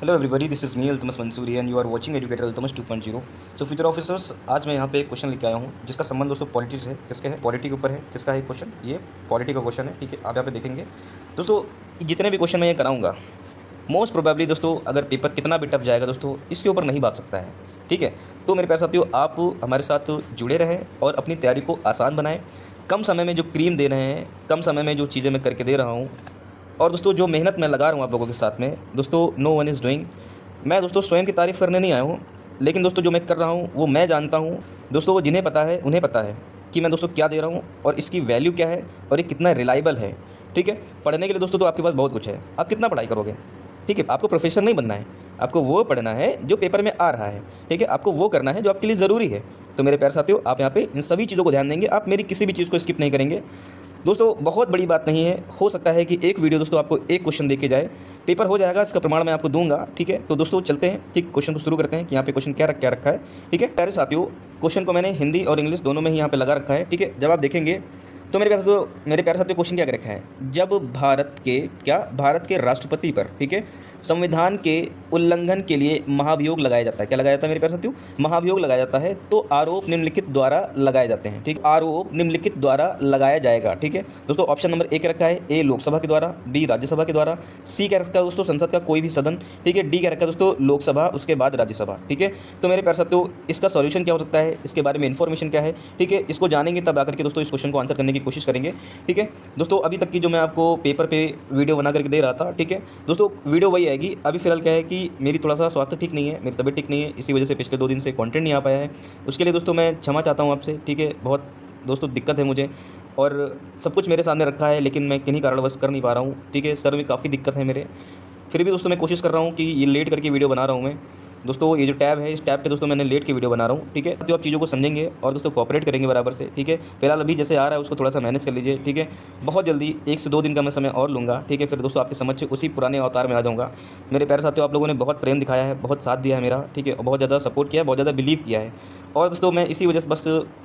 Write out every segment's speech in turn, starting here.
Hello everybody, this is me Altamas Mansuri and you are watching educator Altamas 2.0। So future officers, आज मैं यहाँ पे एक क्वेश्चन लेके आया हूँ जिसका संबंध दोस्तों पॉलिटी से है। किसके है? पॉलिटी के ऊपर है। किसका है क्वेश्चन? ये पॉलिटी का क्वेश्चन है। ठीक है, आप यहाँ पे देखेंगे दोस्तों, जितने भी क्वेश्चन मैं ये कराऊँगा मोस्ट प्रोबेबली दोस्तों, अगर पेपर कितना भी टफ जाएगा दोस्तों, इसके ऊपर नहीं भाग सकता है। ठीक है, तो मेरे प्यारे साथियों, आप हमारे साथ जुड़े रहें और अपनी तैयारी को आसान बनाएं। कम समय में जो क्रीम दे रहे हैं, कम समय में जो चीज़ें मैं करके दे रहा हूँ, और दोस्तों जो मेहनत मैं लगा रहा हूँ आप लोगों के साथ में दोस्तों, नो वन इज़ डूइंग। मैं दोस्तों स्वयं की तारीफ़ करने नहीं आया हूँ, लेकिन दोस्तों जो मैं कर रहा हूँ वो मैं जानता हूँ। दोस्तों वो जिन्हें पता है उन्हें पता है कि मैं दोस्तों क्या दे रहा हूँ और इसकी वैल्यू क्या है और ये कितना रिलायबल है। ठीक है, पढ़ने के लिए दोस्तों तो आपके पास बहुत कुछ है, आप कितना पढ़ाई करोगे? ठीक है, आपको प्रोफेसर नहीं बनना है, आपको वो पढ़ना है जो पेपर में आ रहा है। ठीक है, आपको वो करना है जो आपके लिए ज़रूरी है। तो मेरे प्यारे साथियों, आप यहाँ पे इन सभी चीज़ों को ध्यान देंगे, आप मेरी किसी भी चीज़ को स्किप नहीं करेंगे। दोस्तों बहुत बड़ी बात नहीं है, हो सकता है कि एक वीडियो दोस्तों आपको एक क्वेश्चन दे के जाए, पेपर हो जाएगा, इसका प्रमाण मैं आपको दूंगा। ठीक है, तो दोस्तों चलते हैं, ठीक, क्वेश्चन को शुरू करते हैं कि यहाँ पे क्वेश्चन क्या रखा है। ठीक है प्यारे साथियों, क्वेश्चन को मैंने हिंदी और इंग्लिश दोनों में ही यहाँ पे लगा रखा है। ठीक है, जब आप देखेंगे तो मेरे प्यारे साथियों क्वेश्चन क्या रखा है? जब भारत के राष्ट्रपति पर, ठीक है, संविधान के उल्लंघन के लिए महाभियोग लगाया जाता है। क्या लगाया जाता है मेरे प्यारे साथियों? महाभियोग लगाया जाता है। तो आरोप निम्नलिखित द्वारा लगाए जाते हैं। ठीक, आरोप निम्नलिखित द्वारा लगाया जाएगा। ठीक है दोस्तों, ऑप्शन नंबर ए क्या रखा है? ए लोकसभा के द्वारा, बी राज्यसभा के द्वारा, सी क्या रखा है दोस्तों? संसद का कोई भी सदन। ठीक है, डी क्या रखा है दोस्तों? लोकसभा, उसके बाद राज्यसभा। ठीक है, तो मेरे प्यारे साथियों इसका सॉल्यूशन क्या हो सकता है, इसके बारे में इन्फॉर्मेशन क्या है? ठीक है, इसको जानेंगे तब आकर के दोस्तों इस क्वेश्चन को आंसर करने की कोशिश करेंगे। ठीक है दोस्तों, अभी तक की जो मैं आपको पेपर पे वीडियो बना करके दे रहा था, ठीक है दोस्तों, वीडियो वही आएगी। अभी फिलहाल क्या है कि मेरी थोड़ा सा स्वास्थ्य ठीक नहीं है, मेरी तबीयत ठीक नहीं है, इसी वजह से पिछले 2 दिन से कंटेंट नहीं आ पाया है। उसके लिए दोस्तों मैं क्षमा चाहता हूँ आपसे। ठीक है, बहुत दोस्तों दिक्कत है मुझे और सब कुछ मेरे सामने रखा है, लेकिन मैं किन्हीं कारणवश कर नहीं पा रहा हूँ। ठीक है, सर में काफ़ी दिक्कत है मेरे, फिर भी दोस्तों मैं कोशिश कर रहा हूँ कि ये लेट करके वीडियो बना रहा हूँ मैं। दोस्तों ये जो टैब है, इस टैब पे दोस्तों मैंने लेट के वीडियो बना रहा हूँ। ठीक है, तो आप चीज़ों को समझेंगे और दोस्तों कोऑपरेट करेंगे बराबर से। ठीक है, फिलहाल अभी जैसे आ रहा है उसको थोड़ा सा मैनेज कर लीजिए। ठीक है, बहुत जल्दी 1 से 2 दिन का मैं समय और लूँगा। ठीक है, फिर दोस्तों आपके समझ से उसी पुराने अवतार में आ जाऊँगा। मेरे प्यारे साथियों, आप लोगों ने बहुत प्रेम दिखाया है, बहुत साथ दिया है मेरा। ठीक है, और बहुत ज़्यादा सपोर्ट किया है, बहुत ज़्यादा बिलीव किया है। और दोस्तों मैं इसी वजह से बस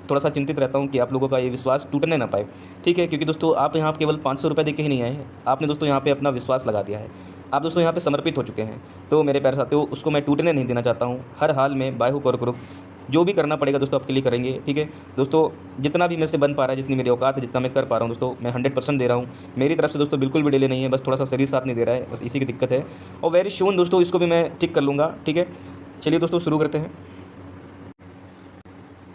थोड़ा सा चिंतित रहता हूँ कि आप लोगों का ये विश्वास टूटने ना पाए। ठीक है, क्योंकि दोस्तों आप यहाँ केवल 500 रुपये दे के ही नहीं आए हैं, आपने दोस्तों यहाँ पे अपना विश्वास लगा दिया है। आप दोस्तों यहाँ पे समर्पित हो चुके हैं। तो मेरे प्यारे साथियों, उसको मैं टूटने नहीं देना चाहता हूँ। हर हाल में बाय हुक और क्रुक जो भी करना पड़ेगा दोस्तों आपके लिए करेंगे। ठीक है दोस्तों, जितना भी मेरे से बन पा रहा है, जितनी मेरी औकात है, जितना मैं कर पा रहा हूँ दोस्तों, मैं 100% दे रहा हूँ। मेरी तरफ से दोस्तों बिल्कुल भी डिले नहीं है, बस थोड़ा सा शरीर साथ नहीं दे रहा है, बस इसी की दिक्कत है। और वेरी शून दोस्तों इसको भी मैं ठीक कर लूँगा। ठीक है, चलिए दोस्तों शुरू करते हैं।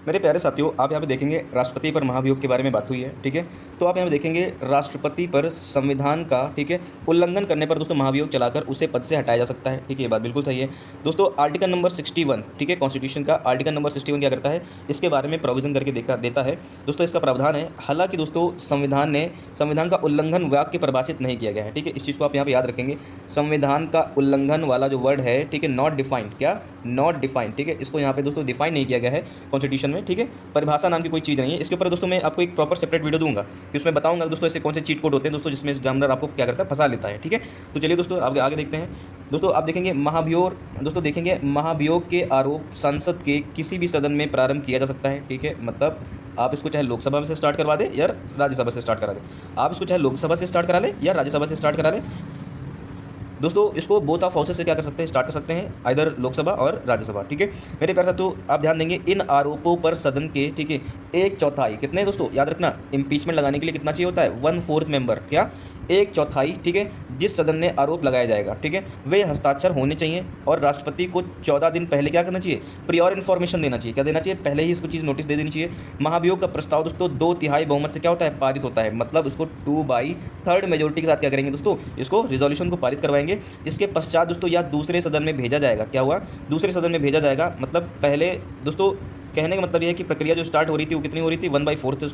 मेरे प्यारे साथियों, आप यहाँ पे देखेंगे राष्ट्रपति पर महाभियोग के बारे में बात हुई है। ठीक है, तो आप यहाँ पे देखेंगे राष्ट्रपति पर संविधान का, ठीक है, उल्लंघन करने पर दोस्तों महाभियोग चलाकर उसे पद से हटाया जा सकता है। ठीक है, ये बात बिल्कुल सही है दोस्तों। आर्टिकल नंबर 61, ठीक है, कॉन्स्टिट्यूशन का आर्टिकल नंबर 61 क्या करता है, इसके बारे में प्रोविजन करके देता है दोस्तों। इसका प्रावधान है, हालांकि दोस्तों संविधान का उल्लंघन वाक्य परिभाषित नहीं किया गया है। ठीक है, इस चीज़ को आप यहाँ पे याद रखेंगे। संविधान का उल्लंघन वाला जो वर्ड है, ठीक है, नॉट डिफाइंड, क्या नॉट डिफाइंड, ठीक है, इसको यहाँ पे दोस्तों डिफाइन नहीं किया गया है कॉन्स्टिट्यूशन में। ठीक है, परिभाषा नाम की कोई चीज़ नहीं है। इसके ऊपर दोस्तों मैं आपको एक प्रॉपर सेपरेट वीडियो दूंगा कि उसमें बताऊंगा दोस्तों ऐसे कौन से चीट कोड होते हैं दोस्तों, जिसमें एग्जामिनर आपको क्या करता है, फंसा लेता है। ठीक है, तो चलिए दोस्तों आगे देखते हैं। दोस्तों आप देखेंगे महाभियोग, दोस्तों देखेंगे महाभियोग के आरोप संसद के किसी भी सदन में प्रारंभ किया जा सकता है। ठीक है, मतलब आप इसको चाहे लोकसभा में से स्टार्ट करवा दें या राज्यसभा से स्टार्ट करा दें, आप इसको चाहे लोकसभा से स्टार्ट करा लें या राज्यसभा से स्टार्ट करा लें दोस्तों, इसको बोथ ऑफ हाउसेस से क्या कर सकते हैं, स्टार्ट कर सकते हैं, आइदर लोकसभा और राज्यसभा। ठीक है, मेरे प्यारे साथियों आप ध्यान देंगे, इन आरोपों पर सदन के, ठीक है, 1/4, कितने दोस्तों याद रखना, इम्पीचमेंट लगाने के लिए कितना चाहिए होता है, 1/4 मेंबर, क्या 1/4, ठीक है, जिस सदन ने आरोप लगाया जाएगा, ठीक है, वे हस्ताक्षर होने चाहिए और राष्ट्रपति को 14 दिन पहले क्या करना चाहिए, प्रियोर इन्फॉर्मेशन देना चाहिए। क्या देना चाहिए? पहले ही इसको चीज़ नोटिस दे देनी चाहिए। महाभियोग का प्रस्ताव दोस्तों 2/3 बहुमत से क्या होता है, पारित होता है, मतलब उसको 2/3 मेजोरिटी के साथ क्या करेंगे दोस्तों, इसको रिजोल्यूशन को पारित करवाएंगे। इसके पश्चात दोस्तों या दूसरे सदन में भेजा जाएगा। क्या हुआ? दूसरे सदन में भेजा जाएगा, मतलब पहले दोस्तों कहने का मतलब यह है कि प्रक्रिया जो स्टार्ट हो रही थी वो कितनी हो रही थी, 1/4 से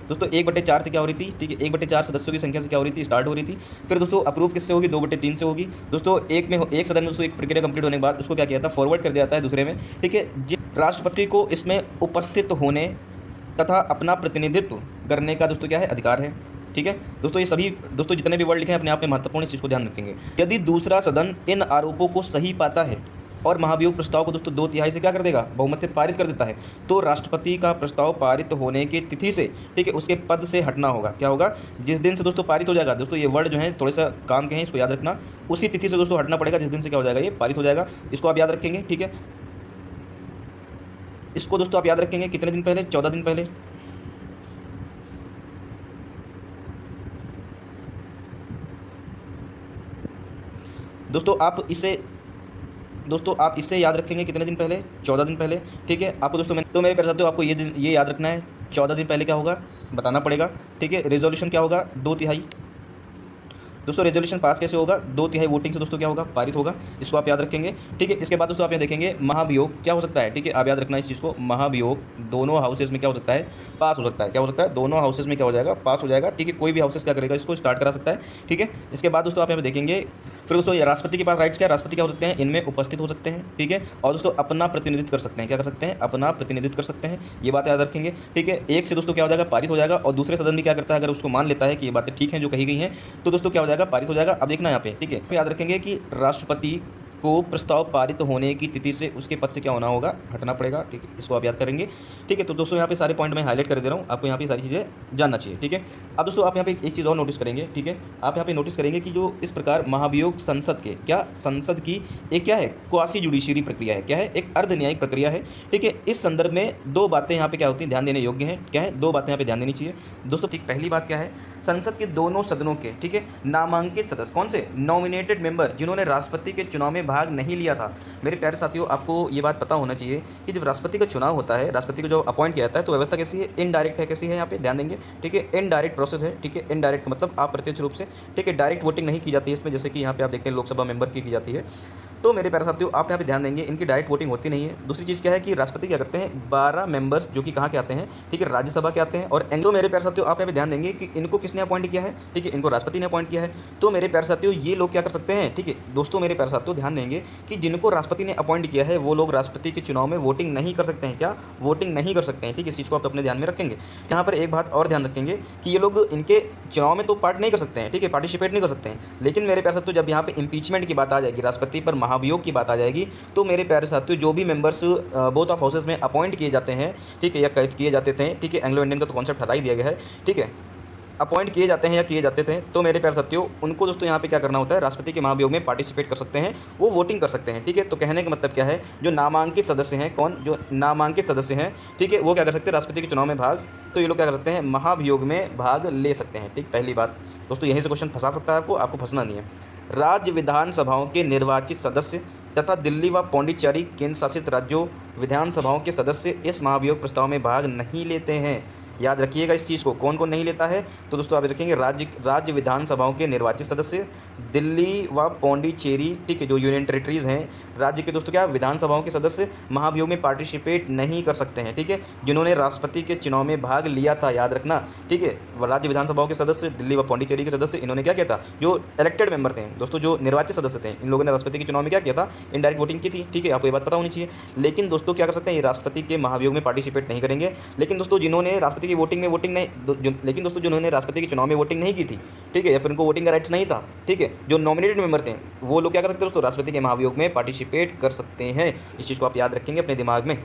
दोस्तों 1/4 से क्या हो रही थी, ठीक है, 1/4 सदस्यों की संख्या से क्या हो रही थी, स्टार्ट हो रही थी। फिर दोस्तों अप्रूव किससे होगी, 2/3 से होगी दोस्तों। एक सदन में दोस्तों एक प्रक्रिया कंप्लीट होने के बाद उसको क्या किया था, फॉरवर्ड कर दिया जाता है दूसरे में। ठीक है, राष्ट्रपति को इसमें उपस्थित होने तथा अपना प्रतिनिधित्व करने का दोस्तों क्या है, अधिकार है। ठीक है दोस्तों, ये सभी दोस्तों जितने भी वर्ड लिखे हैं अपने आप में महत्वपूर्ण, इस चीज़ को ध्यान रखेंगे। यदि दूसरा सदन इन आरोपों को सही पाता है, और महाभियोग प्रस्ताव को दोस्तों 2/3 से क्या कर देगा, बहुमत से पारित कर देता है। तो राष्ट्रपति का प्रस्ताव पारित होने की तिथि से, ठीक है, उसके पद से हटना होगा। क्या होगा, जिस दिन से दोस्तों पारित हो जाएगा, दोस्तों ये वर्ड जो है थोड़े सा काम के हैं, इसको याद रखना, उसी तिथि से दोस्तों हटना पड़ेगा जिस दिन से क्या हो जाएगा, ये पारित हो जाएगा। इसको आप याद रखेंगे, ठीक है। इसको दोस्तों आप याद रखेंगे कितने दिन पहले, 14 दिन पहले। दोस्तों आप इसे याद रखेंगे कितने दिन पहले, 14 दिन पहले, ठीक है। आपको दोस्तों तो मेरे प्यारे साथियों आपको ये याद रखना है, 14 दिन पहले क्या होगा बताना पड़ेगा, ठीक है। रेजोल्यूशन क्या होगा, 2/3। दोस्तों रेजोल्यूशन पास कैसे होगा, 2/3 वोटिंग से दोस्तों क्या होगा, पारित होगा। इसको आप याद रखेंगे, ठीक है। इसके बाद दोस्तों आप यहाँ देखेंगे महाभियोग क्या हो सकता है, ठीक है, आप याद रखना इस चीज़ को। महाभियोग दोनों हाउसेज में क्या हो सकता है, पास हो सकता है। क्या हो सकता है, दोनों हाउसेज में क्या हो जाएगा, पास हो जाएगा, ठीक है। कोई भी हाउसेज क्या करेगा, इसको स्टार्ट करा सकता है, ठीक है। इसके बाद दोस्तों आप यहाँ पे देखेंगे फिर दोस्तों राष्ट्रपति के पास राइट्स क्या है, राष्ट्रपति क्या हो सकते हैं, इनमें उपस्थित हो सकते हैं, ठीक है। और दोस्तों अपना प्रतिनिधित्व कर सकते हैं, क्या कर सकते हैं, अपना प्रतिनिधित्व कर सकते हैं। ये बात याद रखेंगे, ठीक है। एक से दोस्तों क्या हो जाएगा, पारित हो जाएगा। और दूसरे सदन भी क्या करता है, अगर उसको मान लेता है कि ये बातें ठीक हैं जो कही गई हैं, तो दोस्तों क्या हो जाएगा, पारित हो जाएगा। अब देखना यहाँ पे, ठीक है, याद रखेंगे कि राष्ट्रपति को प्रस्ताव पारित होने की तिथि से उसके पद से क्या होना होगा, हटना पड़ेगा, ठीक है। इसको आप याद करेंगे, ठीक है। तो दोस्तों यहाँ पे सारे पॉइंट मैं हाईलाइट कर दे रहा हूँ, आपको यहाँ पे सारी चीज़ें जानना चाहिए, ठीक है। अब दोस्तों आप यहाँ पे एक चीज़ और नोटिस करेंगे, ठीक है। आप यहाँ पे नोटिस करेंगे कि जो इस प्रकार महाभियोग संसद के क्या, संसद की एक क्या है, क्वासी जुडिशियरी प्रक्रिया है, क्या है, एक अर्ध न्यायिक प्रक्रिया है, ठीक है। इस संदर्भ में 2 बातें यहाँ पे क्या होती हैं, ध्यान देने योग्य हैं। क्या है, 2 बातें यहाँ पे ध्यान देनी चाहिए दोस्तों, ठीक। पहली बात क्या है, संसद के दोनों सदनों के, ठीक है, नामांकित सदस्य, कौन से, नॉमिनेटेड मेंबर, जिन्होंने राष्ट्रपति के चुनाव में भाग नहीं लिया था। मेरे प्यारे साथियों आपको ये बात पता होना चाहिए कि जब राष्ट्रपति का चुनाव होता है, राष्ट्रपति को जो अपॉइंट किया जाता है, तो व्यवस्था कैसी है, इनडायरेक्ट है। कैसी है, यहाँ पे ध्यान देंगे, ठीक है, इनडायरेक्ट प्रोसेस है, ठीक है। इनडायरेक्ट मतलब अप्रत्यक्ष रूप से, ठीक है, डायरेक्ट वोटिंग नहीं की जाती है इसमें, जैसे कि यहाँ पे आप देखते हैं लोकसभा मेंबर की जाती है। तो मेरे प्यारे साथियों आप यहाँ पे ध्यान देंगे, इनकी डायरेक्ट वोटिंग होती नहीं है। दूसरी चीज़ क्या है कि राष्ट्रपति क्या करते हैं, 12 मेंबर्स जो कि कहाँ के आते हैं, ठीक है, राज्यसभा के आते हैं। और तो मेरे प्यारे साथियों आप यहाँ पे ध्यान देंगे कि इनको किसने अपॉइंट किया है, ठीक है, इनको राष्ट्रपति ने अपॉइंट किया है। तो मेरे प्यारे साथियों ये लोग क्या कर सकते हैं, ठीक है दोस्तों, मेरे प्यारे साथियों ध्यान देंगे कि जिनको राष्ट्रपति ने अपॉइंट किया है वो लोग राष्ट्रपति के चुनाव में वोटिंग नहीं कर सकते हैं। क्या, वोटिंग नहीं कर सकते हैं, ठीक है। इस चीज़ को आप अपने ध्यान में रखेंगे। यहाँ पर एक बात और ध्यान रखेंगे कि ये लोग इनके चुनाव में तो पार्ट नहीं कर सकते हैं, ठीक है, पार्टिसिपेट नहीं कर सकते हैं। लेकिन मेरे प्यारे साथियों जब यहाँ पे इम्पीचमेंट की बात आ जाएगी, राष्ट्रपति पर महाभियोग की बात आ जाएगी, तो मेरे प्यारे साथियों जो भी मेंबर्स बोथ ऑफ हाउसेस में अपॉइंट किए जाते हैं, ठीक है, या किए जाते थे, ठीक है, एंग्लो इंडियन का तो कॉन्सेप्ट हटा ही दिया गया है, ठीक है, अपॉइंट किए जाते हैं या किए जाते थे, तो मेरे प्यारे साथियों उनको दोस्तों यहाँ पे क्या करना होता है, राष्ट्रपति के महाभियोग में पार्टिसिपेट कर सकते हैं, वो वोटिंग कर सकते हैं, ठीक है। तो कहने का मतलब क्या है, जो नामांकित सदस्य हैं, कौन, जो नामांकित सदस्य हैं, ठीक है, वो क्या कर सकते हैं, राष्ट्रपति के चुनाव में भाग, तो ये लोग क्या कर सकते हैं, महाभियोग में भाग ले सकते हैं, ठीक। पहली बात दोस्तों, यहीं से क्वेश्चन फंसा सकता है आपको फंसना नहीं है। राज्य विधानसभाओं के निर्वाचित सदस्य तथा दिल्ली व पौंडीचेरी केंद्र शासित राज्यों विधानसभाओं के सदस्य इस महाभियोग प्रस्ताव में भाग नहीं लेते हैं। याद रखिएगा इस चीज़ को, कौन कौन नहीं लेता है, तो दोस्तों आप रखेंगे राज्य विधानसभाओं के निर्वाचित सदस्य, दिल्ली व पौंडीचेरी, ठीक है, जो यूनियन टेरिटरीज़ हैं, राज्य के दोस्तों क्या, विधानसभाओं के सदस्य महाभियोग में पार्टिसिपेट नहीं कर सकते हैं, ठीक है, जिन्होंने राष्ट्रपति के चुनाव में भाग लिया था। याद रखना, ठीक है, राज्य विधानसभाओं के सदस्य, दिल्ली व पौंडीचेरी के सदस्य, इन्होंने क्या किया था, जो इलेक्टेड मेंबर थे दोस्तों, जो निर्वाचित सदस्य थे, इन लोगों ने राष्ट्रपति के चुनाव में क्या किया था, इनडायरेक्ट वोटिंग की थी, ठीक है, आपको ये बात पता होनी चाहिए। लेकिन दोस्तों क्या कर सकते हैं, ये राष्ट्रपति के महाभियोग में पार्टिसिपेट नहीं करेंगे। लेकिन दोस्तों जिन्होंने राष्ट्रपति की वोटिंग नहीं, लेकिन दोस्तों जिन्होंने राष्ट्रपति के चुनाव में वोटिंग नहीं की थी, ठीक है, या फिर उनको वोटिंग का राइट्स नहीं था, ठीक है, जो नॉमिनेटेड मेंबर थे, वो लोग क्या कर सकते हैं दोस्तों, राष्ट्रपति के महाभियोग में पार्टिसिपेट कर सकते हैं। इस चीज़ को आप याद रखेंगे अपने दिमाग में।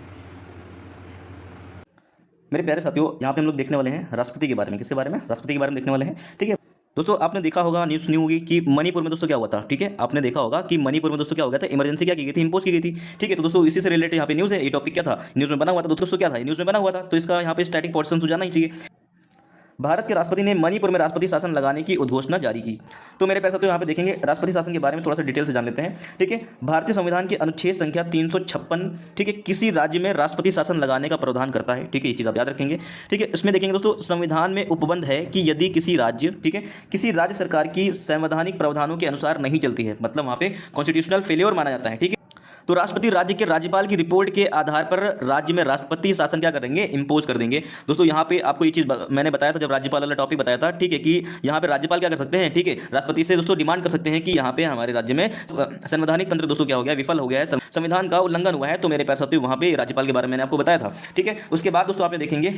मेरे प्यारे साथियों यहाँ पे हम लोग देखने वाले हैं राष्ट्रपति के बारे में। किसके बारे में, राष्ट्रपति के बारे में देखने वाले हैं, ठीक है। दोस्तों आपने देखा होगा, न्यूज़ सुनी होगी कि मणिपुर में दोस्तों क्या हुआ था, ठीक है, आपने देखा होगा कि मणिपुर में दोस्तों क्या हो गया था, इमरजेंसी क्या की गई थी, इंपोज की गई थी, ठीक है। तो दोस्तों इसी से रिलेटेड यहाँ पे न्यूज़ है, ये टॉपिक क्या था, न्यूज़ में बना हुआ था दोस्तों, क्या था, न्यूज़ में बना हुआ था, तो इसका यहाँ पे स्टैटिक पोर्शन तो जाना ही चाहिए। भारत के राष्ट्रपति ने मणिपुर में राष्ट्रपति शासन लगाने की उद्घोषणा जारी की। तो मेरे पैसा तो यहाँ पे देखेंगे राष्ट्रपति शासन के बारे में थोड़ा सा डिटेल से जान लेते हैं, ठीक है। भारतीय संविधान के अनुच्छेद संख्या 356, ठीक है, किसी राज्य में राष्ट्रपति शासन लगाने का प्रावधान करता है, ठीक है, ये चीज़ आप याद रखेंगे, ठीक है। इसमें देखेंगे दोस्तों संविधान में उपबंध है कि यदि किसी राज्य, ठीक है, किसी राज्य सरकार की संवैधानिक प्रावधानों के अनुसार नहीं चलती है, मतलब वहाँ पे कॉन्स्टिट्यूशनल फेलियर माना जाता है, ठीक है, तो राष्ट्रपति राज्य के राज्यपाल की रिपोर्ट के आधार पर राज्य में राष्ट्रपति शासन क्या करेंगे, इंपोज कर देंगे। दोस्तों यहाँ पे आपको ये चीज़ मैंने बताया था जब राज्यपाल वाला टॉपिक बताया था, ठीक है, कि यहाँ पे राज्यपाल क्या कर सकते हैं, ठीक है, राष्ट्रपति से दोस्तों डिमांड कर सकते हैं कि यहाँ पे हमारे राज्य में संवैधानिक तंत्र दोस्तों क्या हो गया, विफल हो गया है, संविधान का उल्लंघन हुआ है। तो मेरे प्यारे साथियों वहाँ पे राज्यपाल के बारे में मैंने आपको बताया था, ठीक है। उसके बाद दोस्तों आप देखेंगे,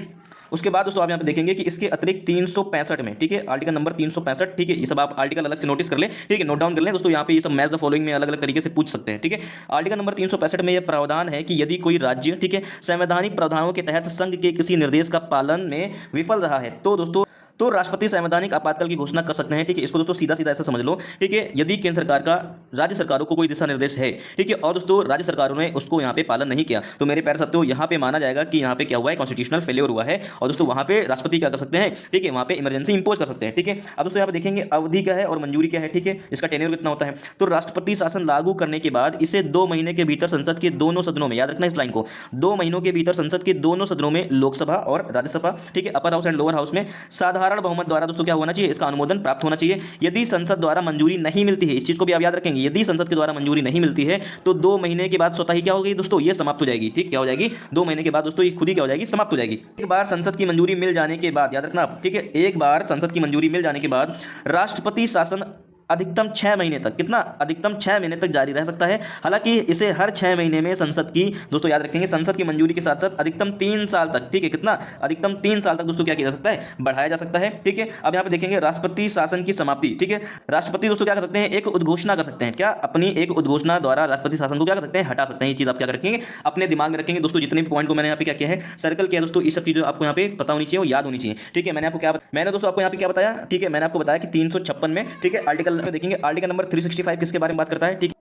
उसके बाद दोस्तों आप यहाँ पे देखेंगे कि इसके अतिरिक्त 365 में, ठीक है, आर्टिकल नंबर 365, ठीक है, ये सब आप आर्टिकल अलग से नोटिस कर लें, ठीक है, नोट डाउन कर लें दोस्तों। यहाँ पे ये सब मैच द फॉलोइंग में अलग अलग तरीके से पूछ सकते हैं, ठीक है। आर्टिकल आर्टिकल नंबर 365 में यह प्रावधान है कि यदि कोई राज्य, ठीक है, संवैधानिक प्रावधानों के तहत संघ के किसी निर्देश का पालन में विफल रहा है तो दोस्तों तो राष्ट्रपति संवैधानिक आपातकाल की घोषणा कर सकते हैं। ठीक है, इसको दोस्तों सीधा सीधा ऐसा समझ लो। ठीक है, यदि केंद्र सरकार का राज्य सरकारों को कोई दिशा निर्देश है, ठीक है, और दोस्तों राज्य सरकारों ने उसको यहाँ पे पालन नहीं किया, तो मेरे प्यारे साथियों यहाँ पे माना जाएगा कि यहाँ पे क्या हुआ है, कॉन्स्टिट्यूशनल फेलियर हुआ है, और दोस्तों वहाँ पे राष्ट्रपति क्या कर सकते हैं, ठीक है, वहाँ पे इमरजेंसी इंपोज कर सकते हैं। ठीक है, अब दोस्तों यहाँ पे देखेंगे अवधि क्या है और मंजूरी क्या है। ठीक है, इसका टेन्योर कितना होता है। तो राष्ट्रपति शासन लागू करने के बाद इसे 2 महीने के भीतर संसद के दोनों सदनों में, याद रखना इस लाइन को, 2 महीनों के भीतर संसद के दोनों सदनों में, लोकसभा और राज्यसभा, ठीक है, upper house and lower house में साधारण बहुमत द्वारा दोस्तों क्या होना चाहिए, इसका अनुमोदन प्राप्त होना चाहिए। यदि संसद द्वारा मंजूरी नहीं मिलती है, इस चीज को भी आप याद रखेंगे, यदि संसद के द्वारा मंजूरी नहीं मिलती है तो 2 महीने के बाद स्वतः ही क्या होगी दोस्तों, ये समाप्त हो जाएगी। ठीक, क्या हो जाएगी, 2 महीने के बाद दोस्तों ये खुद ही क्या हो जाएगी, समाप्त हो जाएगी। एक बार संसद की मंजूरी मिल जाने के बाद, याद रखना, ठीक है, एक बार संसद की मंजूरी मिल जाने के बाद राष्ट्रपति शासन अधिकतम 6 महीने तक, कितना, अधिकतम 6 महीने तक जारी रह सकता है। हालांकि इसे हर 6 महीने में संसद की, दोस्तों याद रखेंगे, संसद की मंजूरी के साथ साथ अधिकतम 3 साल तक, ठीक है, कितना, अधिकतम 3 साल तक दोस्तों क्या किया जा सकता है, बढ़ाया जा सकता है। ठीक है, अब यहाँ पे देखेंगे राष्ट्रपति शासन की समाप्ति। ठीक है, राष्ट्रपति दोस्तों क्या कर सकते हैं, एक उद्घोषणा कर सकते हैं, क्या, अपनी एक उद्घोषणा द्वारा राष्ट्रपति शासन को क्या कर सकते हैं, हटा सकते हैं। ये चीज आप क्या रखेंगे, अपने दिमाग में रखेंगे दोस्तों। जितने भी पॉइंट को मैंने यहाँ पे क्या किया है, सर्कल किया दोस्तों, इस सब चीजें आपको यहाँ पे पता होनी चाहिए और याद होनी चाहिए। ठीक है, मैंने दोस्तों आपको यहाँ पे क्या बताया, ठीक है, मैंने आपको बताया कि 356 में, ठीक है, आर्टिकल में देखेंगे, आर्टिकल नंबर 365 किसके बारे में बात करता है। ठीक,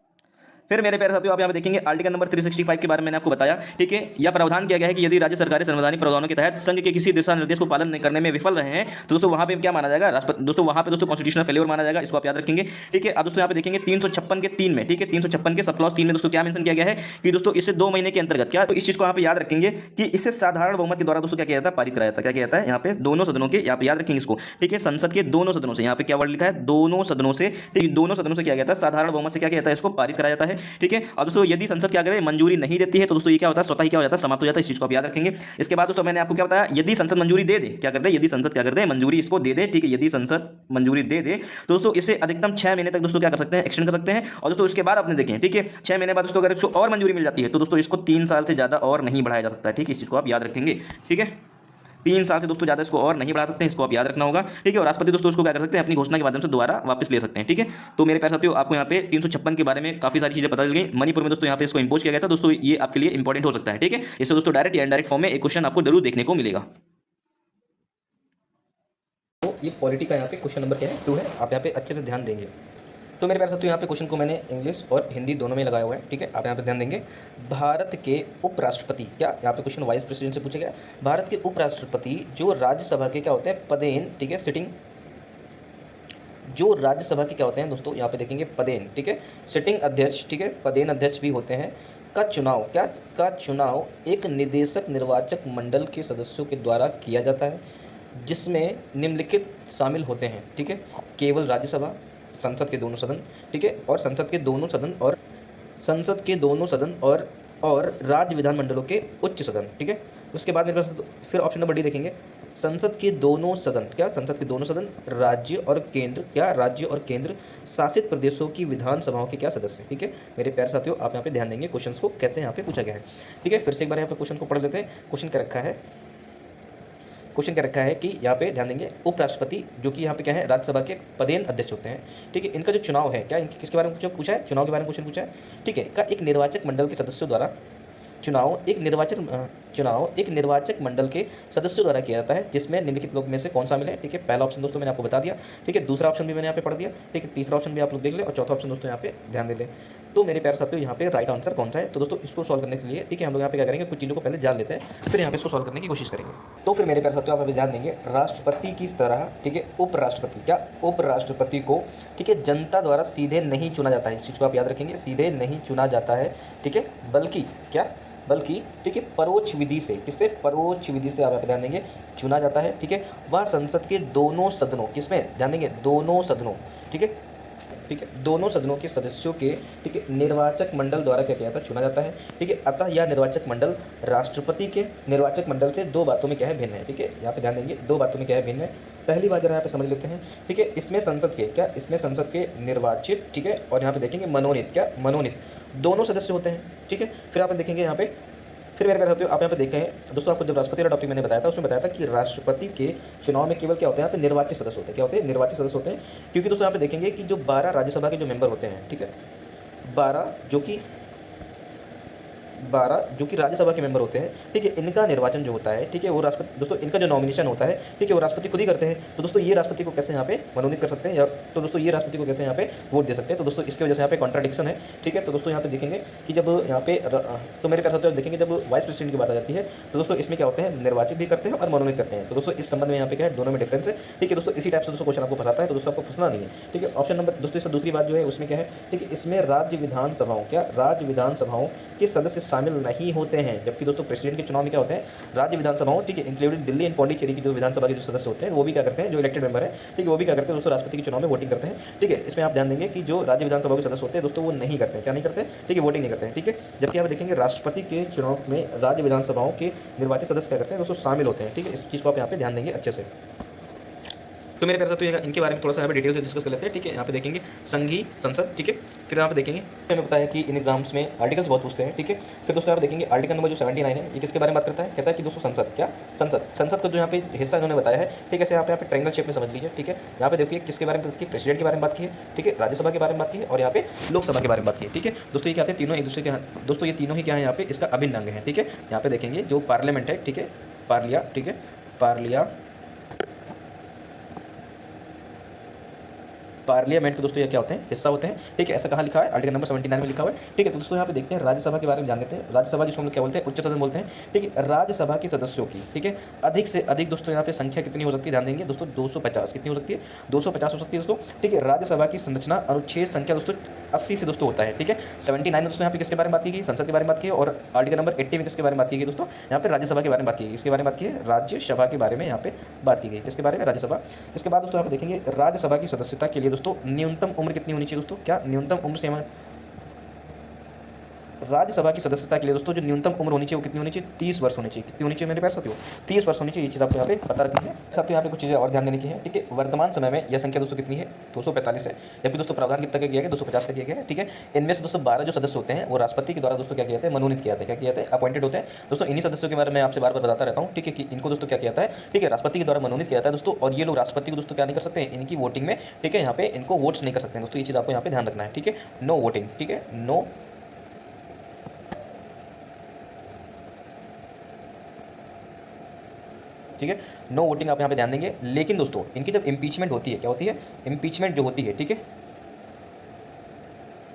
फिर मेरे प्यारे साथियों आप यहाँ पे देखेंगे आर्टिकल नंबर 365 के बारे में मैंने आपको बताया। ठीक है, यह प्रावधान किया गया है कि यदि राज्य सरकारें संवैधानिक प्रावधानों के तहत संघ के किसी दिशा निर्देश को पालन नहीं करने में विफल रहे हैं तो दोस्तों वहां पे क्या माना जाएगा, राष्ट्रपति, दोस्तों वहां पे दोस्तों कॉन्स्टिट्यूशनल फेलियर माना जाएगा। इसको आप याद रखेंगे। ठीक है, अब दोस्तों यहाँ पे देखेंगे 356 के 3 में, ठीक है, 356 के सब क्लॉज 3 में दोस्तों क्या मेंशन किया गया है कि दोस्तों इसे 2 महीने के अंतर्गत, क्या, तो इस चीज को यहाँ पे याद रखेंगे कि इसे साधारण बहुमत के द्वारा दोस्तों क्या किया जाता है, पारित कराया जाता है। क्या किया जाता है, यहाँ पे दोनों सदनों के, यहाँ पे याद रखेंगे इसको। ठीक है, संसद के दोनों सदनों से, यहाँ पे क्या वर्ड लिखा है, दोनों सदनों से, ठीक है, दोनों सदनों से क्या किया जाता है, साधारण बहुमत से क्या किया जाता है, इसको पारित कराया जाता है। ठीक है, अब दोस्तों यदि संसद क्या करे, मंजूरी नहीं देती है तो दोस्तों ये क्या होता है, स्वतः ही क्या हो जाता है, समाप्त हो जाता है। इस चीज को आप याद रखेंगे। इसके बाद दोस्तों मैंने आपको क्या बताया, यदि संसद मंजूरी दे दे, क्या करते हैं, यदि संसद क्या करते हैं, मंजूरी इसको दे दे। ठीक है, यदि संसद मंजूरी दे दे तो दोस्तों इसे अधिकतम 6 महीने तक दोस्तों क्या कर सकते हैं, एक्सटेंड कर सकते हैं। और दोस्तों इसके बाद आपने देखें, ठीक है, 6 महीने बाद दोस्तों अगर इसको और मंजूरी मिल जाती है तो दोस्तों इसको 3 साल से ज्यादा और नहीं बढ़ाया जा सकता है। ठीक है, इस चीज को आप याद रखेंगे। ठीक है, 3 साल से दोस्तों ज़्यादा इसको और नहीं बढ़ा सकते हैं, इसको आप याद रखना होगा। ठीक है, और राष्ट्रपति दोस्तों इसको क्या कर सकते हैं, अपनी घोषणा के माध्यम से दोबारा वापस ले सकते हैं। ठीक है, तो मेरे प्यारे साथियों आपको यहाँ पे 356 के बारे में काफी सारी चीजें पता चल गई। मणिपुर में दोस्तों यहाँ पे इसको इंपोज किया गया था दोस्तों, ये आपके लिए इंपॉर्टेंट हो सकता है। ठीक है, इससे दोस्तों डायरेक्ट या इनडायरेक्ट फॉर्म में एक क्वेश्चन आपको जरूर देखने को मिलेगा। तो ये पॉलिटी का यहाँ पे क्वेश्चन नंबर क्या है, 2 है। आप यहाँ पे अच्छे से ध्यान देंगे। तो मेरे प्यारे साथियों यहाँ पे क्वेश्चन को मैंने इंग्लिश और हिंदी दोनों में लगाया हुआ है। ठीक है, आप यहाँ पे ध्यान देंगे। भारत के उपराष्ट्रपति, क्या यहाँ पे क्वेश्चन वाइस प्रेसिडेंट से पूछा गया, भारत के उपराष्ट्रपति जो राज्यसभा के क्या होते हैं, पदेन, ठीक है, सिटिंग, जो राज्यसभा के क्या होते हैं दोस्तों, यहाँ पे देखेंगे पदेन, ठीक है, सिटिंग अध्यक्ष, ठीक है, पदेन अध्यक्ष भी होते हैं, का चुनाव, क्या, का चुनाव एक निदेशक निर्वाचक मंडल के सदस्यों के द्वारा किया जाता है जिसमें निम्नलिखित शामिल होते हैं। ठीक है, केवल राज्यसभा, संसद के दोनों सदन, ठीक है, और संसद के दोनों सदन और संसद के दोनों सदन और राज्य विधानमंडलों के उच्च सदन। ठीक है, उसके बाद मेरे पास फिर ऑप्शन नंबर डी देखेंगे, संसद के दोनों सदन, क्या, संसद के दोनों सदन, राज्य और केंद्र, क्या, राज्य और केंद्र शासित प्रदेशों की विधानसभाओं के क्या सदस्य। ठीक है, मेरे प्यारे साथियों आप यहाँ पे ध्यान देंगे क्वेश्चन को कैसे यहाँ पे पूछा गया है। ठीक है, फिर से एक बार यहाँ पे क्वेश्चन को पढ़ लेते हैं। क्वेश्चन क्या रखा है कि यहाँ पे ध्यान देंगे, उपराष्ट्रपति जो कि यहाँ पे क्या है, राज्यसभा के पदेन अध्यक्ष होते हैं। ठीक है, इनका जो चुनाव है, क्या, इनके किसके बारे में पूछा है, चुनाव के बारे में क्वेश्चन पूछा है। ठीक है, का एक निर्वाचक मंडल के सदस्यों द्वारा चुनाव एक निर्वाचक मंडल के सदस्यों द्वारा किया जाता है जिसमें निम्नलिखित लोग में से कौन शामिल है। ठीक है, पहला ऑप्शन दोस्तों मैंने आपको बता दिया। ठीक है, दूसरा ऑप्शन भी मैंने यहाँ पे पढ़ दिया। ठीक है, तीसरा ऑप्शन भी आप लोग देख ले और चौथा ऑप्शन दोस्तों यहाँ पे ध्यान दे लें। तो मेरे प्यारे साथियों यहाँ पे राइट आंसर कौन सा है, तो दोस्तों इसको सॉल्व करने के लिए, ठीक है, हम लोग यहाँ पे क्या करेंगे, कुछ चीज़ों को पहले जान लेते हैं, फिर यहाँ पे इसको सॉल्व करने की कोशिश करेंगे। तो फिर मेरे प्यारे साथियों आप अभी ध्यान देंगे, राष्ट्रपति की तरह, ठीक है, उपराष्ट्रपति, क्या, उपराष्ट्रपति को, ठीक है, जनता द्वारा सीधे नहीं चुना जाता है। इस चीज़ को आप याद रखेंगे, सीधे नहीं चुना जाता है। ठीक है, बल्कि क्या, बल्कि, ठीक है, परोक्ष विधि से, किससे, परोक्ष विधि से आप ध्यान देंगे चुना जाता है। ठीक है, वह संसद के दोनों सदनों, किसमें, ध्यान देंगे, दोनों सदनों, ठीक है, ठीक है, दोनों सदनों के सदस्यों के, ठीक है, निर्वाचक मंडल द्वारा क्या किया जाता है, चुना जाता है। ठीक है, अतः यह निर्वाचक मंडल राष्ट्रपति के निर्वाचक मंडल से 2 बातों में क्या है, भिन्न है। ठीक है, यहाँ पे ध्यान देंगे, 2 बातों में क्या है, भिन्न है। पहली बात जरा यहाँ पे समझ लेते हैं। ठीक है, इसमें संसद के, क्या, इसमें संसद के निर्वाचित, ठीक है, और यहाँ पे देखेंगे मनोनीत, क्या, मनोनीत दोनों सदस्य होते हैं। ठीक है, फिर आप देखेंगे यहाँ पे, फिर मेरे प्यारे साथियों आप यहाँ पे देखें दोस्तों, आपको जब राष्ट्रपति वाला टॉपिक मैंने बताया था उसमें बताया था कि राष्ट्रपति के चुनाव में केवल क्या होते हैं, यहाँ पे निर्वाचित सदस्य होते हैं। क्या होते हैं, निर्वाचित सदस्य होते हैं। क्योंकि दोस्तों यहाँ पे देखेंगे कि जो 12 राज्यसभा के जो मेंबर होते हैं, ठीक है, 12 जो कि 12 जो कि राज्यसभा के मेंबर होते हैं, ठीक है, इनका निर्वाचन जो होता है, ठीक है, वो राष्ट्रपति दोस्तों इनका जो नॉमिनेशन होता है, ठीक है, वो राष्ट्रपति खुद ही करते हैं। तो दोस्तों ये राष्ट्रपति को कैसे यहाँ पे मनोनीत कर सकते हैं, या तो दोस्तों ये राष्ट्रपति को कैसे यहाँ पे वोट दे सकते हैं। तो दोस्तों इसकी वजह से यहाँ पे कॉन्ट्राडिक्शन है, ठीक है। तो दोस्तों यहाँ पे देखेंगे कि जब यहाँ पे तो मेरे प्यारे साथियों देखेंगे जब वाइस प्रेसिडेंट की बात आ जाती है, तो दोस्तों इसमें क्या होते हैं, निर्वाचित भी करते हैं और मनोनीत करते हैं। तो दोस्तों इस संबंध में यहाँ पे क्या है, दोनों में डिफरेंस है, ठीक है दोस्तों। इसी टाइप से दोस्तों क्वेश्चन आपको फंसाता है, तो दोस्तों आपको फंसना नहीं है, ठीक है। ऑप्शन नंबर दोस्तों इसका दूसरी बात जो है उसमें क्या है, ठीक है, इसमें राज्य विधानसभाओं राज्य विधानसभाओं के सदस्य शामिल नहीं होते हैं। जबकि दोस्तों प्रेसिडेंट के चुनाव में क्या होते हैं, राज्य विधानसभाओं, ठीक है, इंक्लूडिंग दिल्ली एंड पौंडीचेरी की जो विधानसभा के जो सदस्य होते हैं वो भी क्या करते हैं, जो इलेक्टेड मेंबर है, ठीक है, वो भी क्या करते हैं दोस्तों, राष्ट्रपति के चुनाव में वोटिंग करते हैं, ठीक है। इसमें आप ध्यान देंगे कि जो राज्य विधानसभा के सदस्य होते हैं दोस्तों वो नहीं करते हैं, क्या नहीं करते हैं, ठीक है, वोटिंग नहीं करते हैं, ठीक है। जबकि आप देखेंगे राष्ट्रपति के चुनाव में राज्य विधानसभाओं के निर्वाचित सदस्य क्या करते हैं दोस्तों, शामिल होते हैं, ठीक है। इस चीज़ को आप यहाँ पे ध्यान देंगे अच्छे से। तो मेरे प्यारे साथियों इनके बारे में थोड़ा सा यहाँ पे डिटेल से डिस्कस कर लेते हैं, ठीक है। यहाँ पे देखेंगे संघीय संसद, ठीक है। फिर यहाँ पे देखेंगे मैंने बताया कि इन एग्जाम्स में आर्टिकल्स बहुत पूछते हैं, ठीक है। फिर दोस्तों यहाँ पे देखेंगे आर्टिकल नंबर जो 79 है, ये किसके बारे में बात करता है, कहता है कि दोस्तों संसद क्या संसद का जो यहाँ पे हिस्सा इन्होंने बताया है, ठीक है। यहाँ पे ट्रायंगल शेप में समझ लीजिए, ठीक है। यहाँ पे देखिए किसके बारे में बात की, प्रेसिडेंट के बारे में बात की है, ठीक है, राज्यसभा के बारे में बात की है और यहाँ पे लोकसभा के बारे में बात की है, ठीक है। दोस्तों ये क्या है, तीनों एक दूसरे के दोस्तों ये तीनों ही क्या है यहाँ पे इसका अभिन्न अंग है, ठीक है। यहाँ पे देखेंगे जो पार्लियामेंट है, ठीक है, पार्लिया, ठीक है, पार्लियामेंट के दोस्तों ये क्या होते हैं, हिस्सा होते हैं, ठीक है। ऐसा कहाँ लिखा है, आर्टिकल नंबर 79 में लिखा हुआ है, ठीक है। तो दोस्तों यहाँ पे देखते हैं राज्यसभा के बारे में जान लेते हैं। राज्यसभा जिसको हम लोग क्या बोलते हैं, उच्च सदन बोलते हैं, ठीक है। राज्यसभा के सदस्यों की, ठीक है, अधिक से अधिक दोस्तों यहाँ पे संख्या कितनी हो सकती है, ध्यान देंगे दोस्तों 250 कितनी हो सकती है, 250 हो सकती है दोस्तों, ठीक है। राज्यसभा की संरचना अनुच्छेद संख्या दोस्तों 80 से दोस्तों होता है, ठीक है। 79 में दोस्तों यहाँ पे किसके बारे में बात की गई, संसद के बारे में बात की है, और आर्टिकल नंबर 80 में किसके बारे में बात की गई दोस्तों, यहाँ पे राज्यसभा के बारे में बात की गई। इसके बारे में बात की है, राज्यसभा के बारे में यहाँ पे बात की गई, किसके बारे में, राज्यसभा। इसके बाद दोस्तों यहाँ पे देखेंगे राज्यसभा की सदस्यता के लिए दोस्तों न्यूनतम उम्र कितनी होनी चाहिए दोस्तों, क्या न्यूनतम उम्र सीमा, राज्यसभा की सदस्यता के लिए दोस्तों जो न्यूनतम उम्र होनी चाहिए वो कितनी होनी चाहिए, 30 वर्ष होनी चाहिए। कितनी होनी चाहिए मेरे प्यारे साथियों, 30 वर्ष होनी चाहिए। ये चीज़ आपको यहाँ पे पता रखनी है। साथियों यहाँ पे कुछ चीज़ें और ध्यान देने की है, ठीक है। वर्तमान समय में यह संख्या दोस्तों कितनी है, 245 है, जबकि दोस्तों प्रावधान कितना किया गया है, 250 का किया गया है, ठीक है। इनमें से दोस्तों 12 जो सदस्य होते हैं वो राष्ट्रपति के द्वारा दोस्तों क्या किया जाता है, मनोनीत किया जाता है, क्या किया जाता है, अपॉइंटेड होते हैं दोस्तों। इन्हीं सदस्यों के बारे में आपसे बार बार बताता रहता हूँ, ठीक है, कि इनको दोस्तों क्या किया जाता है, ठीक है, राष्ट्रपति के द्वारा मनोनीत किया जाता है दोस्तों। और ये लोग राष्ट्रपति को दोस्तों क्या नहीं कर सकते, इनकी वोटिंग में, ठीक है, यहाँ पे इनको वोट्स नहीं कर सकते हैं दोस्तों। ये चीज़ आपको यहाँ पे ध्यान रखना है, ठीक है। नो वोटिंग, ठीक है, नो, ठीक है, नो वोटिंग आप यहाँ पे ध्यान देंगे। लेकिन दोस्तों इनकी जब इम्पीचमेंट होती है, क्या होती है, इम्पीचमेंट जो होती है, ठीक है,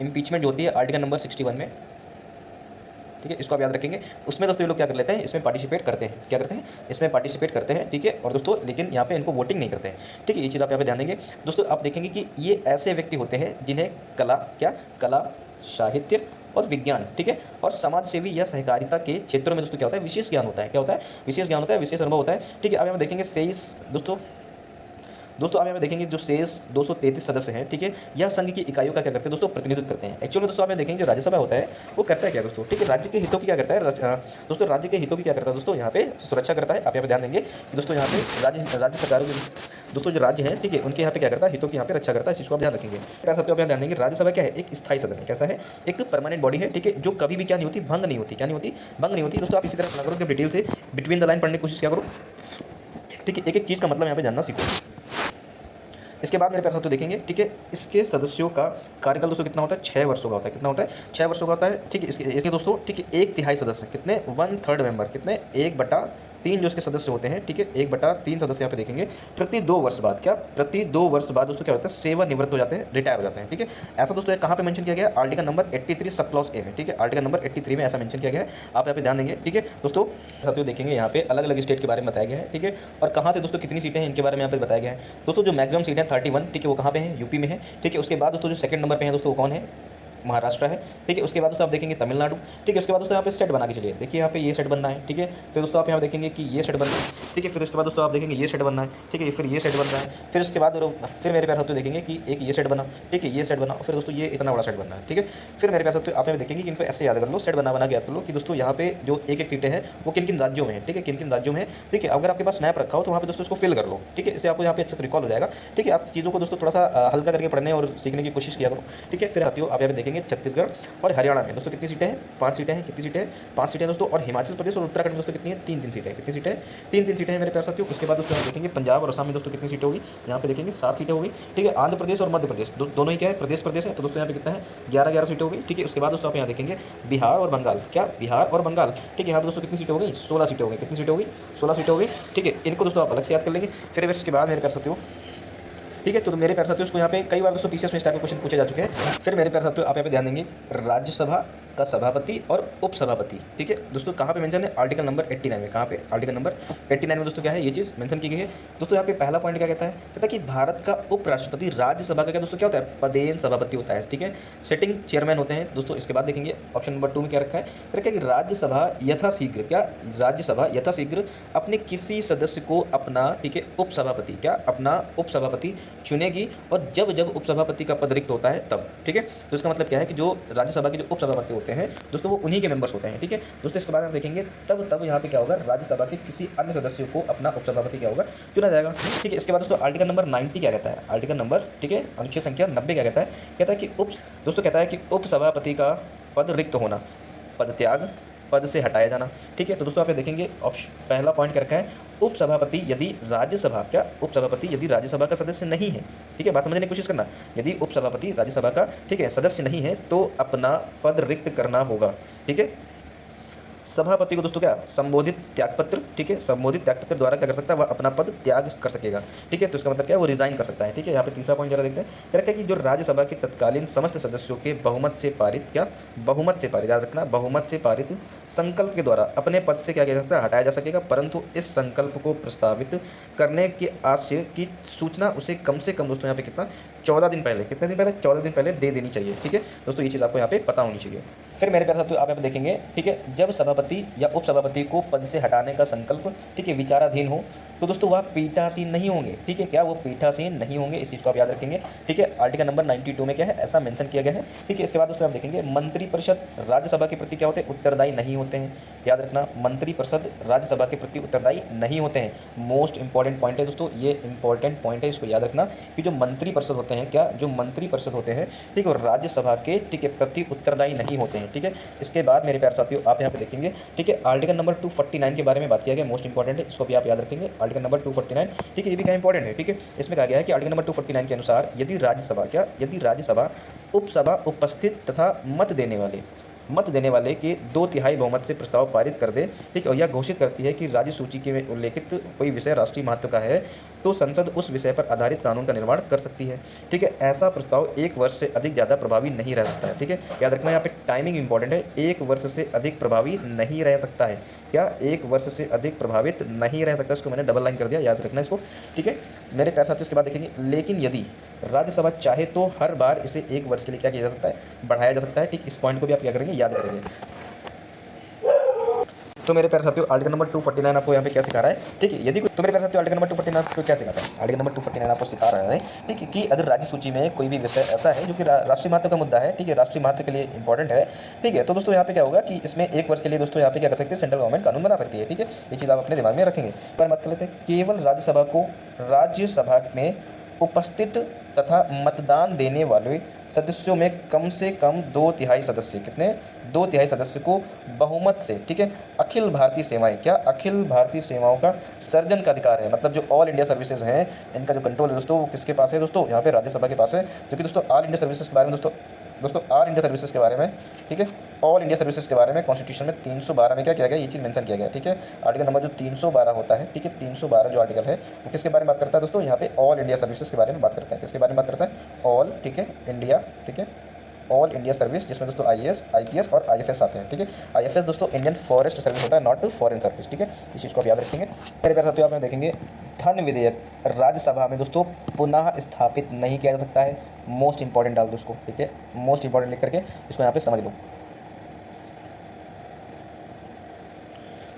इम्पीचमेंट जो होती है आर्टिकल नंबर 61 में, ठीक है, इसको आप याद रखेंगे। उसमें दोस्तों ये लोग क्या कर लेते हैं, इसमें पार्टिसिपेट करते हैं, क्या करते हैं, इसमें पार्टिसिपेट करते हैं, ठीक है। और दोस्तों लेकिन यहाँ पे इनको वोटिंग नहीं करते हैं, ठीक है। ये चीज़ आप यहाँ पे ध्यान देंगे दोस्तों। आप देखेंगे कि ये ऐसे व्यक्ति होते हैं जिन्हें कला, क्या, कला, साहित्य और विज्ञान, ठीक है, और समाज सेवी या सहकारिता के क्षेत्रों में दोस्तों क्या होता है, विशेष ज्ञान होता है, क्या होता है, विशेष ज्ञान होता है, विशेष अनुभव होता है, ठीक है। अब यहाँ देखेंगे शेष दोस्तों आप यहाँ देखेंगे जो शेष 233 सदस्य हैं, ठीक है, यह संघ की इकाइयों का क्या करते हैं दोस्तों, प्रतिनिधित्व करते हैं। एक्चुअली दोस्तों आप यहाँ देखेंगे जो राज्यसभा होता है वो करता है क्या दोस्तों, ठीक है, राज्य के हितों की क्या करता है, दोस्तों राज्य के हितों की क्या करता है दोस्तों, यहाँ पे सुरक्षा करता है। आप यहाँ पे ध्यान देंगे कि दोस्तों यहाँ पे राज्य सरकारों के दोस्तों जो राज्य हैं, ठीक है, उनके यहाँ पे क्या करता है, हितों की यहाँ पे रक्षा करता है। इस चीज़ को आप ध्यान रखेंगे। कर सकते हो आप यहाँ ध्यान देंगे राज्यसभा क्या है, एक स्थायी सदन है, कैसा है, एक परमानेंट बॉडी है, ठीक है, जो कभी भी क्या नहीं होती, भंग नहीं होती, क्या नहीं होती, भंग नहीं होती दोस्तों। आप इसी तरह पढ़ा करो, जब डिटेल से बिटवीन द लाइन पढ़ने की कोशिश क्या करो, ठीक है, एक एक चीज़ का मतलब यहाँ पे जानना सीखो। इसके बाद मेरे प्यारे साथियों देखेंगे, ठीक है, इसके सदस्यों का कार्यकाल दोस्तों कितना होता है, 6 वर्षों का होता है, कितना होता है, 6 वर्षों का होता है, ठीक है। इसके दोस्तों, ठीक है, 1/3 सदस्य कितने, 1/3 मेंबर कितने, 1/3 जो इसके सदस्य होते हैं, ठीक है, 1/3 सदस्य यहाँ पे देखेंगे। प्रति 2 वर्ष बाद, क्या, प्रति 2 वर्ष बाद दोस्तों क्या होता है, सेवानिवृत्त हो जाते हैं, रिटायर हो जाते हैं, ठीक है। ऐसा दोस्तों कहाँ पे मेंशन किया गया है, article number 83 sub clause A में, ठीक है, आर्टिकल नंबर 83 में ऐसा मेंशन किया गया है। आप यहाँ पे ध्यान देंगे, ठीक है दोस्तों। साथियों देखेंगे यहाँ पे अलग अलग स्टेट के बारे में बताया गया है, ठीक है, और कहाँ से दोस्तों कितनी सीटें हैं इनके बारे में यहाँ पे बताया गया है दोस्तों। जो मैक्सिमम सीट है 31, ठीक है, वो कहाँ पे है, यूपी में है, ठीक है। उसके बाद दोस्तों जो सेकंड नंबर पे है दोस्तों वो कौन है, महाराष्ट्र है, ठीक है। उसके बाद दोस्तों आप देखेंगे तमिलनाडु, ठीक है। उसके बाद दोस्तों यहाँ पे सेट बना के चलिए, देखिए यहाँ पे ये सेट बनना है, ठीक है। फिर दोस्तों आप यहाँ देखेंगे कि ये सेट बनना है, ठीक है। फिर उसके बाद दोस्तों आप देखेंगे ये सेट बनना है, ठीक है। फिर ये सेट बन रहा है, फिर उसके बाद फिर मेरे प्यारे साथियों देखेंगे कि एक ये सेट बना, ठीक है, ये सेट बना, फिर दोस्तों ये इतना बड़ा सेट बनना है, ठीक है। फिर मेरे प्यारे साथियों आप यहाँ देखेंगे कि इनको ऐसे याद कर लो, सेट बना के याद कर लो कि दोस्तों यहाँ पे जो एक सीटें हैं वो किन किन राज्यों में है, ठीक है, किन किन राज्यों में है, ठीक है। अगर आपके पास स्नैप रखा हो तो वहाँ पे दोस्तों इसको फिल कर लो, ठीक है, इससे आपको यहाँ पे अच्छे से रिकॉल हो जाएगा, ठीक है। आप चीज़ों को दोस्तों थोड़ा सा हल्का करके पढ़ने और सीखने की कोशिश किया करो, ठीक है। फिर साथियों आप यहाँ पे देखेंगे छत्तीसगढ़ और हरियाणा में दोस्तों कितनी सीटें हैं, 5 सीटें हैं, कितनी सीटें हैं, 5 सीटें दोस्तों। और हिमाचल प्रदेश और उत्तराखंड में दोस्तों कितनी है, 3 सीटें हैं, कितनी सीटें हैं, 3 सीटें हैं मेरे प्यारे साथियों। उसके बाद दोस्तों यहाँ देखेंगे पंजाब और असम में दोस्तों कितनी सीटें होगी, यहाँ पे देखेंगे 7 सीटें होगी, ठीक है। आंध्र प्रदेश और मध्य प्रदेश दोनों ही क्या है, प्रदेश है, तो दोस्तों यहाँ पे कितना है 11 सीटें होगी, ठीक है। उसके बाद दोस्तों आप यहाँ देखेंगे बिहार और बंगाल, क्या बिहार और बंगाल, ठीक है। यहाँ पे दोस्तों कितनी सीटें हो गई, 16 सीटें हो गई, कितनी सीटें हो गई, 16 सीटें हो गई, ठीक है। इनको दोस्तों आप अलग से याद कर लेंगे। फिर इसके बाद मेरे प्यारे साथियों, ठीक है, तो मेरे प्यारे साथियों उसको यहाँ पे कई बार दोस्तों पीसीएस में इस टाइप के क्वेश्चन पूछे जा चुके हैं। फिर मेरे प्यारे साथियों आप यहाँ पे ध्यान देंगे राज्यसभा का सभापति और उपसभापति, ठीक है दोस्तों। कहाँ पे मेंशन है, आर्टिकल नंबर 89 में। कहाँ पे, आर्टिकल नंबर 89 में दोस्तों क्या है, ये चीज़ मेंशन की गई है दोस्तों। यहाँ पे पहला पॉइंट क्या कहता है कि भारत का उपराष्ट्रपति राज्यसभा का क्या दोस्तों क्या होता है, पदेन सभापति होता है, ठीक है। सिटिंग चेयरमैन होते हैं दोस्तों। इसके बाद देखेंगे ऑप्शन नंबर 2 में क्या रखा है, फिर क्या कि राज्यसभा यथाशीघ्र, क्या राज्यसभा यथाशीघ्र अपने किसी सदस्य को अपना, ठीक है, उपसभापति, क्या अपना उपसभापति चुनेगी, और जब जब उपसभापति का पद रिक्त होता है तब, ठीक है। तो इसका मतलब क्या है कि जो राज्यसभा के जो उपसभापति होते हैं दोस्तों वो उन्हीं के मेंबर्स होते हैं, ठीक है दोस्तों। इसके बाद हम देखेंगे तब यहाँ पे क्या होगा, राज्यसभा के किसी अन्य सदस्य को अपना उपसभापति क्या होगा, चुना जाएगा, ठीक है। इसके बाद दोस्तों आर्टिकल नंबर 90 क्या कहता है, आर्टिकल नंबर, ठीक है, अनुच्छेद संख्या 90 क्या कहता है कि दोस्तों कहता है कि उपसभापति का पद रिक्त होना, पद त्याग, पद से हटाया जाना, ठीक है। तो दोस्तों आप ये देखेंगे पहला पॉइंट क्या रखा है, उपसभापति यदि राज्यसभा, क्या उपसभापति यदि राज्यसभा का सदस्य नहीं है, ठीक है, बात समझने की कोशिश करना। यदि उपसभापति राज्यसभा का, ठीक है, सदस्य नहीं है तो अपना पद रिक्त करना होगा, ठीक है। सभापति को दोस्तों क्या संबोधित त्यागपत्र, ठीक है, संबोधित त्यागपत्र द्वारा क्या कर सकता है, वह अपना पद त्याग कर सकेगा, ठीक है। तो इसका मतलब क्या है, वो रिजाइन कर सकता है, ठीक है। यहाँ पे तीसरा पॉइंट जरा देखते हैं, क्या रखा है कि जो राज्यसभा के तत्कालीन समस्त सदस्यों के बहुमत से पारित, क्या बहुमत से पारित, याद रखना, बहुमत से पारित संकल्प के द्वारा अपने पद से क्या किया जा सकता है, हटाया जा सकेगा, परंतु इस संकल्प को प्रस्तावित करने के आशय की सूचना उसे कम से कम दोस्तों यहाँ पे कितना, 14 दिन पहले, कितने दिन पहले, 14 दिन पहले दे देनी चाहिए, ठीक है दोस्तों। ये चीज़ आपको यहाँ पे पता होनी चाहिए। फिर मेरे प्यारे साथियों आप यहाँ पे देखेंगे, ठीक है, जब सभापति या उपसभापति को पद से हटाने का संकल्प, ठीक है, विचाराधीन हो तो दोस्तों वह पीठासीन नहीं होंगे, ठीक है, क्या वो पीठासीन नहीं होंगे, इस चीज़ को आप याद रखेंगे, ठीक है। आर्टिकल नंबर 92 में क्या है, ऐसा मेंशन किया गया है, ठीक है। इसके बाद दोस्तों आप देखेंगे मंत्रिपरिषद राज्यसभा के प्रति क्या होते हैं, उत्तरदायी नहीं होते हैं, याद रखना, मंत्रिपरिषद राज्यसभा के प्रति उत्तरदायी नहीं होते हैं। मोस्ट इंपॉर्टेंट पॉइंट है दोस्तों, ये इंपॉर्टेंट पॉइंट है, इसको याद रखना कि जो मंत्रिपरिषद होते हैं, क्या जो मंत्रिपरिषद होते हैं, ठीक है, और राज्यसभा के, ठीक है, प्रति उत्तरदायी नहीं होते हैं, ठीक है। इसके बाद मेरे प्यारे साथियों आप यहाँ पे देखेंगे, ठीक है, आर्टिकल नंबर 249 के बारे में बात किया गया, मोस्ट इंपॉर्टेंट है, इसको भी आप याद रखेंगे, आर्टिकल नंबर 249, ठीक है, ये भी क्या इंपॉर्टेंट है, ठीक है। इसमें कहा गया है कि आर्टिकल नंबर 249 के अनुसार यदि राज्यसभा, क्या यदि राज्यसभा उपसभा उपस्थित तथा मत देने वाले के 2/3 बहुमत से प्रस्ताव पारित कर दे, ठीक है, और यह घोषित करती है कि राज्य सूची के में उल्लेखित कोई विषय राष्ट्रीय महत्व का है तो संसद उस विषय पर आधारित कानून का निर्माण कर सकती है, ठीक है। ऐसा प्रस्ताव 1 वर्ष से अधिक ज़्यादा प्रभावी नहीं रह सकता है, ठीक है, याद रखना यहाँ पे टाइमिंग इंपॉर्टेंट है, 1 वर्ष से अधिक प्रभावी नहीं रह सकता है, क्या 1 वर्ष से अधिक प्रभावित नहीं रह सकता, इसको मैंने डबल लाइन कर दिया, याद रखना इसको, ठीक है मेरे प्यारे साथियों। उसके बाद देखेंगे, लेकिन यदि राज्यसभा चाहे तो हर बार इसे 1 वर्ष के लिए क्या किया जा सकता है, बढ़ाया जा सकता है, ठीक। इस पॉइंट को भी आप क्या करेंगे, याद करेंगे। तो मेरे प्यारे साथियों आर्टिकल नंबर 249 आपको यहाँ पे क्या सिखा रहा है, ठीक है, यदि तो मेरे प्यारे साथियों आर्टिकल नंबर 249 आपको क्या सिखाता है, आर्टिकल नंबर 249 आपको सिखा रहा है, ठीक है, कि अगर राज्य सूची में कोई भी विषय ऐसा है जो कि राष्ट्रीय महत्व का मुद्दा है, ठीक है, राष्ट्रीय महत्व के लिए इंपॉर्टेंट है, ठीक है, तो दोस्तों यहाँ पे क्या होगा कि इसमें 1 वर्ष के लिए दोस्तों यहाँ पे क्या कर सकते हैं, सेंट्रल गवर्नमेंट कानून बना सकती है, ठीक है। ये चीज़ आप अपने दिमाग में रखेंगे। पर बात कर लेते हैं, केवल राज्यसभा में उपस्थित तथा मतदान देने वाले सदस्यों में कम से कम 2/3 सदस्य, कितने, 2/3 सदस्य को बहुमत से, ठीक है, अखिल भारतीय सेवाएं, क्या अखिल भारतीय सेवाओं का सर्जन का अधिकार है, मतलब जो ऑल इंडिया सर्विसेज हैं इनका जो कंट्रोल है दोस्तों वो किसके पास है दोस्तों, यहाँ पे राज्यसभा के पास है। जो कि दोस्तों ऑल इंडिया सर्विसेज के बारे में दोस्तों ऑल इंडिया सर्विसेज के बारे में, ठीक है, ऑल इंडिया सर्विसेज के बारे में कॉन्स्टिट्यूशन में 312 में क्या किया गया, ये चीज़ मेंशन किया गया, ठीक है। आर्टिकल नंबर जो 312 होता है, ठीक है, 312 जो आर्टिकल है वो किसके बारे में बात करता है दोस्तों, यहाँ पे ऑल इंडिया सर्विसेज के बारे में बात करता है, किसके बारे में बात करता है, ऑल, ठीक है, इंडिया, ठीक है, ऑल इंडिया सर्विस, जिसमें दोस्तों IAS, IPS और IFS आते हैं, ठीक है। IFS दोस्तों इंडियन फॉरेस्ट सर्विस होता है, नॉट फॉरेन सर्विस, ठीक है, इस चीज़ को आप याद रखेंगे। मेरे प्यारे साथियों आप देखेंगे धन विधेयक राज्यसभा में दोस्तों पुनः स्थापित नहीं किया जा सकता है, मोस्ट इंपॉर्टेंट डाल दो उसको, ठीक है, मोस्ट इंपॉर्टेंट लिख करके इसको यहाँ पे समझ लो।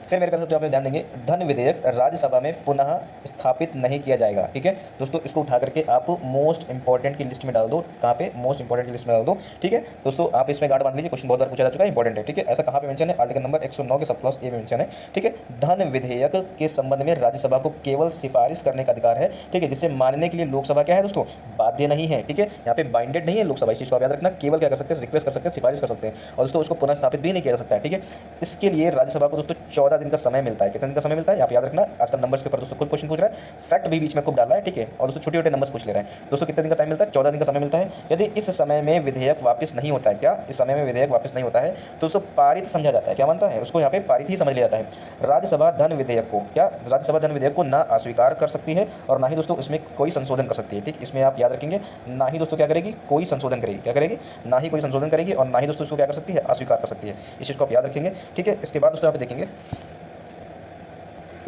फिर मेरे पास आप ध्यान देंगे, धन विधेयक राज्यसभा में पुनः स्थापित नहीं किया जाएगा, ठीक है दोस्तों। इसको उठा करके आप मोस्ट इंपॉर्टेंट की लिस्ट में डाल दो, कहाँ पे, मोस्ट इंपॉर्टेंट की लिस्ट में डाल दो, ठीक है दोस्तों। आप इसमें गार्ड बांध लीजिए, क्वेश्चन बहुत बार पूछा जा चुका है, इंपॉर्टेंट है, ठीक है। ऐसा कहाँ पे मेंशन है, आर्टिकल नंबर 109 के सब क्लॉज ए में मेंशन है, ठीक है। धन विधेयक के संबंध में राज्यसभा को केवल सिफारिश करने का अधिकार है, ठीक है, जिसे मानने के लिए लोकसभा क्या है दोस्तों, बाध्य नहीं है, ठीक है, यहाँ पे बाइंडेड नहीं है लोकसभा, इस चीज़ को आप याद रखना, केवल क्या कर सकते हैं, रिक्वेस्ट कर सकते हैं, सिफारिश कर सकते हैं, और दोस्तों उसको पुनः स्थापित भी नहीं किया जा सकता है, ठीक है। इसके लिए राज्यसभा को दोस्तों 14 दिन का समय मिलता है। कितने दिन का समय मिलता है यहाँ पे याद रखना। आजकल नंबर्स के ऊपर दोस्तों खुद क्वेश्चन पूछ रहा है, फैक्ट भी बीच में खूब डाला है, ठीक है, और दोस्तों छोटे छोटे नंबर्स पूछ ले रहे हैं। दोस्तों कितने दिन का टाइम मिलता है, 14 दिन का समय मिलता है। यदि इस समय में विधेयक वापस नहीं होता है, क्या इस समय में विधेयक वापस नहीं होता है तो दोस्तों पारित समझा जाता है। क्या बनता है, उसको यहाँ पे पारित ही समझ लिया जाता है। राज्यसभा धन विधेयक को, क्या राज्यसभा धन विधेयक को ना अस्वीकार कर सकती है और ना ही दोस्तों इसमें कोई संशोधन कर सकती है, ठीक। इसमें आप याद रखेंगे, ना ही दोस्तों क्या करेगी, कोई संशोधन करेगी, क्या करेगी, ना ही कोई संशोधन करेगी और ना ही दोस्तों इसको क्या कर सकती है, अस्वीकार कर सकती है। इस चीज़ को आप याद रखेंगे, ठीक है। इसके बाद दोस्तों यहाँ पे देखेंगे,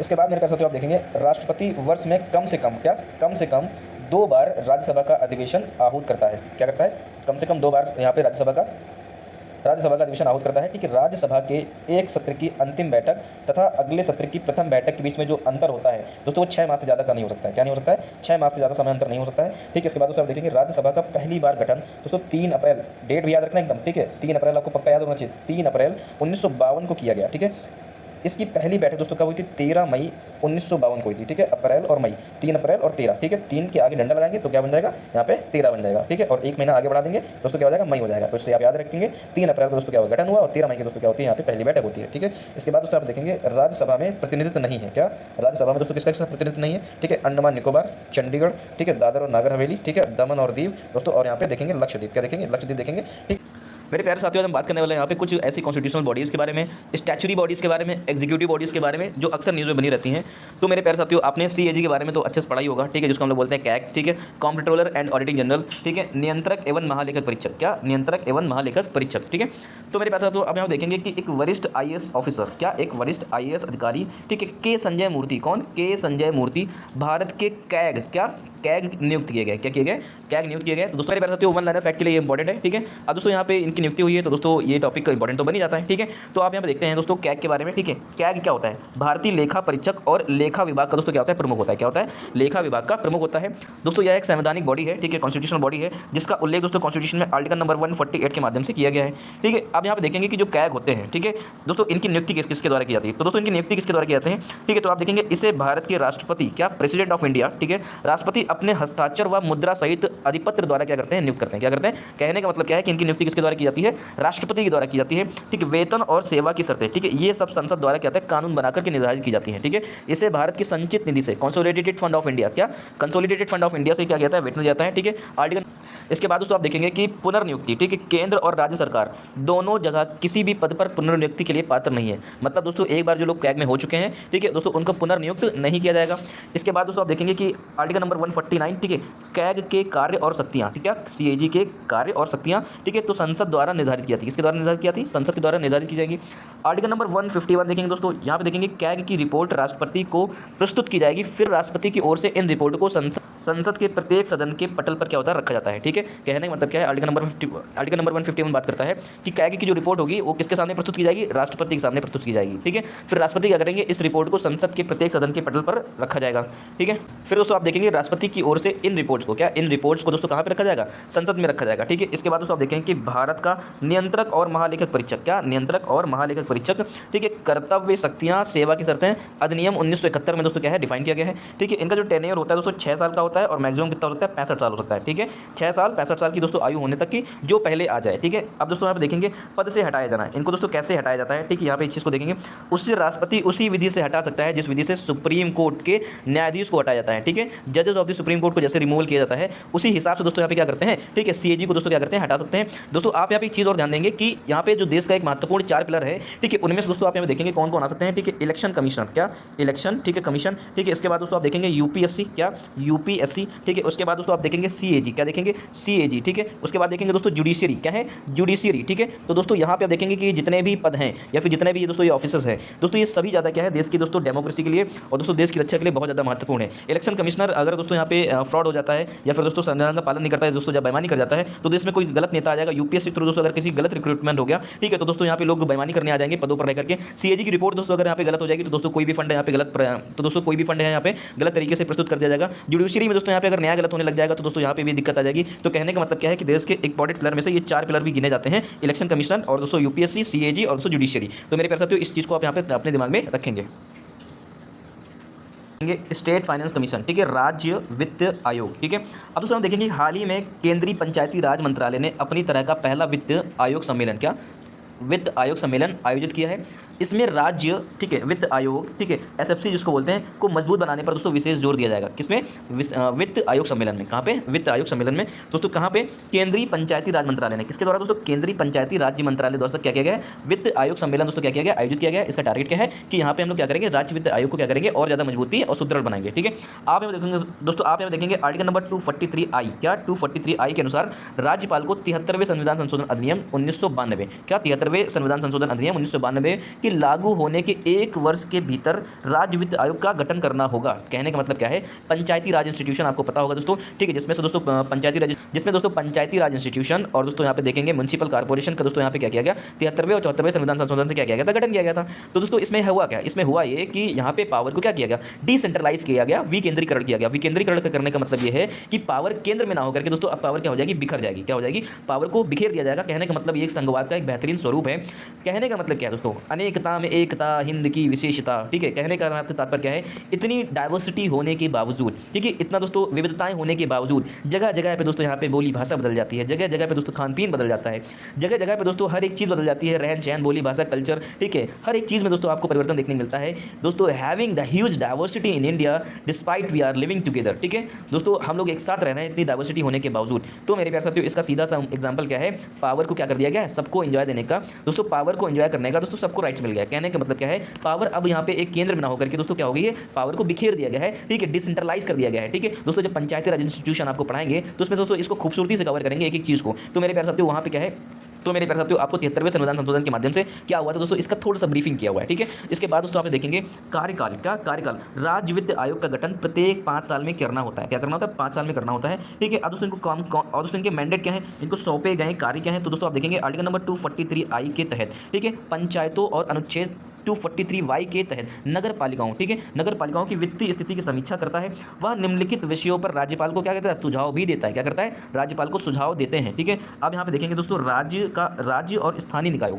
इसके बाद मेरे पास आप देखेंगे राष्ट्रपति वर्ष में कम से कम, क्या कम से कम 2 बार राज्यसभा का अधिवेशन आहूत करता है। क्या करता है, कम से कम 2 बार यहाँ पे राज्यसभा का अधिवेशन आहूत करता है, ठीक है। राज्यसभा के एक सत्र की अंतिम बैठक तथा अगले सत्र की प्रथम बैठक के बीच में जो अंतर होता है दोस्तों, वो 6 माह से ज़्यादा का नहीं हो सकता है। क्या नहीं हो सकता है, 6 माह से ज़्यादा समय अंतर नहीं हो सकता है, ठीक है। इसके बाद दोस्तों आप देखेंगे राज्यसभा का पहली बार गठन दोस्तों 3 अप्रैल, डेट भी याद रखना एकदम, ठीक है, 3 अप्रैल आपको पक्का याद होना चाहिए, 3 अप्रैल 1952 को किया गया, ठीक है। इसकी पहली बैठक दोस्तों कब हुई थी, 13 मई 1952 को हुई थी, ठीक है। अप्रैल और मई, 3 अप्रैल और 13, ठीक है। 3 के आगे डंडा लगाएंगे तो क्या बन जाएगा, यहाँ पे 13 बन जाएगा, ठीक है। और 1 महीना आगे बढ़ा देंगे दोस्तों क्या हो जाएगा, मई हो जाएगा। तो इससे आप याद रखेंगे 3 अप्रैल को दोस्तों क्या हुआ, गठन हुआ, और 13 मई की दोस्तों क्या होती है, यहाँ पे पहली बैठक होती है, ठीक है। इसके बाद दोस्तों आप देखेंगे राज्यसभा में प्रतिनिधित्व नहीं है। क्या राज्यसभा में दोस्तों किसका प्रतिनिधित्व नहीं है, ठीक है। अंडमान निकोबार, चंडीगढ़, ठीक है, दादर और नागर हवेली, ठीक है, दमन और दीव दोस्तों, और यहाँ पे देखेंगे लक्षद्वीप, क्या देखेंगे, लक्षद्वीप देखेंगे, ठीक। मेरे प्यारे साथियों, हम बात करने वाले हैं यहाँ पे कुछ ऐसी कॉन्स्टिट्यूशनल बॉडीज़ के बारे में, स्टैचुरी बॉडीज़ के बारे में, एग्जीक्यूटिव बॉडीज़ के बारे में, जो अक्सर न्यूज़ में बनी रहती हैं। तो मेरे प्यारे साथियों, आपने CAG के बारे में तो अच्छे से पढ़ा ही होगा, ठीक है, जिसको हम लोग बोलते हैं कैग, ठीक है, कॉम्प्ट्रोलर एंड ऑडिटिंग जनरल, ठीक है, नियंत्रक एवं महालेखक परीक्षक, क्या नियंत्रक एवं महालेखक परीक्षक, ठीक है। तो मेरे प्यारे साथियों, अब यहाँ देखेंगे कि एक वरिष्ठ IAS ऑफिसर, क्या एक वरिष्ठ IAS अधिकारी, ठीक है, के संजय मूर्ति, कौन, के संजय मूर्ति भारत के कैग, क्या कैग नियुक्त किए गए, क्या किए गए, कैग नियुक्त किए गए। तो दोस्तों मेरे प्यारे साथियों, वन लाइनर फैक्ट के लिए ये इंपॉर्टेंट है, ठीक है। अब दोस्तों यहाँ पे इनकी नियुक्ति हुई है, तो दोस्तों ये टॉपिक इंपॉर्टेंट तो बन ही जाता है, ठीक है। तो आप यहाँ पे देखते हैं दोस्तों कैग के बारे में, ठीक है। कैग क्या होता है, भारतीय लेखा परीक्षक और लेखा विभाग का दोस्तों क्या होता है, प्रमुख होता है। क्या होता है, लेखा विभाग का प्रमुख होता है दोस्तों। यह एक संवैधानिक बॉडी है, ठीक है, कॉन्स्टिट्यूशनल बॉडी है, जिसका उल्लेख दोस्तों कॉन्स्टिट्यूशन में आर्टिकल नंबर 148 के माध्यम से किया गया है, ठीक है। अब यहाँ पे देखेंगे कि जो कैग होते हैं, ठीक है दोस्तों, इनकी नियुक्ति किसके द्वारा की जाती है। तो दोस्तों इनकी नियुक्ति किसके द्वारा की जाते हैं, ठीक है। तो आप देखेंगे इसे भारत के राष्ट्रपति, क्या प्रेसिडेंट ऑफ इंडिया, ठीक है, राष्ट्रपति अपने हस्ताक्षर व मुद्रा सहित अधिपत्र द्वारा क्या करते हैं, नियुक्त करते हैं। क्या करते हैं, कहने का मतलब क्या है कि इनकी नियुक्ति किसके द्वारा की जाती है, राष्ट्रपति के द्वारा की जाती है, ठीक है। वेतन और सेवा की शर्तें, ठीक है, ये सब संसद द्वारा क्या होता है, कानून बनाकर के निर्धारित की जाती है, ठीक है। इसे भारत की संचित निधि से, कंसोलिडेटेड फंड ऑफ इंडिया, क्या कंसोलिडेटेड फंड ऑफ इंडिया से क्या कहता है, वेतन जाता है, ठीक है। आर्टिकल, इसके बाद दोस्तों आप देखेंगे कि पुनर्नियुक्ति, ठीक है, केंद्र और राज्य सरकार दोनों जगह किसी भी पद पर पुनर्नियुक्ति के लिए पात्र नहीं है। मतलब दोस्तों एक बार जो लोग कैग में हो चुके हैं, ठीक है दोस्तों, उनको पुनर्नियुक्त नहीं किया जाएगा। इसके बाद दोस्तों आप देखेंगे कि आर्टिकल नंबर 149, ठीक है, कैग के कार्य और शक्तियाँ, ठीक है, CAG के कार्य और शक्तियाँ, ठीक है, तो संसद द्वारा निर्धारित की जाती है। किसके द्वारा निर्धारित की जाती है, संसद के द्वारा निर्धारित की जाएगी। आर्टिकल नंबर 151 देखेंगे दोस्तों, यहाँ पे देखेंगे कैग की रिपोर्ट राष्ट्रपति को प्रस्तुत की जाएगी, फिर राष्ट्रपति की ओर से इन रिपोर्ट को संसद के प्रत्येक सदन के पटल पर क्या होता है, रखा जाता है, ठीक है। कहने का मतलब क्या है, आर्टिकल नंबर 151 बात करता है कि कैग की जो रिपोर्ट होगी वो किसके सामने प्रस्तुत की जाएगी, राष्ट्रपति के सामने प्रस्तुत की जाएगी, ठीक है। फिर राष्ट्रपति क्या करेंगे, इस रिपोर्ट को संसद के प्रत्येक सदन के पटल पर रखा जाएगा, ठीक है। फिर दोस्तों आप देखेंगे राष्ट्रपति की ओर से इन रिपोर्ट्स को, क्या इन रिपोर्ट्स को दोस्तों कहाँ पर रखा जाएगा, संसद में रखा जाएगा, ठीक है। इसके बाद दोस्तों आप देखेंगे कि भारत का नियंत्रक और महालेखक परीक्षक, क्या नियंत्रक और महालेखक परीक्षक, ठीक है, कर्तव्य, शक्तियाँ, सेवा की शर्तें, अधिनियम 1971 में दोस्तों क्या है, डिफाइन किया गया है, ठीक है। इनका जो टेन्योर होता है दोस्तों 6 साल का होता है और मैक्सिमम कितना हो सकता है, 65 साल हो सकता है, ठीक है। 6 साल 65 साल की दोस्तों आयु होने तक की जो पहले आ जाए, ठीक है। अब दोस्तों यहाँ पे देखेंगे पद से हटाया जाना है, इनको दोस्तों कैसे हटाया जाता है, ठीक है। यहाँ पे इस चीज़ को देखेंगे, उससे राष्ट्रपति उसी विधि से हटा सकता है जिस विधि से सुप्रीम कोर्ट के न्यायाधीश को हटाया जाता है, ठीक है। जजेस ऑफ द सुप्रीम कोर्ट को जैसे रिमूवल किया जाता है उसी हिसाब से दोस्तों यहाँ पे क्या करते हैं, ठीक है, CAG को दोस्तों क्या करते हैं, हटा सकते हैं। दोस्तों आप यहाँ पे एक चीज़ और ध्यान देंगे कि यहाँ पे जो देश का एक महत्वपूर्ण 4 पिलर है, ठीक है, उनमें से दोस्तों आप यहाँ पे देखेंगे कौन कौन आ सकते हैं, ठीक है। इलेक्शन कमीशन, क्या इलेक्शन, ठीक है, कमीशन, ठीक है। इसके बाद दोस्तों आप देखेंगे UPSC, क्या UPSC, ठीक है। उसके बाद दोस्तों आप देखेंगे CAG, क्या देखेंगे, CAG, ठीक है। उसके बाद देखेंगे दोस्तों जुडिशियरी, क्या है, जुडिशियरी, ठीक है। तो दोस्तों यहाँ पे आप देखेंगे कि जितने भी पद हैं या फिर जितने भी ये दोस्तों ये ऑफिसर्स हैं दोस्तों, ये सभी ज़्यादा क्या है, देश की दोस्तों डेमोक्रेसी के लिए और दोस्तों देश की रक्षा के लिए बहुत ज़्यादा महत्वपूर्ण है। इलेक्शन कमिश्नर अगर दोस्तों यहाँ पे फ्रॉड हो जाता है या फिर दोस्तों संविधान का पालन नहीं करता है दोस्तों, जब बेईमानी कर जाता है तो देश में कोई गलत नेता आ जाएगा, UPSC थ्रू दोस्तों अगर किसी गलत रिक्रूटमेंट हो गया, ठीक है, तो दोस्तों यहाँ पे लोग बेईमानी करने आ जाएंगे पदों पर रह करके। CAG की रिपोर्ट दोस्तों अगर यहाँ पे गलत हो जाएगी तो दोस्तों कोई भी फंड यहाँ पे गलत, तो दोस्तों कोई भी फंड है यहाँ पे गलत तरीके से प्रस्तुत कर दिया जाएगा। जुडिशियरी में दोस्तों यहाँ पे अगर न्याय गलत होने लग जाएगा तो दोस्तों यहाँ पे भी दिक्कत आ जाएगी। तो कहने का मतलब क्या है कि देश के इंपॉर्टेंट पिलर में से ये 4 पिलर भी गिने जाते हैं, इलेक्शन कमीशन और दोस्तों UPSC, CAG और दोस्तों जुडिशियरी। तो मेरे प्यारे साथियों इस चीज़ को आप यहाँ पे अपने दिमाग में रखेंगे। स्टेट फाइनेंस कमीशन, ठीक है, राज्य वित्त आयोग, ठीक है। अब दोस्तों हम देखेंगे हाल ही में केंद्रीय पंचायती राज मंत्रालय ने अपनी तरह का पहला वित्त आयोग सम्मेलन, क्या वित्त आयोग सम्मेलन आयोजित किया है। इसमें राज्य, ठीक है, वित्त आयोग, ठीक है, एसएफसी जिसको बोलते हैं, को मजबूत बनाने पर दोस्तों विशेष जोर दिया जाएगा। किसमें? वित्त आयोग सम्मेलन में। कहाँ पे? वित्त आयोग सम्मेलन में दोस्तों। कहाँ पे? केंद्रीय पंचायती राज मंत्रालय ने, किसके द्वारा दोस्तों? केंद्रीय पंचायती राज्य मंत्रालय द्वारा क्या किया गया है? वित्त आयोग सम्मेलन दोस्तों क्या किया गया? आयोजित किया गया। इसका टारगेट क्या है कि यहाँ पे हम लोग क्या करेंगे? राज्य वित्त आयोग को क्या करेंगे? और ज़्यादा मजबूती और सुदृढ़ बनाएंगे। ठीक है, आप यहाँ देखेंगे दोस्तों, आप यहाँ देखेंगे आर्टिकल नंबर 243I, क्या 243I के अनुसार राज्यपाल को 73वें संविधान संशोधन अधिनियम 1992, क्या 73वें संविधान संशोधन अधिनियम 1992 के लागू होने के 1 वर्ष के भीतर राज्य वित्त आयोग का गठन करना होगा। कहने का मतलब क्या है? पंचायती राज इंस्टीट्यूशन आपको पता होगा दोस्तों, ठीक है, जिसमें दोस्तों पंचायती राज इंस्टीट्यूशन और दोस्तों यहाँ पे देखेंगे म्युनिसिपल कॉर्पोरेशन का दोस्तों यहाँ पे क्या किया गया? 73वें और 74वें संविधान संशोधन से क्या किया गया था? गठन किया गया था। तो दोस्तों इसमें हुआ क्या? इसमें हुआ ये कि यहाँ पे पावर को क्या किया गया? डिसेंट्रलाइज किया गया, विकेंद्रीकरण किया गया। विकेंद्रीकरण करने का मतलब ये है कि पावर केंद्र में ना होकर के दोस्तों अब पावर क्या हो जाएगी? बिखर जाएगी। क्या हो जाएगी? पावर को बिखेर दिया जाएगा। कहने का मतलब ये एक संघवाद का एक बेहतरीन स्वरूप है। कहने का मतलब क्या है दोस्तों? अनेकता में एकता, हिंद की विशेषता। ठीक है, कहने का तात्पर्य क्या है? इतनी डाइवर्सिटी होने के बावजूद, ठीक है, इतना दोस्तों विविधताएं होने के बावजूद जगह जगह पे दोस्तों यहाँ पे बोली भाषा बदल जाती है, जगह जगह पे दोस्तों खान पीन बदल जाता है, जगह जगह पे दोस्तों हर एक चीज़ बदल जाती है, रहन सहन, बोली भाषा, कल्चर, ठीक है, हर एक चीज़ में दोस्तों आपको परिवर्तन देखने मिलता है दोस्तों। Having the huge diversity in India despite we are living together. ठीक है दोस्तों, हम लोग एक साथ रह रहे हैं इतनी डाइवर्सिटी होने के बावजूद। तो मेरे प्यारे साथियों, इसका सीधा सा एग्जाम्पल क्या है? पावर को क्या कर दिया गया है? सबको एंजॉय देने का दोस्तों, पावर को एंजॉय करने का दोस्तों सबको राइट्स मिल गया। कहने का मतलब क्या है? पावर अब यहाँ पे एक केंद्र में ना होकर के दोस्तों क्या हो गई है? पावर को बिखेर दिया गया है। ठीक है, डिसेंट्रलाइज कर दिया गया है। ठीक है दोस्तों, जब पंचायती राज इंस्टीट्यूशन आपको पढ़ाएंगे तो उसमें दोस्तों इसको खूबसूरती से कवर करेंगे एक एक चीज़ को। तो मेरे प्यारे साथियों वहाँ पे क्या है? तो मेरे प्यारे साथियों, आपको 73वें संविधान संशोधन के माध्यम से क्या हुआ था दोस्तों, इसका थोड़ा सा ब्रीफिंग किया हुआ है। ठीक है, इसके बाद दोस्तों आप देखेंगे कार्यकाल। क्या कार्यकाल? राज्य वित्त आयोग का गठन प्रत्येक 5 साल में करना होता है। क्या करना होता है? 5 साल में करना होता है। ठीक है, अब दोस्तों इनको काम और दोस्तों इनके मैंडेट क्या है? इनको सौंपे गए कार्य क्या है? तो दोस्तों आप देखेंगे आर्टिकल नंबर 243I के तहत, ठीक है, पंचायतों और अनुच्छेद 243Y के तहत नगर पालिकाओं, ठीक है, नगर पालिकाओं की वित्तीय स्थिति की समीक्षा करता है। वह निम्नलिखित विषयों पर राज्यपाल को क्या कहता है? सुझाव भी देता है। क्या करता है? राज्यपाल को सुझाव देते हैं। ठीक है, अब यहाँ पे देखेंगे दोस्तों राज्य और स्थानीय निकायों।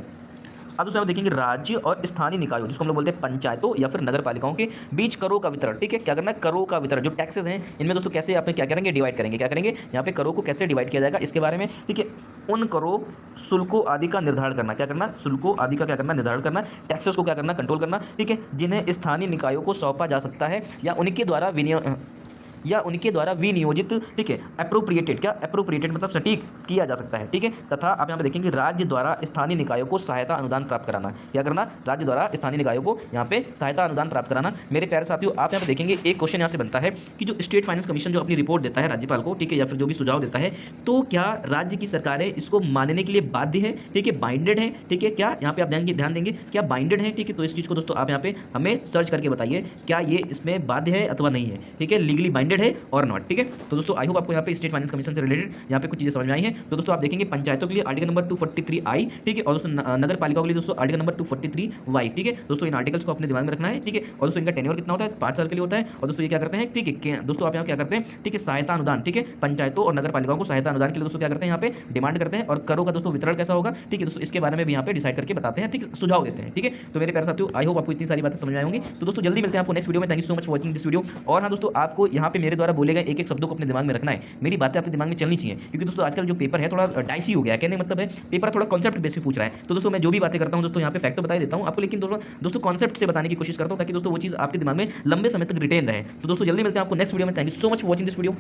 अब दोस्तों आप देखेंगे राज्य और स्थानीय निकायों, जिसको हम लोग बोलते हैं पंचायतों या फिर नगर पालिकाओं के बीच करों का वितरण। ठीक है, क्या करना है? करों का वितरण, जो टैक्सेस हैं इनमें दोस्तों कैसे आप क्या करेंगे? डिवाइड करेंगे। क्या करेंगे? यहाँ पे करों को कैसे डिवाइड किया जाएगा इसके बारे में। ठीक है, उन करों, शुल्कों आदि का निर्धारण करना। क्या करना? शुल्कों आदि का क्या करना? निर्धारण करना। टैक्सेस को क्या करना? कंट्रोल करना। ठीक है, जिन्हें स्थानीय निकायों को सौंपा जा सकता है या उनके द्वारा विनियोजित, ठीक है, अप्रोप्रिएटेड। क्या? अप्रोप्रिएटेड मतलब सटीक किया जा सकता है। ठीक है, तथा आप यहाँ पे देखेंगे राज्य द्वारा स्थानीय निकायों को सहायता अनुदान प्राप्त कराना। क्या करना? राज्य द्वारा स्थानीय निकायों को यहाँ पे सहायता अनुदान प्राप्त कराना। मेरे प्यारे साथियों, आप यहाँ पे देखेंगे एक क्वेश्चन यहाँ से बनता है कि जो स्टेट फाइनेंस कमीशन जो अपनी रिपोर्ट देता है राज्यपाल को, ठीक है, या फिर जो भी सुझाव देता है, तो क्या राज्य की सरकारें इसको मानने के लिए बाध्य है? ठीक है, बाइंडेड है? ठीक है, क्या यहाँ पे आप ध्यान देंगे क्या बाइंडेड है? ठीक है, तो इस चीज़ को दोस्तों आप यहाँ पे हमें सर्च करके बताइए, क्या ये इसमें बाध्य है अथवा नहीं है। ठीक है, लीगली बाइंडेड है और नॉट। ठीक है, तो दोस्तों आई होप आपको यहाँ पे स्टेट फाइनेंस कमीशन से रिलेटेड यहाँ पे कुछ चीजें समझ में आई हैं। तो दोस्तों आप देखेंगे पंचायतों के लिए आर्टिकल नंबर 243I, ठीक है, और दोस्तों नगर पालिकाओं के लिए दोस्तों आर्टिकल नंबर 243Y। ठीक है दोस्तों, इन आर्टिकल्स को अपने दिमाग में रखना है। ठीक है, और दोस्तों इनका टेन्योर कितना होता है? 5 साल के लिए होता है। और दोस्तों ये क्या करते हैं? ठीक है दोस्तों, आप यहाँ क्या करते हैं? ठीक है, सहायता अनुदान, ठीक है, पंचायतों और नगर पालिकाओं को सहायता अनुदान के लिए दोस्तों क्या करते हैं? यहाँ पे डिमांड करते हैं। और करों का दोस्तों वितरण कैसा होगा? ठीक है दोस्तों, इसके बारे में भी यहाँ पे डिसाइड करके बताते हैं। ठीक है, सुझाव देते हैं। ठीक है, तो मेरे प्यारे साथियों, आई होप आपको इतनी सारी बातें समझ में आएंगी। तो दोस्तों जल्दी मिलते हैं आपको नेक्स्ट वीडियो में। Thank you so much for watching this video. और हाँ दोस्तों, आपको यहाँ पे मेरे द्वारा बोले गए एक एक शब्दों को अपने दिमाग में रखना है। मेरी बातें आपके दिमाग में चलनी चाहिए, क्योंकि दोस्तों आजकल जो पेपर है थोड़ा डाइसी हो गया है। कहने का मतलब है पेपर थोड़ा कॉन्सेप्ट बेस पे पूछ रहा है। तो दोस्तों मैं जो भी बातें करता हूं दोस्तों यहाँ पे फैक्ट तो बता देता हूं आपको, लेकिन दोस्तों कॉन्सेप्ट से बताने की कोशिश करता हूं, ताकि दोस्तों वो चीज़ आपके दिमाग में लंबे समय तक रिटेन रहे। तो दोस्तों जल्दी मिलते हैं आपको नेक्स्ट वीडियो में। Thank you so much for watching this video.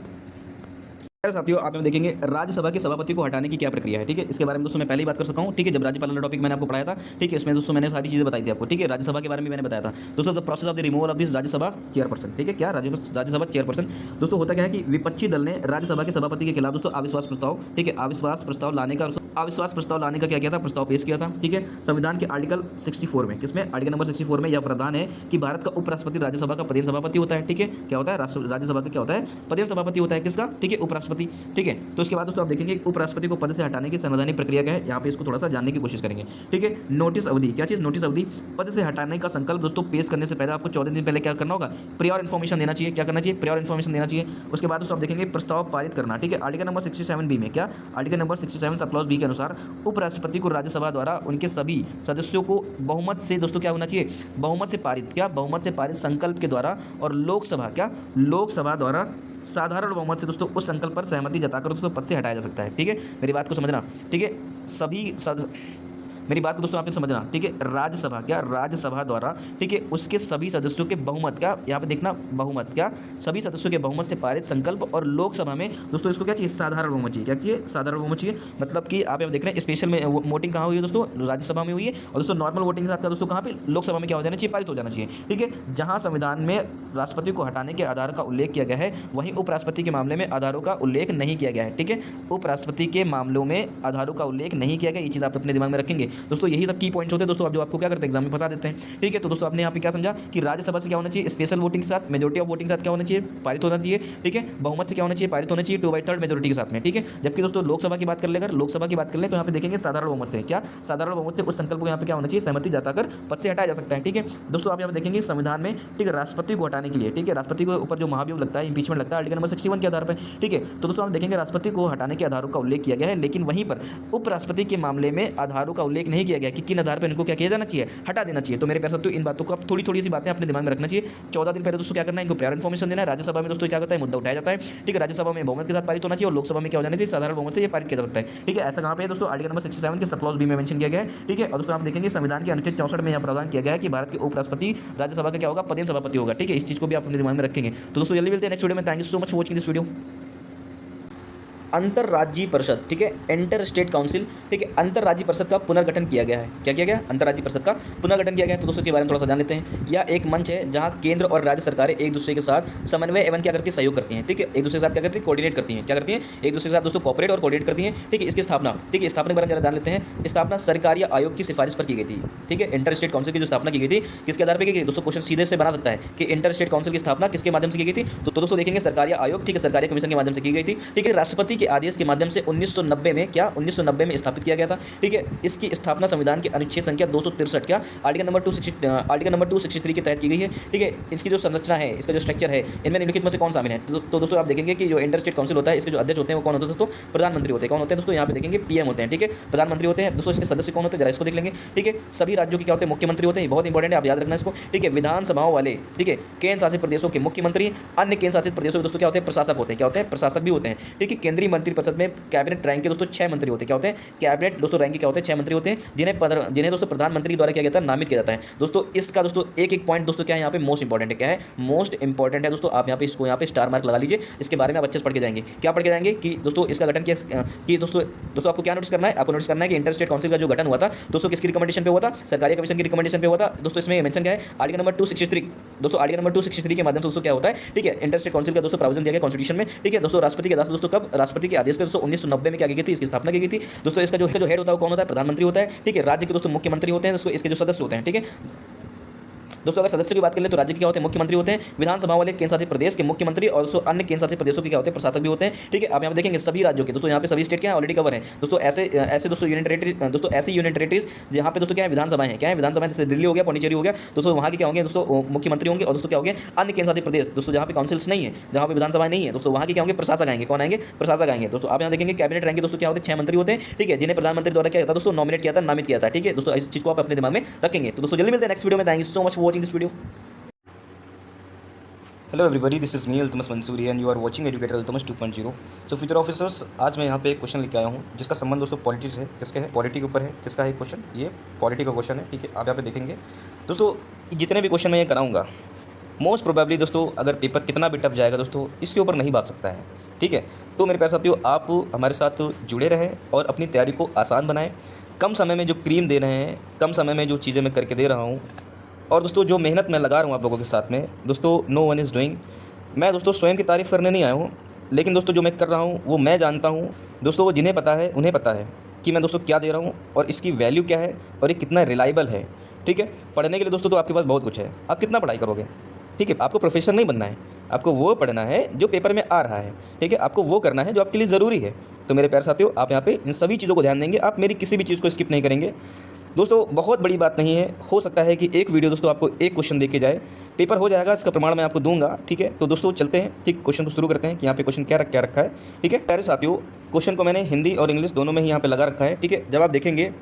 साथियों आप में देखेंगे राज्यसभा के सभापति को हटाने की क्या प्रक्रिया है। ठीक है, इसके बारे में दोस्तों मैं पहले ही बात कर सका हूं। ठीक है, जब राज्यपाल वाला टॉपिक मैंने आपको पढ़ाया था, ठीक है, इसमें दोस्तों मैंने सारी चीजें बताई थी आपको। ठीक है, राज्यसभा के बारे में मैंने बताया था दोस्तों, the process of the removal of this Rajya Sabha chairperson. ठीक है, क्या राज्यसभा चेयरपर्सन दोस्तों होता क्या है कि विपक्षी दल ने राज्यसभा के सभापति के खिलाफ दोस्तों अविश्वास प्रस्ताव, ठीक है, अविश्वास प्रस्ताव लाने का क्या किया था? प्रस्ताव पेश किया था। ठीक है, संविधान के आर्टिकल 64 में, किसमें? आर्टिकल नंबर 64 में यह प्रावधान है कि भारत का उपराष्ट्रपति राज्यसभा का पदेन सभापति होता है। ठीक है, क्या होता है? राज्यसभा का क्या होता है? पदेन सभापति होता है। किसका? ठीक है, उपराष्ट्रपति। ठीक है, तो उसके बाद दोस्तों आप देखेंगे उपराष्ट्रपति को पद से हटाने की संवैधानिक प्रक्रिया क्या है, यहाँ पे इसको थोड़ा सा जानने की कोशिश करेंगे। ठीक है, नोटिस अवधि, क्या चीज़? नोटिस अवधि। पद से हटाने का संकल्प दोस्तों पेश करने से पहले आपको 14 दिन पहले क्या करना होगा? प्रियोर इन्फॉर्मेशन देना चाहिए। क्या करना चाहिए? प्रियोर इन्फॉर्मेशन देना चाहिए। उसके बाद दोस्तों आप देखेंगे प्रस्ताव पारित करना। ठीक है, आर्टिकल नंबर 67B में, क्या? आर्टिकल नंबर 67 क्लॉज B के अनुसार उपराष्ट्रपति को राज्यसभा द्वारा उनके सभी सदस्यों को बहुमत से दोस्तों क्या होना चाहिए? बहुमत से पारित, क्या? बहुमत से पारित संकल्प के द्वारा, और लोकसभा, क्या? लोकसभा द्वारा साधारण बहुमत से दोस्तों उस संकल्प पर सहमति जताकर दोस्तों पद से हटाया जा सकता है। ठीक है, मेरी बात को समझना। ठीक है, मेरी बात को दोस्तों आपने समझना, ठीक है। राज्यसभा क्या, राज्यसभा द्वारा, ठीक है, उसके सभी सदस्यों के बहुमत का, यहाँ पे देखना बहुमत क्या, सभी सदस्यों के बहुमत से पारित संकल्प। और लोकसभा में दोस्तों इसको क्या चाहिए, साधारण बहुमत चाहिए। क्या चाहिए, साधारण बहुमत चाहिए। मतलब कि आप यहाँ देख रहे हैं स्पेशल में वोटिंग कहाँ हुई है दोस्तों, राज्यसभा में हुई है। और दोस्तों नॉर्मल वोटिंग के साथ दोस्तों कहाँ पे, लोकसभा में क्या हो जाना चाहिए, पारित हो जाना चाहिए, ठीक है। जहाँ संविधान में राष्ट्रपति को हटाने के आधार का उल्लेख किया गया है, वहीं उपराष्ट्रपति के मामले में आधारों का उल्लेख नहीं किया गया है, ठीक है। उपराष्ट्रपति के मामलों में आधारों का उल्लेख नहीं किया गया, ये चीज़ आप अपने दिमाग में रखेंगे दोस्तों। यही सब की पॉइंट्स होते हैं दोस्तों, आप जो आपको क्या करते हैं एग्जाम में बता देते हैं, ठीक है। तो दोस्तों आपने यहाँ पे क्या समझा कि राज्यसभा से क्या होना चाहिए, स्पेशल वोटिंग के साथ, मेजोरिटी ऑफ वोटिंग के साथ क्या होना चाहिए, पारित होना चाहिए, ठीक है। बहुमत से क्या होना चाहिए, पारित होना चाहिए 2/3 मेजोरिटी के साथ में, ठीक है। जबकि दोस्तों लोकसभा की बात कर ले, अगर लोकसभा की बात कर ले तो यहाँ पे देखेंगे साधारण बहुमत से, क्या साधारण बहुमत से उस संकल्प को यहाँ पे क्या होना चाहिए, सहमति जताकर पद से हटाया जा सकता है, ठीक है। दोस्तों आप यहाँ पे देखेंगे संविधान में, ठीक है, राष्ट्रपति को हटाने के लिए, ठीक है, राष्ट्रपति के ऊपर जो महाभियोग लगता है, इंपीचमेंट लगता है, आर्टिकल नंबर 61 के आधार पर, ठीक है। तो दोस्तों आप देखेंगे राष्ट्रपति को हटाने के आधारों का उल्लेख किया गया है, लेकिन वहीं पर उपराष्ट्रपति के मामले में आधारों का उल्लेख नहीं किया गया कि किन आधार पर इनको क्या किया जाना चाहिए, हटा देना चाहिए। तो मेरे प्यारे साथियों इन बातों को आप थोड़ी थोड़ी सी बातें अपने दिमाग में रखना चाहिए। 14 दिन पहले दोस्तों क्या करना है, इनको प्रायर इन्फॉर्मेशन देना है। राज्यसभा में दोस्तों क्या होता है, मुद्दा उठाया जाता है, ठीक है। राज्यसभा में बहुमत के साथ पारित होना चाहिए और लोकसभा में क्या हो जाना चाहिए, साधारण बहुमत से ये पारित किया जा सकता है, ठीक है। ऐसा कहाँ पे है दोस्तों, आर्टिकल नंबर 67 के सब क्लॉज बी में मेंशन किया गया है, ठीक है। और दोस्तों आप देखेंगे संविधान के अनुच्छेद 64 में यहाँ प्रावधान किया गया है कि भारत के उपराष्ट्रपति राज्यसभा का क्या होगा, पदेन सभापति होगा, ठीक है। इस चीज़ को भी आप अपने दिमाग में रखेंगे। तो दोस्तों जल्दी मिलते हैं नेक्स्ट वीडियो में। Thank you so much for watching this video. अंतर्राज्यीय परिषद, ठीक है, इंटर स्टेट काउंसिल, ठीक है, अंतर्राज्यीय परिषद का पुनर्गठन किया गया है। क्या किया गया, अंतर्राज्यीय परिषद का पुनर्गठन किया गया है। तो दोस्तों इसके बारे में थोड़ा सा जान लेते हैं। यह एक मंच है जहां केंद्र और राज्य सरकारें एक दूसरे के साथ समन्वय एवं क्या करती है, सहयोग करती हैं, ठीक है। एक दूसरे के साथ क्या करती है, कोऑर्डिनेट करती हैं, क्या करती हैं, एक दूसरे के साथ दोस्तों कोऑपरेट और कोऑर्डिनेट करती हैं, ठीक है। इसकी स्थापना, ठीक है, स्थापना के बारे में जरा जान लेते हैं। स्थापना सरकारी आयोग की सिफारिश पर की गई थी, ठीक है। इंटर स्टेट काउंसिल की जो स्थापना की गई थी, किसके आधार पर की गई दोस्तों, क्वेश्चन सीधे से बना सकता है कि इंटर स्टेट काउंसिल की स्थापना किसके माध्यम से की गई थी। तो दोस्तों देखेंगे सरकारी आयोग, ठीक है, सरकारी कमीशन के माध्यम से की गई थी, ठीक है। राष्ट्रपति के आदेश के माध्यम से 1990 में क्या, 1990 में स्थापित किया गया था, ठीक है। इसकी स्थापना संविधान के अनुच्छेद संख्या 263 क्या, आर्टिकल नंबर 263 के तहत की गई है, ठीक है। इसकी जो संरचना है, इसका जो स्ट्रक्चर है, इनमें निम्नलिखित में से कौन शामिल है। तो दोस्तों आप देखेंगे कि जो इंटर स्टेट काउंसिल होता है, इसके जो अध्यक्ष होते हैं वो कौन होते हैं दोस्तों, प्रधानमंत्री होते हैं। कौन होते हैं दोस्तों, यहाँ पे देखेंगे पीएम होते हैं, ठीक है, प्रधानमंत्री होते हैं। दोस्तों इसके सदस्य कौन होते हैं, जरा इसको देख लेंगे, ठीक है। सभी राज्यों के क्या होते हैं, मुख्यमंत्री होते हैं, बहुत इंपॉर्टेंट है, आप याद रखना इसको, ठीक है। विधानसभाओं वाले, ठीक है, केंद्र शासित प्रदेशों के मुख्यमंत्री, अन्य केंद्र शासित प्रदेशों के दोस्तों क्या होते हैं, प्रशासक होते हैं, क्या होते हैं, प्रशासक भी होते हैं, ठीक है। केंद्रीय मंत्रिपरिषद में कैबिनेट रैंक के दोस्तों 6 मंत्री होते हैं, क्या होते हैं, कैबिनेट दोस्तों रैंक के क्या होते हैं, 6 मंत्री होते हैं, जिन्हें दोस्तों प्रधानमंत्री द्वारा क्या जाता है, नामित किया जाता है। दोस्तों इसका दोस्तों एक एक पॉइंट दोस्तों क्या है यहाँ पे मोस्ट इंपॉर्टेंट है, क्या है, मोस्ट इंपॉर्टेंट है दोस्तों। आप यहाँ पे इसको यहाँ पे स्टार मार्क लगा लीजिए, इसके बारे में आप अच्छे से पढ़ के जाएंगे। क्या पढ़ के जाएंगे कि दोस्तों इसका गठन किया कि दोस्तों आपको क्या नोटिस करना है, आपको नोटिस करना है कि इंटर स्टेट काउंसिल का जो गठन हुआ था दोस्तों किसकी रिकमेंडेशन पे हुआ था, सरकारी कमीशन की रिकमेंडेशन पे हुआ था। दोस्तों इसमें मेंशन क्या है, आर्टिकल नंबर 263, दोस्तों आर्टिकल नंबर 263 के माध्यम से दोस्तों क्या होता है, ठीक है, इंटर स्टेट काउंसिल का दोस्तों प्रावधान दिया गया कॉन्स्टिट्यूशन में, ठीक है। दोस्तों राष्ट्रपति के आदेश दोस्तों कब, राष्ट्रपति के आदेश पे दोस्तों 1990 में क्या की गई थी, इसकी स्थापना की गई थी। दोस्तों इसका जो हेड होता है कौन होता है, प्रधानमंत्री होता है, ठीक है। राज्य के दोस्तों मुख्यमंत्री होते हैं, दोस्तों इसके जो सदस्य होते हैं, ठीक है। दोस्तों अगर सदस्यों की बात करें तो राज्य के क्या होते हैं, मुख्यमंत्री होते हैं। विधानसभा वाले केंद्र शासित प्रदेश के मुख्यमंत्री और दोस्तों अन्य केंद्र शासित प्रदेशों के क्या होते हैं, प्रशासक भी होते हैं, ठीक है। आप यहाँ पे देखेंगे सभी राज्यों के दोस्तों यहाँ पे सभी स्टेट क्या है ऑलरेडी कवर है दोस्तों। ऐसे दोस्तों यूनियन टेरिटरी, दोस्तों ऐसी यूनियन टेरिटरीज जहाँ पे दोस्तों क्या है, विधानसभाएं हैं, क्या है, विधानसभाएं, जैसे दिल्ली हो गया, पौंडीचेरी हो गया, दोस्तों वहाँ के क्या होंगे दोस्तों, मुख्यमंत्री होंगे। और दोस्तों क्या होंगे, अन्य केंद्र शासित प्रदेश दोस्तों जहाँ पे काउंसिल्स नहीं है, जहाँ पे विधानसभाएं नहीं है, दोस्तों वहाँ के क्या होंगे, प्रशासक आएंगे। कौन आएंगे, प्रशासक आएंगे। दोस्तों आप यहाँ देखेंगे कैबिनेट रैंक के दोस्तों क्या होते हैं, 6 मंत्री होते हैं, ठीक है, जिन्हें प्रधानमंत्री द्वारा क्या था दोस्तों, नॉमिनेट किया था, नामित किया था, ठीक है। दोस्तों इस चीज को आप अपने दिमाग में रखेंगे। तो दोस्तों जल्दी मिलते हैं नेक्स्ट वीडियो में। Thank you so much for watching this video. Hello everybody, this is me Altamas Mansuri and you are watching educator Altamas 2.0। So future officers, आज मैं यहाँ पे एक क्वेश्चन लेके आया हूँ जिसका संबंध दोस्तों पॉलिटिक्स है। किसके है, पॉलिटी के ऊपर है। किसका है क्वेश्चन, ये पॉलिटी का क्वेश्चन है, ठीक है। आप यहाँ पे देखेंगे दोस्तों जितने भी क्वेश्चन मैं ये कराऊँगा मोस्ट प्रोबेबली दोस्तों अगर पेपर कितना भी टफ जाएगा दोस्तों इसके ऊपर नहीं भाग सकता है, ठीक है। तो मेरे प्यारे साथियों आप हमारे साथ जुड़े रहें और अपनी तैयारी को आसान बनाएं। कम समय में जो क्रीम दे रहे हैं, कम समय में जो चीज़ें मैं करके दे रहा हूँ और दोस्तों जो मेहनत मैं लगा रहा हूँ आप लोगों के साथ में दोस्तों, नो वन इज़ डूइंग। मैं दोस्तों स्वयं की तारीफ़ करने नहीं आया हूँ, लेकिन दोस्तों जो मैं कर रहा हूँ वो मैं जानता हूँ दोस्तों। वो जिन्हें पता है उन्हें पता है कि मैं दोस्तों क्या दे रहा हूँ और इसकी वैल्यू क्या है और ये कितना रिलायबल है, ठीक है। पढ़ने के लिए दोस्तों तो आपके पास बहुत कुछ है, आप कितना पढ़ाई करोगे, ठीक है। आपको प्रोफेसर नहीं बनना है, आपको वो पढ़ना है जो पेपर में आ रहा है, ठीक है। आपको वो करना है जो आपके लिए ज़रूरी है। तो मेरे प्यारे साथियों आप यहाँ पे इन सभी चीज़ों को ध्यान देंगे, आप मेरी किसी भी चीज़ को स्किप नहीं करेंगे दोस्तों। बहुत बड़ी बात नहीं है, हो सकता है कि एक वीडियो दोस्तों आपको एक क्वेश्चन दे के जाए, पेपर हो जाएगा, इसका प्रमाण मैं आपको दूंगा, ठीक है। तो दोस्तों चलते हैं, ठीक, क्वेश्चन को शुरू करते हैं कि यहाँ पे क्वेश्चन क्या रखा है, ठीक है। प्यारे साथियों क्वेश्चन को मैंने हिंदी और इंग्लिश दोनों में ही यहाँ पे लगा रखा है, ठीक है। जब आप देखेंगे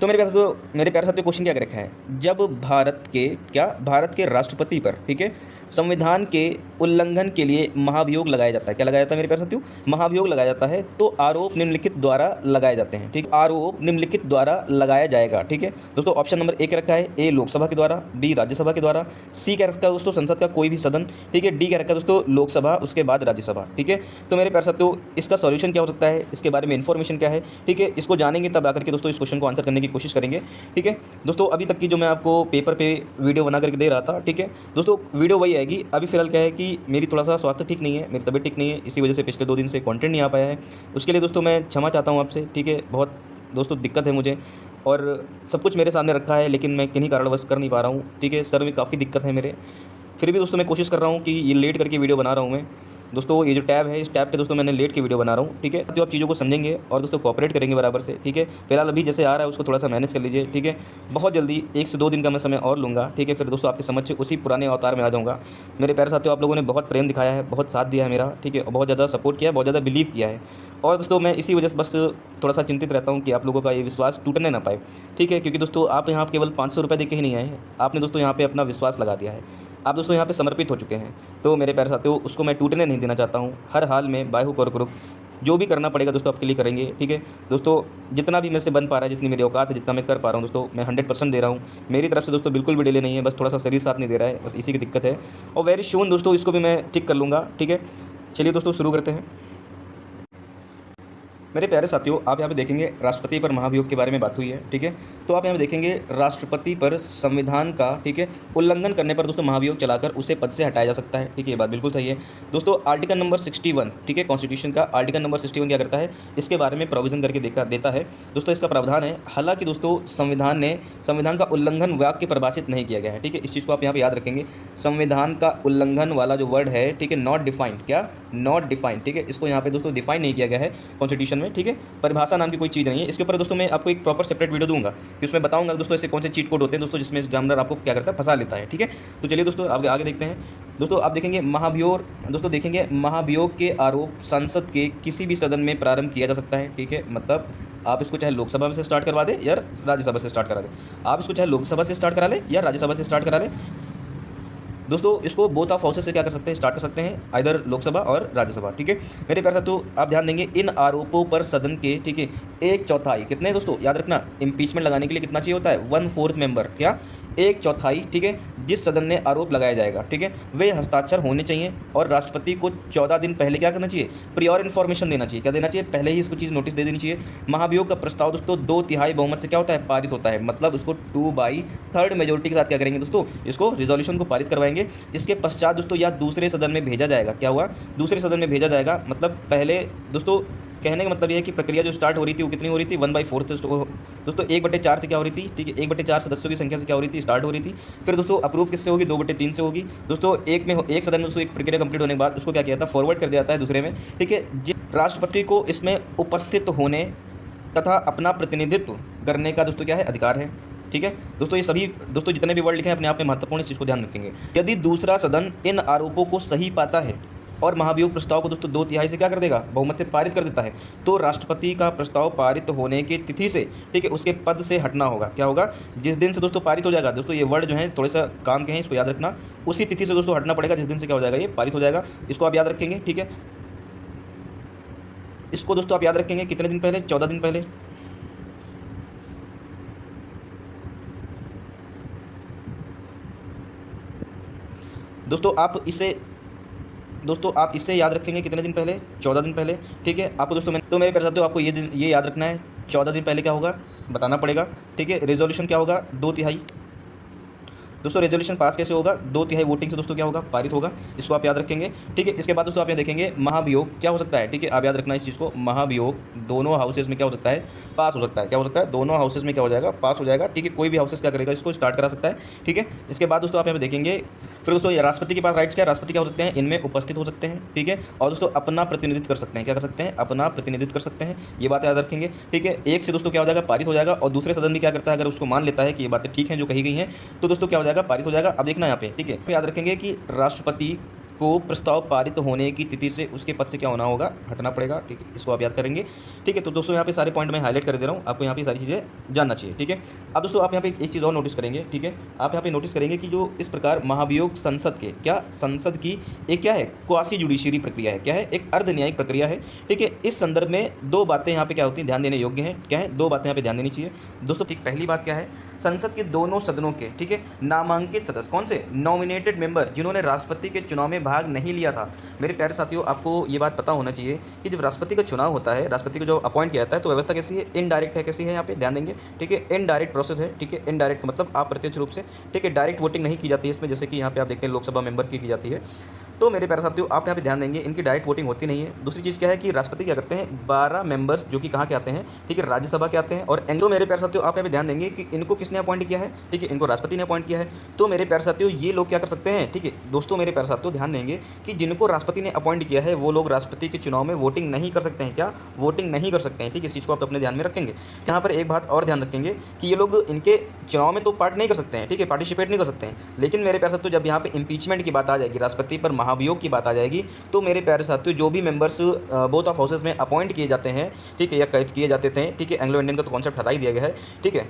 तो मेरे प्यारे साथियों क्वेश्चन क्या रखा है, जब भारत के राष्ट्रपति पर, ठीक है, संविधान के उल्लंघन के लिए महाभियोग लगाया जाता है। क्या लगाया जाता है मेरे प्यारे साथियों? महाभियोग लगाया जाता है। तो आरोप निम्नलिखित द्वारा लगाए जाते हैं, ठीक। आरोप निम्नलिखित द्वारा लगाया जाएगा, ठीक है दोस्तों। ऑप्शन नंबर ए क्या रखा है? ए लोकसभा के द्वारा, बी राज्यसभा के द्वारा, सी क्या रखा है दोस्तों? संसद का कोई भी सदन, ठीक है, डी क्या रखा है दोस्तों? लोकसभा, उसके बाद राज्यसभा, ठीक है। तो मेरे प्यारे साथियों इसका सॉल्यूशन क्या हो सकता है, इसके बारे में इन्फॉर्मेशन क्या है, ठीक है, इसको जानेंगे तब आकर के दोस्तों इस क्वेश्चन को आंसर करने की कोशिश करेंगे, ठीक है दोस्तों। अभी तक की जो मैं आपको पेपर पे वीडियो बना करके दे रहा था, ठीक है दोस्तों, वीडियो वही आएगी। अभी फिलहाल क्या है कि मेरी थोड़ा सा स्वास्थ्य ठीक नहीं है, मेरी तबीयत ठीक नहीं है, इसी वजह से पिछले 2 दिन से कंटेंट नहीं आ पाया है। उसके लिए दोस्तों मैं क्षमा चाहता हूँ आपसे, ठीक है। बहुत दोस्तों दिक्कत है मुझे, और सब कुछ मेरे सामने रखा है लेकिन मैं किन्हीं कारणवश कर नहीं पा रहा हूँ, ठीक है। सर में काफ़ी दिक्कत है मेरे, फिर भी दोस्तों मैं कोशिश कर रहा हूँ कि ये लेट करके वीडियो बना रहा हूँ मैं दोस्तों। ये जो टैब है, इस टैब पे दोस्तों मैंने लेट के वीडियो बना रहा हूँ, ठीक है। तो आप चीज़ों को समझेंगे और दोस्तों कोऑपरेट करेंगे बराबर से, ठीक है। फिलहाल अभी जैसे आ रहा है उसको थोड़ा सा मैनेज कर लीजिए, ठीक है। बहुत जल्दी 1 से 2 दिन का मैं समय और लूँगा, ठीक है। फिर दोस्तों आपके समझ से उसी पुराने अवतार में आ जाऊँगा। मेरे प्यारे साथियों, आप लोगों ने बहुत प्रेम दिखाया है, बहुत साथ दिया है मेरा, ठीक है, और बहुत ज़्यादा सपोर्ट किया है, बहुत ज़्यादा बिलीव किया है। और दोस्तों मैं इसी वजह से बस थोड़ा सा चिंतित रहता हूँ कि आप लोगों का ये विश्वास टूटने ना पाए, ठीक है। क्योंकि दोस्तों आप यहाँ केवल 500 रुपये दे के ही नहीं आए हैं, आपने दोस्तों यहाँ पे अपना विश्वास लगा दिया है, आप दोस्तों यहाँ पे समर्पित हो चुके हैं। तो मेरे प्यारे साथियों उसको मैं टूटने नहीं देना चाहता हूँ। हर हाल में बाय हुक और क्रुक जो भी करना पड़ेगा दोस्तों आपके लिए करेंगे, ठीक है दोस्तों। जितना भी मेरे से बन पा रहा है, जितनी मेरी औकात है, जितना मैं कर पा रहा हूँ दोस्तों, मैं 100% दे रहा हूँ। मेरी तरफ से दोस्तों बिल्कुल भी डिले नहीं है, बस थोड़ा सा शरीर साथ नहीं दे रहा है, बस इसी की दिक्कत है। और वेरी सून दोस्तों इसको भी मैं ठीक कर लूँगा, ठीक है। चलिए दोस्तों शुरू करते हैं। मेरे प्यारे साथियों, आप यहाँ पे देखेंगे राष्ट्रपति पर महाभियोग के बारे में बात हुई है, ठीक है। तो आप यहाँ पे देखेंगे राष्ट्रपति पर संविधान का, ठीक है, उल्लंघन करने पर दोस्तों महाभियोग चलाकर उसे पद से हटाया जा सकता है, ठीक है। ये बात बिल्कुल सही है दोस्तों। आर्टिकल नंबर 61, ठीक है, कॉन्स्टिट्यूशन का आर्टिकल नंबर 61 क्या करता है, इसके बारे में प्रोविजन करके देता है दोस्तों। इसका प्रावधान है, हालांकि दोस्तों संविधान का उल्लंघन वाक्य परिभाषित नहीं किया गया है, ठीक है। इस चीज़ को आप यहाँ पे याद रखेंगे। संविधान का उल्लंघन वाला जो वर्ड है, ठीक है, नॉट डिफाइंड, क्या नॉट डिफाइंड, ठीक है। इसको यहाँ पे दोस्तों डिफाइन नहीं किया गया है कॉन्स्टिट्यूशन में, ठीक है। परिभाषा नाम की कोई चीज़ नहीं है। इसके ऊपर दोस्तों मैं आपको एक प्रॉपर सेपरेट वीडियो दूंगा कि उसमें बताऊंगा दोस्तों ऐसे कौन से चीट कोड होते हैं दोस्तों जिसमें एग्जामिनर आपको क्या करता है, फंसा लेता है, ठीक है। तो चलिए दोस्तों आगे देखते हैं। दोस्तों आप देखेंगे महाभियोग, दोस्तों देखेंगे महाभियोग के आरोप संसद के किसी भी सदन में प्रारंभ किया जा सकता है, ठीक है। मतलब आप इसको चाहे लोकसभा से स्टार्ट करवा दे या राज्यसभा से स्टार्ट करा दे, आप इसको चाहे लोकसभा से स्टार्ट करा ले या राज्यसभा से स्टार्ट करा ले दोस्तों, इसको बोथ ऑफ हाउसेस से क्या कर सकते हैं, स्टार्ट कर सकते हैं, आइदर लोकसभा और राज्यसभा, ठीक है। मेरे प्यारे साथियों आप ध्यान देंगे इन आरोपों पर सदन के, ठीक है, 1/4, कितने दोस्तों याद रखना, इम्पीचमेंट लगाने के लिए कितना चाहिए होता है, 1/4 मेंबर, क्या 1/4, ठीक है, जिस सदन ने आरोप लगाया जाएगा, ठीक है, वे हस्ताक्षर होने चाहिए। और राष्ट्रपति को 14 दिन पहले क्या करना चाहिए, प्रियोर इन्फॉर्मेशन देना चाहिए। क्या देना चाहिए, पहले ही इसको चीज़ नोटिस दे देनी चाहिए। महाभियोग का प्रस्ताव दोस्तों 2/3 बहुमत से क्या होता है, पारित होता है। मतलब उसको 2/3 मेजोरिटी के साथ क्या करेंगे दोस्तों, इसको रिजोल्यूशन को पारित करवाएंगे। इसके पश्चात दोस्तों या दूसरे सदन में भेजा जाएगा, क्या हुआ, दूसरे सदन में भेजा जाएगा। मतलब पहले दोस्तों कहने का मतलब यह है कि प्रक्रिया जो स्टार्ट हो रही थी वो कितनी हो रही थी, 1/4 से दोस्तों 1/4 से क्या हो रही थी, ठीक है, 1/4 सदस्यों की संख्या से क्या हो रही थी, स्टार्ट हो रही थी। फिर दोस्तों अप्रूव किससे होगी, 2/3 से होगी दोस्तों। एक सदन में दोस्तों एक प्रक्रिया कंप्लीट होने के बाद उसको क्या किया था, फॉरवर्ड कर दिया जाता है दूसरे में, ठीक है। राष्ट्रपति को इसमें उपस्थित होने तथा अपना प्रतिनिधित्व करने का दोस्तों क्या है, अधिकार है, ठीक है दोस्तों। ये सभी दोस्तों जितने भी वर्ड लिखे हैं अपने आप में महत्वपूर्ण, इस चीज़ को ध्यान रखेंगे। यदि दूसरा सदन इन आरोपों को सही पाता है और महाभियोग प्रस्ताव को दोस्तों 2/3 से क्या कर देगा, बहुमत से पारित कर देता है, तो राष्ट्रपति का प्रस्ताव पारित होने की तिथि से, ठीक है, उसके पद से हटना होगा। क्या होगा, जिस दिन से दोस्तों पारित हो जाएगा, दोस्तों ये वर्ड जो है थोड़े सा काम के हैं, इसको याद रखना, उसी तिथि से दोस्तों हटना पड़ेगा जिस दिन से क्या हो जाएगा, ये पारित हो जाएगा। इसको आप याद रखेंगे, ठीक है। इसको दोस्तों आप याद रखेंगे कितने दिन पहले, 14 दिन पहले। दोस्तों आप इससे याद रखेंगे कितने दिन पहले, 14 दिन पहले, ठीक है। आपको दोस्तों तो मेरे प्यारे साथियों आपको ये याद रखना है, 14 दिन पहले क्या होगा बताना पड़ेगा, ठीक है। रेजोल्यूशन क्या होगा, 2/3 दोस्तों। रेजोल्यूशन पास कैसे होगा, 2/3 वोटिंग से दोस्तों क्या होगा, पारित होगा। इसको आप याद रखेंगे, ठीक है। इसके बाद दोस्तों आप यहाँ देखेंगे महाभियोग क्या हो सकता है, ठीक है, आप याद रखना इस चीज़ को। महाभियोग दोनों हाउसेज में क्या हो सकता है, पास हो सकता है। क्या हो सकता है, दोनों हाउसेज में क्या हो जाएगा, पास हो जाएगा, ठीक है। कोई भी हाउसेज क्या करेगा, इसको स्टार्ट करा सकता है, ठीक है। इसके बाद दोस्तों आप यहाँ पे देखेंगे फिर दोस्तों ये राष्ट्रपति के पास राइट्स क्या है, राष्ट्रपति क्या हो सकते हैं, इनमें उपस्थित हो सकते हैं, ठीक है। और दोस्तों अपना प्रतिनिधित्व कर सकते हैं, क्या कर सकते हैं, अपना प्रतिनिधित्व कर सकते हैं। ये बात याद रखेंगे, ठीक है। एक से दोस्तों क्या हो जाएगा, पारित हो जाएगा। और दूसरे सदन भी क्या करता है, अगर उसको मान लेता है कि ये बातें ठीक हैं जो कही गई हैं, तो दोस्तों क्या हो जाएगा, पारित हो जाएगा। अब देखना यहाँ पे, ठीक है, तो याद रखेंगे कि राष्ट्रपति को प्रस्ताव पारित होने की तिथि से उसके पद से क्या होना होगा, हटना पड़ेगा। ठीक है, इसको आप याद करेंगे। ठीक है, तो दोस्तों यहाँ पे सारे पॉइंट मैं हाईलाइट कर दे रहा हूँ, आपको यहाँ पे सारी चीज़ें जानना चाहिए। ठीक है, अब दोस्तों आप यहाँ पे एक चीज़ और नोटिस करेंगे। ठीक है, आप यहाँ पे नोटिस करेंगे कि जो इस प्रकार महाभियोग संसद के क्या संसद की एक क्या है, क्वासी जुडिशियरी प्रक्रिया है, क्या है, एक अर्ध न्यायिक प्रक्रिया है। ठीक है, इस संदर्भ में दो बातें यहाँ पे क्या होती हैं, ध्यान देने योग्य हैं। क्या है, दो बातें यहाँ पे ध्यान देनी चाहिए दोस्तों। ठीक, पहली बात क्या है, संसद के दोनों सदनों के, ठीक है, नामांकित सदस्य, कौन से, नॉमिनेटेड मेंबर, जिन्होंने राष्ट्रपति के चुनाव में भाग नहीं लिया था। मेरे प्यारे साथियों, आपको ये बात पता होना चाहिए कि जब राष्ट्रपति का चुनाव होता है, राष्ट्रपति को जो अपॉइंट किया जाता है, तो व्यवस्था कैसी है, इनडायरेक्ट है। कैसी है, यहाँ पे ध्यान देंगे। ठीक है, इनडायरेक्ट प्रोसेस है। ठीक है, इनडायरेक्ट मतलब अप्रत्यक्ष रूप से। ठीक है, डायरेक्ट वोटिंग नहीं की जाती है इसमें, जैसे कि यहाँ पे आप देखते हैं लोकसभा मेंबर की जाती है। तो मेरे प्यारे साथियों, आप यहाँ पे ध्यान देंगे, इनकी डायरेक्ट वोटिंग होती नहीं है। दूसरी चीज़ क्या है कि राष्ट्रपति क्या करते हैं, 12 मेंबर्स जो कि कहाँ के आते हैं, ठीक है, राज्यसभा के आते हैं। और तो मेरे प्यारे साथियों, आप यहाँ पे ध्यान देंगे कि इनको किसने अपॉइंट किया है, ठीक है, इनको राष्ट्रपति ने अपॉइंट किया है। तो मेरे प्यारे साथियों, ये लोग क्या कर सकते हैं, ठीक है दोस्तों, मेरे प्यारे साथियों ध्यान देंगे कि जिनको राष्ट्रपति ने अपॉइंट किया है वो लोग राष्ट्रपति के चुनाव में वोटिंग नहीं कर सकते हैं। क्या, वोटिंग नहीं कर सकते हैं। ठीक है, इस चीज़ को आप अपने ध्यान में रखेंगे। यहाँ पर एक बात और ध्यान रखेंगे कि ये लोग इनके चुनाव में तो पार्ट नहीं कर सकते हैं, ठीक है, पार्टिसिपेट नहीं कर सकते हैं। लेकिन मेरे प्यारे साथियों, जब यहाँ पे इम्पीचमेंट की बात आ जाएगी, राष्ट्रपति पर महाभियोग की बात आ जाएगी, तो मेरे प्यारे साथियों, जो भी मेंबर्स बोथ ऑफ हाउसेस में अपॉइंट किए जाते हैं, ठीक है, या कैद किए जाते थे, ठीक है, एंग्लो इंडियन का तो कॉन्सेप्ट हटा ही दिया गया है। ठीक है,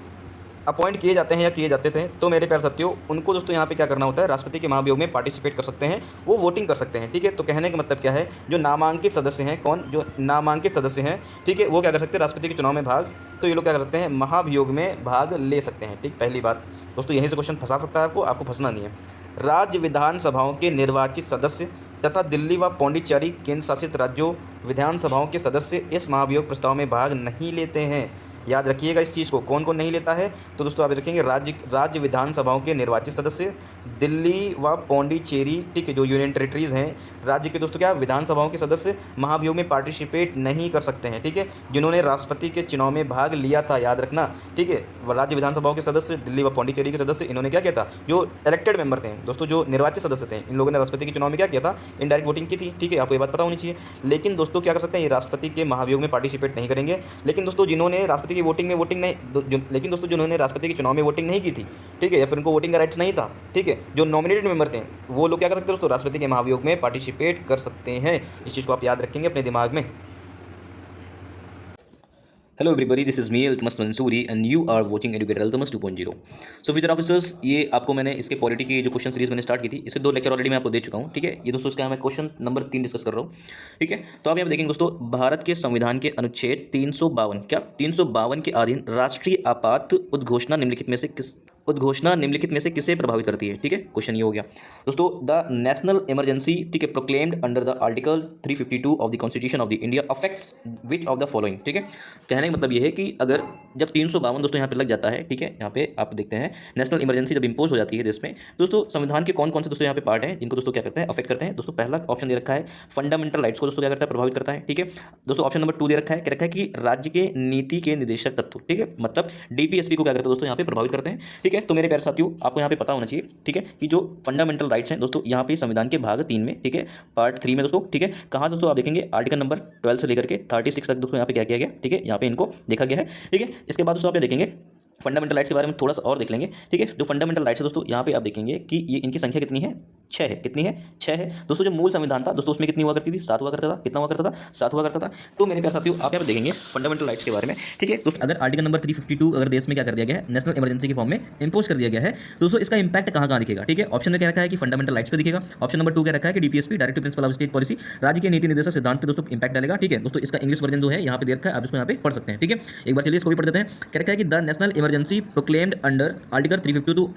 अपॉइंट किए जाते हैं या किए जाते थे, तो मेरे प्यारे साथियों, उनको दोस्तों यहाँ पे क्या करना होता है, राष्ट्रपति के महाभियोग में पार्टिसिपेट कर सकते हैं, वो वोटिंग कर सकते हैं। ठीक है, तो कहने का मतलब क्या है, जो नामांकित सदस्य हैं, कौन, जो नामांकित सदस्य हैं, ठीक है, वो क्या कर सकते हैं, राष्ट्रपति के चुनाव में भाग, तो ये लोग क्या कर सकते हैं, महाभियोग में भाग ले सकते हैं। ठीक, पहली बात दोस्तों, यहीं से क्वेश्चन फंसा सकता है आपको फंसना नहीं है। राज्य विधानसभाओं के निर्वाचित सदस्य तथा दिल्ली व पौंडीचेरी केंद्र शासित राज्यों विधानसभाओं के सदस्य इस महाभियोग प्रस्ताव में भाग नहीं लेते हैं। याद रखिएगा इस चीज़ को, कौन कौन नहीं लेता है, तो दोस्तों आप रखेंगे राज्य विधानसभाओं के निर्वाचित सदस्य, दिल्ली व पौंडीचेरी, ठीक है, जो यूनियन टेरिटरीज़ हैं, राज्य के दोस्तों क्या, विधानसभाओं के सदस्य महाभियोग में पार्टिसिपेट नहीं कर सकते हैं। ठीक है, जिन्होंने राष्ट्रपति के चुनाव में भाग लिया था, याद रखना। ठीक है, राज्य विधानसभाओं के सदस्य, दिल्ली व पौंडीचेरी के सदस्य, इन्होंने क्या किया था, जो इलेक्टेड मेंबर थे दोस्तों, जो निर्वाचित सदस्य थे, इन लोगों ने राष्ट्रपति के चुनाव में क्या किया था, इनडायरेक्ट वोटिंग की थी। ठीक है, आपको ये बात पता होनी चाहिए। लेकिन दोस्तों क्या कर सकते हैं, ये राष्ट्रपति के महाभियोग में पार्टिसिपेट नहीं करेंगे। लेकिन दोस्तों जिन्होंने राष्ट्रपति की वोटिंग नहीं, लेकिन दोस्तों जिन्होंने राष्ट्रपति के चुनाव में वोटिंग नहीं की थी, ठीक है, या फिर उनको वोटिंग का राइट्स नहीं था, ठीक है, जो नॉमिनेटेड मेंबर थे, वो लोग क्या कर सकते हैं दोस्तों, राष्ट्रपति के महाभियोग में पार्टिसिपेट कर सकते हैं। इस चीज़ को आप याद रखेंगे अपने दिमाग में। Hello everybody, this is me Altamas Mansuri and you are watching educator Altamas 2.0। So future officers, ये आपको मैंने इसके पॉलिटी की जो क्वेश्चन सीरीज मैंने स्टार्ट की थी, इसके 2 लेक्चर ऑलरेडी मैं आपको दे चुका हूँ। ठीक है, ये दोस्तों इसका मैं क्वेश्चन नंबर 3 डिस्कस कर रहा हूँ। ठीक है, तो आप यहाँ पे देखेंगे दोस्तों, भारत के संविधान के अनुच्छेद 352 क्या 352 के अधीन राष्ट्रीय आपात उद्घोषणा निम्नलिखित में से किसे प्रभावित करती है। ठीक है, क्वेश्चन ये हो गया दोस्तों, द नेशनल इमरजेंसी, ठीक है, proclaimed under the article 352 of the constitution of the India affects which of the following. ठीक है, कहने का मतलब ये है कि अगर जब 352 दोस्तों यहाँ पे लग जाता है, ठीक है, यहाँ पे आप देखते हैं नेशनल इमरजेंसी जब इंपोज हो जाती है देश में, दोस्तों संविधान के कौन कौन से दोस्तों यहाँ पे पार्ट हैं जिनको दोस्तों क्या करते हैं, अफेक्ट करते हैं। दोस्तों पहला ऑप्शन दे रखा है फंडामेंटल राइट्स को दोस्तों क्या करता है, प्रभावित करता है। ठीक है, दोस्तों ऑप्शन नंबर 2 दे रखा है, क्या रखा है कि राज्य के नीति के निदेशक तत्व, ठीक है, मतलब डीपीएसपी को क्या करते हैं दोस्तों, यहाँ पे प्रभावित करते हैं। ठीक है, तो मेरे प्यारे साथियों, आपको यहाँ पे पता होना चाहिए, ठीक है, कि जो फंडामेंटल राइट्स हैं दोस्तों, यहाँ पे संविधान के भाग 3 में, ठीक है, पार्ट 3 में दोस्तों, ठीक है, कहाँ दोस्तों आप देखेंगे, आर्टिकल नंबर 12 से लेकर के 36 तक दोस्तों यहाँ पे क्या किया गया, ठीक है, यहाँ पे इनको देखा गया है। ठीक है, इसके बाद दोस्तों आप देखेंगे फंडामेंटल राइट्स के बारे में थोड़ा सा और देख लेंगे। ठीक है, जो फंडामेंटल राइट्स है दोस्तों, यहाँ पे आप देखेंगे कि ये इनकी संख्या कितनी है, 6 है। कितनी है, 6 है दोस्तों। जो मूल संविधान था दोस्तों, उसमें कितनी हुआ करती थी, 7 हुआ करता था। कितना हुआ करता था, 7 हुआ करता था। तो मेरे प्यारे साथियों, आप यहाँ पे देखेंगे फंडामेंटल राइट्स के बारे में। ठीक है दोस्तों, अगर आर्टिकल नंबर 352 अगर देश में क्या कर दिया गया है, नेशनल इमरजेंसी के फॉर्म में इंपोज कर दिया गया है, दोस्तों इसका इंपैक्ट कहाँ कहाँ दिखेगा। ठीक है, ऑप्शन में क्या रखा है कि फंडामेंटल राइट्स पे दिखेगा। ऑप्शन नंबर 2 क्या रखा है कि DPSP, directive principle of state policy, राज्य के नीति निर्देशक सिद्धांत पे दोस्तों इंपैक्ट डालेगा। ठीक है दोस्तों, इसका इंग्लिश वर्जन जो है यहाँ पे दे रखा है, आप इसको यहाँ पे पढ़ सकते हैं। ठीक है, एक बार चलिए इसको भी पढ़ देते हैं। क्या रखा है कि the national emergency proclaimed under article 352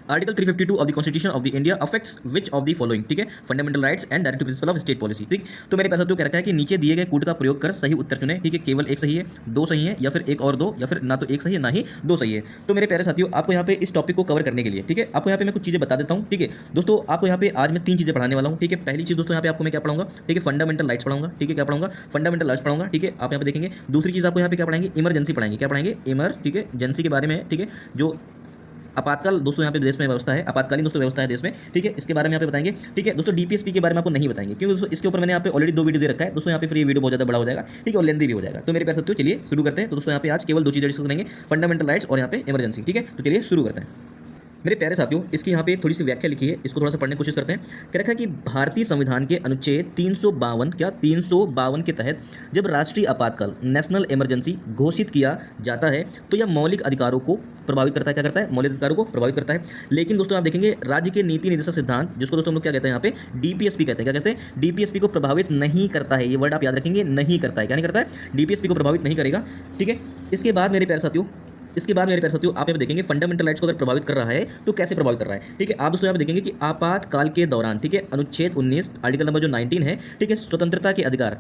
article 352 of the constitution of the India affects which of the following. ठीक है, fundamental rights and directive principle of state policy. ठीक, तो मेरे पास तो क्या रखा है कि नीचे दिए गए कूट का प्रयोग कर सही उत्तर चुने। ठीक है, केवल एक सही है, 2 सही है, या फिर 1 और 2, या फिर ना तो 1 सही है ना ही 2 सही है। तो मेरे प्यारे साथियों, आपको यहाँ पे इस टॉपिक को कवर करने के लिए, ठीक है, आपको यहाँ पे मैं कुछ चीज़ें बता देता हूँ। ठीक है दोस्तों, आपको यहाँ पे आज मैं 3 चीज़ें पढ़ाने वाला हूँ। ठीक है, पहली चीज़ दोस्तों यहाँ पे आपको मैं क्या पढ़ाऊंगा, ठीक है, फंडामेंटल राइट्स पढ़ाऊंगा। ठीक है, क्या पढ़ाऊंगा, फंडामेंटल राइट्स पढ़ाऊंगा। ठीक है, आप यहाँ पे देखेंगे। दूसरी चीज़ आपको यहाँ पे क्या पढ़ाएंगे, इमरजेंसी पढ़ाएंगे। क्या पढ़ाएंगे, ठीक है, जेंसी के बारे में। ठीक है, जो आपातकाल दोस्तों यहाँ पे देश में व्यवस्था है, आपातकालीन दोस्तों व्यवस्था है देश में। ठीक है, इसके बारे में यहाँ पे बताएंगे। ठीक है दोस्तों, डीपीएसपी के बारे में आपको नहीं बताएंगे, क्योंकि दोस्तों इसके ऊपर मैंने यहाँ पे ऑलरेडी 2 वीडियो दे रखा है दोस्तों। यहाँ पे फिर ये वीडियो बहुत ज़्यादा बड़ा हो जाएगा, ठीक है, और लेंथी भी हो जाएगा। तो मेरे प्यारे साथियों, चलिए शुरू करते हैं। तो दोस्तों यहाँ पे आज केवल 2 चीज़ें डिस्कस करेंगे, फंडामेंटल राइट्स और यहाँ पे इमरजेंसी। ठीक है, तो चलिए शुरू करते हैं। मेरे प्यारे साथियों, इसकी यहाँ पे थोड़ी सी व्याख्या लिखी है, इसको थोड़ा सा पढ़ने की कोशिश करते हैं। कह रखा है कि भारतीय संविधान के अनुच्छेद 352 के तहत जब राष्ट्रीय आपातकाल नेशनल इमरजेंसी घोषित किया जाता है तो यह मौलिक अधिकारों को प्रभावित करता है। क्या करता है? मौलिक अधिकारों को प्रभावित करता है। लेकिन दोस्तों आप देखेंगे राज्य के नीति निर्देशक सिद्धांत, जिसको दोस्तों हम लोग क्या कहते हैं यहाँ पे डीपीएसपी कहते हैं। क्या कहते हैं? डीपीएसपी को प्रभावित नहीं करता है। ये वर्ड आप याद रखेंगे, नहीं करता है। क्या नहीं करता है? डीपीएसपी को प्रभावित नहीं करेगा। ठीक है। इसके बाद मेरे प्यारे साथियों आप यहाँ पे देखेंगे फंडामेंटल राइट्स को अगर प्रभावित कर रहा है तो कैसे प्रभावित कर रहा है। ठीक है। आप दोस्तों यहाँ पे देखेंगे कि आपातकाल के दौरान, ठीक है, अनुच्छेद 19 आर्टिकल नंबर जो 19 है, ठीक है, स्वतंत्रता के अधिकार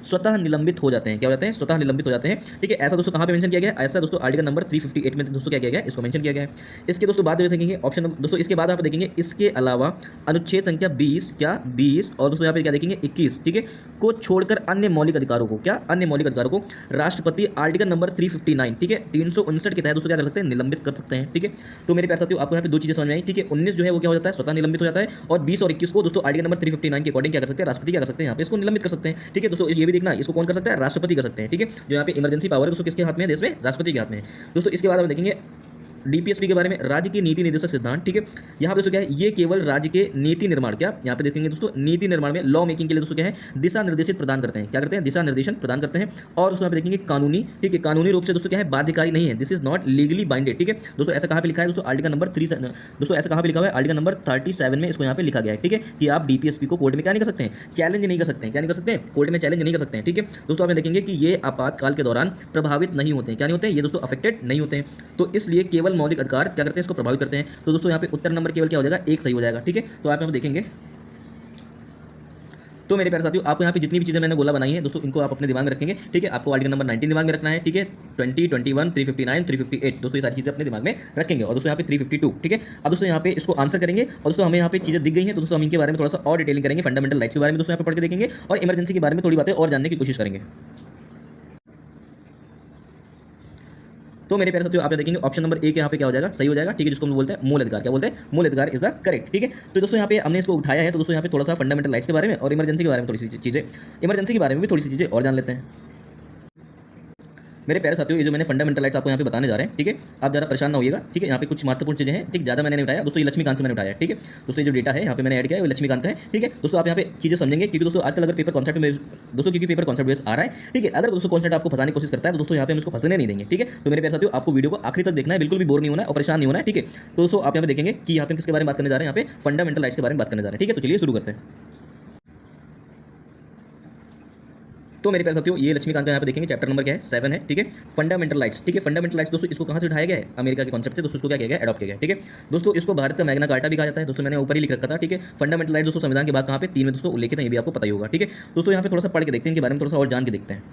स्वतः निलंबित हो जाते हैं। क्या हो जाते हैं? स्वतः निलंबित हो जाते हैं। ठीक है। ऐसा दोस्तों कहाँ पे मेंशन किया गया है? ऐसा दोस्तों आर्टिकल नंबर 358 में दोस्तों क्या किया गया है? इसको मेंशन किया गया है। इसके दोस्तों बाद में देखेंगे ऑप्शन दोस्तों, इसके बाद आप देखेंगे इसके अलावा अनुच्छेद संख्या 20 और दोस्तों यहाँ पे क्या देखेंगे 21, ठीक है, को छोड़कर अन्य मौलिक अधिकारों को, क्या अन्य मौलिक अधिकारों को राष्ट्रपति आर्टिकल नंबर 359, ठीक है, 359 के तहत दोस्तों क्या कर सकते हैं? निलंबित कर सकते हैं। ठीक है। तो मेरे प्यारे साथियों आपको यहाँ पे दो चीजें समझ में आई। ठीक है। 19 जो है वो क्या हो जाता है? स्वतः निलंबित हो जाता है। और 20 और 21 को दोस्तों आर्टिकल नंबर 359 के अकॉर्डिंग क्या कर सकते हैं? राष्ट्रपति क्या कर सकते हैं? यहाँ पे इसको निलंबित कर सकते हैं। ठीक है दोस्तों, ये भी देखना, इसको कौन कर सकता है? राष्ट्रपति कर सकते हैं। ठीक है। जो यहाँ पे इमरजेंसी पावर है दोस्तों किसके हाथ में है? देश में राष्ट्रपति के हाथ में है दोस्तों। इसके बाद हम देखेंगे डीपीएसपी के बारे में, राज्य की नीति निर्देशक सिद्धांत। ठीक है। यहाँ पे दोस्तों क्या है? ये केवल राज्य के नीति निर्माण, क्या यहाँ पे देखेंगे दोस्तों, नीति निर्माण में लॉ मेकिंग के लिए दोस्तों क्या है? दिशा निर्देशित प्रदान करते हैं। क्या करते हैं? दिशा निर्देशन प्रदान करते हैं। और दोस्तों यहाँ पे देखेंगे कानूनी, ठीक है, कानूनी रूप से दोस्तों क्या है? बाध्यकारी नहीं है। This is not legally binded. ठीक है दोस्तों, ऐसा कहाँ पे लिखा है दोस्तों? आर्टिकल नंबर 3 दोस्तों ऐसा कहाँ पे लिखा हुआ है? आर्टिकल नंबर 37 में इसको यहाँ पे लिखा गया है। ठीक है, कि आप डीपीएसपी को कोर्ट में क्या नहीं कर सकते हैं? चैलेंज नहीं कर सकते हैं। क्या नहीं कर सकते हैं? कोर्ट में चैलेंज नहीं कर सकते हैं। ठीक है दोस्तों, आप देखेंगे कि ये आपातकाल के दौरान प्रभावित नहीं होते हैं। क्या नहीं होते हैं? ये दोस्तों अफेक्टेड नहीं होते हैं। तो इसलिए केवल मौलिक अधिकार क्या करते हैं? इसको प्रभावित करते हैं। तो दोस्तों यहाँ पे उत्तर नंबर केवल क्या हो जाएगा? एक सही हो जाएगा। ठीक है। तो आप यहाँ पे देखेंगे, तो मेरे प्यारे साथियों आपको यहाँ पे जितनी भी चीज़ें मैंने गोला बनाई है दोस्तों, इनको आप अपने दिमाग में रखेंगे। ठीक है। आपको आर्टिकल नंबर 19 दिमाग में रखना है। ठीक है। 20, 21, 359, 358 दोस्तों ये सारी चीज़ें अपने दिमाग में रखेंगे। और दोस्तों यहाँ पे 352। ठीक है। अब दोस्तों यहाँ पे इसको आंसर करेंगे। और दोस्तों हमें यहाँ पे चीज़ें दिख गई हैं, तो दोस्तों हम इनके बारे में थोड़ा सा और डिटेलिंग करेंगे। फंडामेंटल राइट्स के बारे में दोस्तों यहाँ पे पढ़ के देखेंगे और इमरजेंसी के बारे में थोड़ी बातें और जानने की कोशिश करेंगे। तो मेरे प्यारे साथियों आप देखेंगे ऑप्शन नंबर ए के यहाँ पे क्या हो जाएगा? सही हो जाएगा। ठीक है। जिसको हम बोलते हैं मूल अधिकार। क्या बोलते हैं? मूल अधिकार इज द करेक्ट। ठीक है। तो दोस्तों यहाँ पे हमने इसको उठाया है, तो दोस्तों यहाँ पे थोड़ा सा फंडामेंटल राइट्स के बारे में और इमरजेंसी के बारे में थोड़ी सी चीज़ें, इमरजेंसी के बारे में भी थोड़ी सी चीज़ें और जान लेते हैं। मेरे प्यारे साथियों, ये जो मैंने फंडामेंटल राइट्स आपको यहाँ पे बताने जा रहे हैं, ठीक है, आप ज़रा परेशान ना होइएगा। ठीक है। यहाँ पे कुछ महत्वपूर्ण चीज़ें हैं, ठीक, ज़्यादा मैंने नहीं उठाया दोस्तों, ये लक्ष्मीकांत से मैंने उठाया है। ठीक है दोस्तों, ये जो डेटा है यहाँ पे मैंने ऐड किया है वो लक्ष्मीकांत का है। ठीक है दोस्तों, आप यहाँ पे चीज़ें समझेंगे, क्योंकि दोस्तों आजकल अगर पेपर कॉन्सेप्ट में दोस्तों, क्योंकि पेपर कॉन्सेप्ट बेस आ रहा है। ठीक है। अगर दोस्तों कॉन्सेप्ट आपको फंसाने की कोशिश करता है तो दोस्तों यहाँ पे हम इसको फंसने नहीं देंगे। ठीक है। तो मेरे प्यारे साथियों आपको वीडियो को आखिरी तक देखना है, बिल्कुल भी बोर नहीं होना है और परेशान नहीं होना है। ठीक है। तो दोस्तों आप यहाँ पे देखेंगे कि यहाँ पे किसके बारे में बात करने जा रहे हैं? यहाँ पे फंडामेंटल राइट्स के बारे में बात करने जा रहे हैं। ठीक है। तो चलिए शुरू करते हैं। तो मेरे प्यारे साथियों, ये लक्ष्मीकांत का यहाँ पे देखेंगे चैप्टर नंबर क्या है? 7 है। ठीक है। Fundamental rights. ठीक है। फंडामेंटल राइट्स दोस्तों इसको कहाँ से उठाया गया है? अमेरिका के कॉन्सेप्ट से दोस्तों इसको क्या किया गया? एडॉप्ट किया गया। ठीक है दोस्तों, इसको भारत का मैग्ना कार्टा भी कहा जाता है। दोस्तों मैंने ऊपर ही लिख रखा था। ठीक है। फंडामेंटल राइट्स दोस्तों संविधान के भाग कहाँ पे? 3 में दोस्तों उल्लेखित है, ये भी आपको पता ही होगा। ठीक है दोस्तों, यहाँ पे थोड़ा सा पढ़ के देखते हैं, इनके बारे में थोड़ा सा और जान के देखते हैं।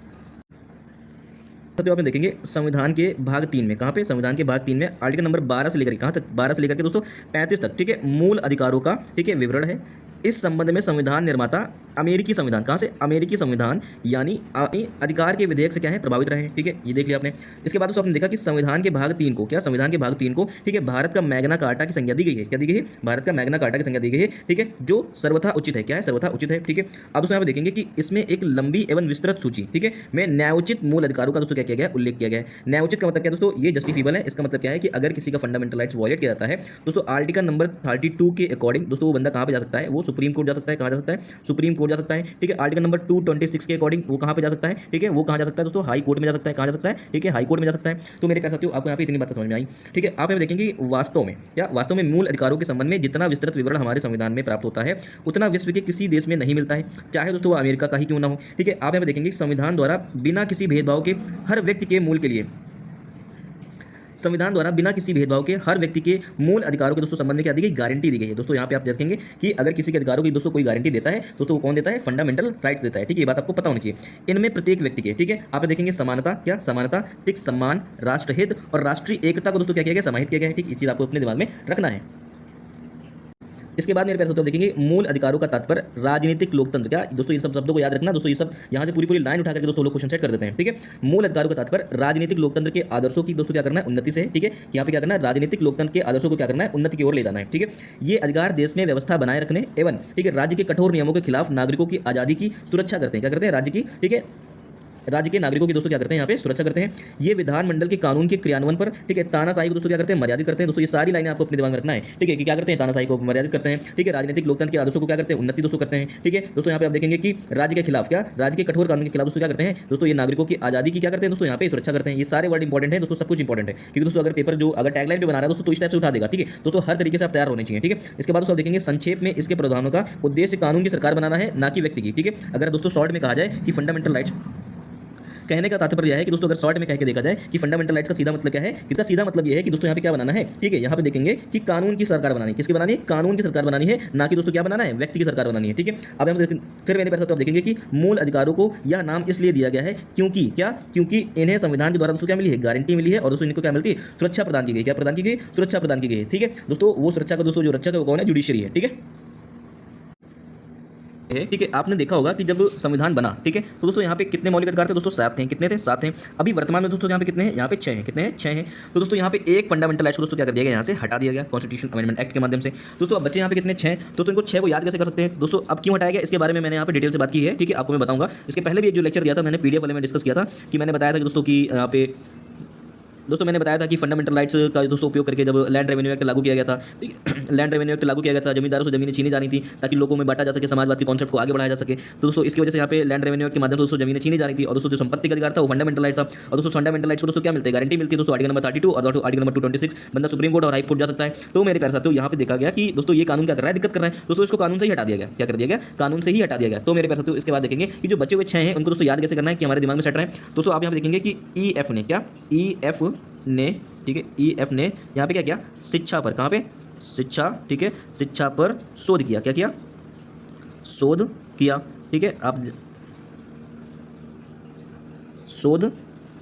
तो आप देखेंगे संविधान के भाग 3 में, कहाँ पे? संविधान के भाग 3 में आर्टिकल नंबर 12 से लेकर कहाँ तक? 12 से लेकर के दोस्तों 35 तक, ठीक है, मूल अधिकारों का, ठीक है, विवरण है। इस संबंध में संविधान निर्माता अमेरिकी संविधान, कहाँ से? अमेरिकी संविधान, यानी अधिकार के विधेयक से क्या है? प्रभावित रहे। ठीक है, ये देख लिया आपने। इसके बाद दोस्तों आपने देखा कि संविधान के भाग 3 को, क्या? संविधान के भाग 3 को, ठीक है, भारत का मैग्ना कार्टा की संज्ञा दी गई है। क्या दी गई है? भारत का मैग्ना कार्टा की संज्ञा दी गई है। ठीक है, जो सर्वथा उचित है। क्या है? सर्वथा उचित है। ठीक है। अब उसमें आप देखेंगे कि इसमें एक लंबी एवं विस्तृत सूची, ठीक है, में न्यायोचित मूल अधिकारों का दोस्तों क्या किया गया? उल्लेख किया गया है। न्यायोचित का मतलब क्या दोस्तों? ये जस्टिफिएबल है। इसका मतलब क्या है कि अगर किसी का फंडामेंटल राइट्स वायलेट किया जाता है दोस्तों, आर्टिकल नंबर 32 के अकॉर्डिंग दोस्तों वो बंदा कहाँ पे जा सकता है? वो सुप्रीम कोर्ट जा सकता है। कहाँ जा सकता है? सुप्रीम कोर्ट जा सकता है। ठीक है। आर्टिकल नंबर 226 के अकॉर्डिंग वो कहाँ पे जा सकता है? ठीक है, वो कहाँ जा सकता है दोस्तों? हाई कोर्ट में जा सकता है। कहाँ जा सकता है? ठीक है, हाई कोर्ट में जा सकता है। तो मेरे प्यारे साथियों, आपको यहाँ पे इतनी बातें समझ में आई। ठीक है। आप यहाँ देखेंगे कि वास्तव में मूल अधिकारों के संबंध में जितना विस्तृत विवरण हमारे संविधान में प्राप्त होता है उतना विश्व के किसी देश में नहीं मिलता है, चाहे दोस्तों वो अमेरिका का ही क्यों ना हो। ठीक है। आप यहाँ देखेंगे संविधान द्वारा बिना किसी भेदभाव के हर व्यक्ति के मूल के लिए, संविधान द्वारा बिना किसी भेदभाव के हर व्यक्ति के मूल अधिकारों के दोस्तों संबंध में क्या दी गई? गारंटी दी गई है। दोस्तों यहाँ पे आप देखेंगे कि अगर किसी के अधिकारों की दोस्तों कोई गारंटी देता है दोस्तों वो कौन देता है? फंडामेंटल राइट्स देता है। ठीक है, ये बात आपको पता होनी चाहिए। इनमें प्रत्येक व्यक्ति के, ठीक है, आप देखेंगे समानता, क्या? समानता, ठीक, सम्मान, राष्ट्रहित और राष्ट्रीय एकता को दोस्तों क्या किया गया? समाहित किया गया है। ठीक, इस चीज आपको अपने दिमाग में रखना है। इसके बाद मेरे प्यारे दोस्तों देखेंगे मूल अधिकारों का तात्पर्य राजनीतिक लोकतंत्र। क्या दोस्तों? इन सब शब्दों को याद रखना दोस्तों, ये सब यहाँ से पूरी लाइन उठा करके दोस्तों लोग क्वेश्चन सेट कर देते हैं। ठीक है। मूल अधिकारों का तात्पर्य राजनीतिक लोकतंत्र के आदर्शों की दोस्तों क्या करना है? उन्नति से। ठीक है, यहाँ पे क्या करना है? राजनीतिक लोकतंत्र के आदर्शों को क्या करना है? उन्नति की ओर ले जाना है। ठीक है। ये अधिकार देश में व्यवस्था बनाए रखने एवं, ठीक है, राज्य के कठोर नियमों के खिलाफ नागरिकों की आजादी की सुरक्षा करते हैं। क्या करते हैं? राज्य की, ठीक है, राज्य के नागरिकों की दोस्तों क्या करते हैं यहाँ पे सुरक्षा करते हैं। ये विधानमंडल के कानून के क्रियान्वयन पर, ठीक है, तानाशाही को दोस्तों क्या करते हैं, मर्यादित करते हैं। दोस्तों ये सारी लाइनें आपको अपने दिमाग में रखना है, ठीक है, कि क्या करते हैं, तानाशाही को मर्यादित करते हैं, ठीक है, राजनीतिक लोकतंत्र के आदर्शों को क्या करते हैं, उन्नति दोस्तों करते हैं, ठीक है। दोस्तों यहाँ पे आप देखेंगे कि राज्य के खिलाफ, क्या राज्य के कठोर कानून के खिलाफ दोस्तों क्या करते हैं, दोस्तों ये नागरिकों की आजादी की क्या करते हैं दोस्तों, यहाँ पे सुरक्षा करते हैं। ये सारे वर्ड इंपॉर्टेंट है दोस्तों, सब कुछ इंपॉर्टेंट है, क्योंकि दोस्तों अगर पेपर जो अगर टैगलाइन पे बना रहा है दोस्तों तो इस टाइप से उठा देगा, ठीक है। दोस्तों हर तरीके से आप तैयार होने चाहिए, ठीक है। इसके बाद दोस्तों आप देखेंगे संक्षेप में इसके प्रावधानों का उद्देश्य कानून की सरकार बनाना है, ना कि व्यक्ति की, ठीक है। अगर दोस्तों शॉर्ट में कहा जाए कि फंडामेंटल राइट्स, कहने का तात्पर्य यह है कि दोस्तों अगर शॉर्ट में कह के देखा जाए कि फंडामेंटल राइट्स का सीधा मतलब क्या है, इसका सीधा मतलब यह है कि दोस्तों यहाँ पे क्या बनाना है, ठीक है। यहाँ पे देखेंगे कि कानून की सरकार बनानी है, किसकी बनानी है, कानून की सरकार बनानी है, ना कि दोस्तों क्या बनाना है, व्यक्ति की सरकार बनानी है, ठीक है। अब हम फिर मैंने पहले तो आप देखेंगे कि मूल अधिकारों को यह नाम इसलिए दिया गया है क्योंकि क्या, क्योंकि इन्हें संविधान के द्वारा दोस्तों क्या मिली है, गारंटी मिली है, और दोस्तों इनको क्या मिलती है, सुरक्षा प्रदान की गई, क्या प्रदान की गई, सुरक्षा प्रदान की गई है, ठीक है। दोस्तों वो सुरक्षा का दोस्तों जो रक्षक है वो कौन है, जुडिशरी है, ठीक है। ठीक है, आपने देखा होगा कि जब संविधान बना, ठीक है, तो दोस्तों यहाँ पे कितने मौलिक अधिकार थे दोस्तों, 7 थे, कितने थे, 7 हैं। अभी वर्तमान में दोस्तों यहाँ पे कितने हैं, यहाँ पे 6 हैं, कितने हैं, 6 हैं। तो दोस्तों यहाँ पे एक फंडामेंटल राइट्स को दोस्तों क्या कर दिया गया, यहाँ से हटा दिया गया कॉन्स्टिट्यूशन अमेंडमेंट एक्ट के माध्यम से। दोस्तों अब बच्चे यहाँ पे कितने, 6, तो इनको 6 को याद कैसे कर सकते हैं दोस्तों। अब क्यों हटाया गया इसके बारे में मैंने यहाँ पे डिटेल से बात की है, ठीक है, आपको मैं बताऊंगा। इसके पहले भी एक जो लेक्चर दिया था मैंने पीडीएफ वाले में डिस्कस किया था, कि मैंने बताया था कि दोस्तों की यहाँ पे दोस्तों मैंने बताया था कि फंडामेंटल राइट्स का दोस्तों उपयोग करके जब लैंड रेवेन्यू एक्ट लागू किया गया था, ठीक है, लैंड रेवेन्यू एक्ट लागू किया गया था, जमींदारों से जमीनें छीनी जा रही थी ताकि लोगों में बांटा जा सके, समाजवाद के कॉन्सेप्ट को आगे बढ़ाया जा सके। तो दोस्तों इसकी वजह से यहाँ पे लैंड रेवेन्यू एक्ट के माध्यम से दोस्तों जमीनें छीनी जा रही थी, और दोस्तों जो संपत्ति का अधिकार था वो फंडामेंटल राइट था। और दोस्तों फंडामेंटल राइट्स को दोस्तों क्या मिलते हैं, गारंटी मिलती है दोस्तों, आर्टिकल नंबर 32 और आर्टिकल नंबर 226, बंदा सुप्रीम कोर्ट और हाई कोर्ट जा सकता है। तो मेरे प्यारे साथियों यहाँ पे देखा गया कि दोस्तों ये कानून क्या कर रहा है, दिक्कत कर रहा है दोस्तों, इसको कानून से ही हटा दिया गया, क्या कर दिया गया, कानून से ही हटा दिया गया। तो मेरे प्यारे साथियों इसके बाद देखेंगे कि जो बचे हुए 6 हैं उनको दोस्तों याद कैसे करना है कि हमारे दिमाग में सेट रहे हैं। दोस्तों आप यहाँ पे देखेंगे कि ईएफ ने क्या, ईएफ ने, ठीक है, ईएफ ने यहाँ पे क्या किया, शिक्षा पर, कहाँ पे, शिक्षा, ठीक है, शिक्षा पर शोध किया, क्या किया, शोध किया, ठीक है, आप शोध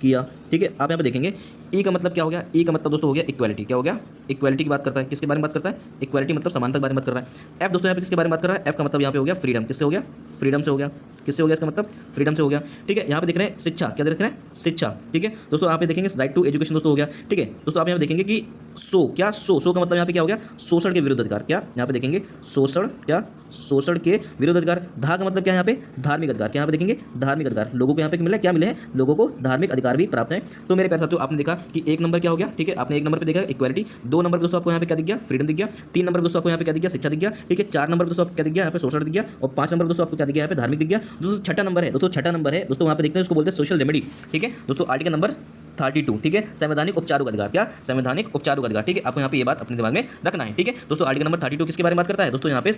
किया, ठीक है। आप यहाँ पे देखेंगे ई का मतलब क्या हो गया, ई का मतलब दोस्तों हो गया इक्वालिटी, क्या हो गया, इक्वालिटी की बात करता है, किसके बारे में बात करता है, इक्वालिटी मतलब समानता के बारे में बात कर रहा है। एफ दोस्तों यहाँ पे किसके बारे में बात कर रहा है, एफ का मतलब यहाँ पे हो गया फ्रीडम, किससे हो गया, फ्रीडम से हो गया, किससे हो गया, इसका मतलब फ्रीडम से हो गया, ठीक है। यहाँ पे देख रहे हैं शिक्षा, क्या देख रहे हैं, शिक्षा, ठीक है। दोस्तों आप देखेंगे राइट टू एजुकेशन दोस्तों हो गया, ठीक है। दोस्तों आप यहाँ पे देखेंगे कि क्या सो का मतलब यहाँ पे क्या हो गया, शोषण के विरुद्ध अधिकार, क्या यहाँ पे देखेंगे शोषण, क्या शोषण के विरुद्ध अधिकार। धा का मतलब क्या है यहाँ पे, धार्मिक अधिकार, क्या यहाँ पे देखेंगे धार्मिक अधिकार, लोगों को यहाँ पे मिला, क्या मिले हैं, लोगों को धार्मिक अधिकार भी प्राप्त है। तो मेरे प्यारे साथियों आपने देखा कि 1 नंबर क्या हो गया, ठीक है, आपने 1 नंबर पे देखा इक्वालिटी, 2 नंबर दोस्तों आपको यहाँ पे क्या दिख गया, फ्रीडम दिख गया, 3 नंबर दोस्तों आपको यहाँ पे क्या दिख गया, शिक्षा दिख गया, ठीक है, 4 नंबर दोस्तों आपको क्या दिख गया, यहाँ पे शोषण दिख गया, और 5 नंबर दोस्तों आपको क्या दिख गया, यहाँ पे धार्मिक दिख गया। दोस्तों छठा नंबर है, दोस्तों छठा नंबर है दोस्तों, वहाँ पे देखते हैं उसको बोलते हैं सोशल रेमेडी, ठीक है। दोस्तों आर्टिकल नंबर 32, ठीक है, संवैधानिक उपचारों का अधिकार, क्या संवैधानिक उपचारों का अधिकार, ठीक है, आपको यहाँ पे ये बात अपने दिमाग में रखना है, ठीक है। दोस्तों आर्टिकल नंबर 32 किसके बारे में बात करता है दोस्तों, यहाँ पे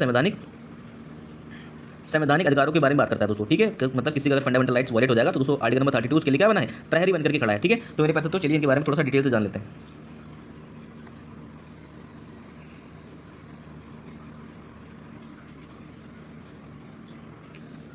संवैधानिक अधिकारों के बारे में बात करता है दोस्तों, ठीक है, मतलब किसी का अगर फंडामेंटल राइट्स वायलेट हो जाएगा तो दोस्तों आर्टिकल नंबर 32 उसके लिए क्या बना है, प्रहरी बनकर के खड़ा है, ठीक है। तो मेरे पास तो चलिए इनके बारे में थोड़ा सा डिटेल से जान लेते हैं।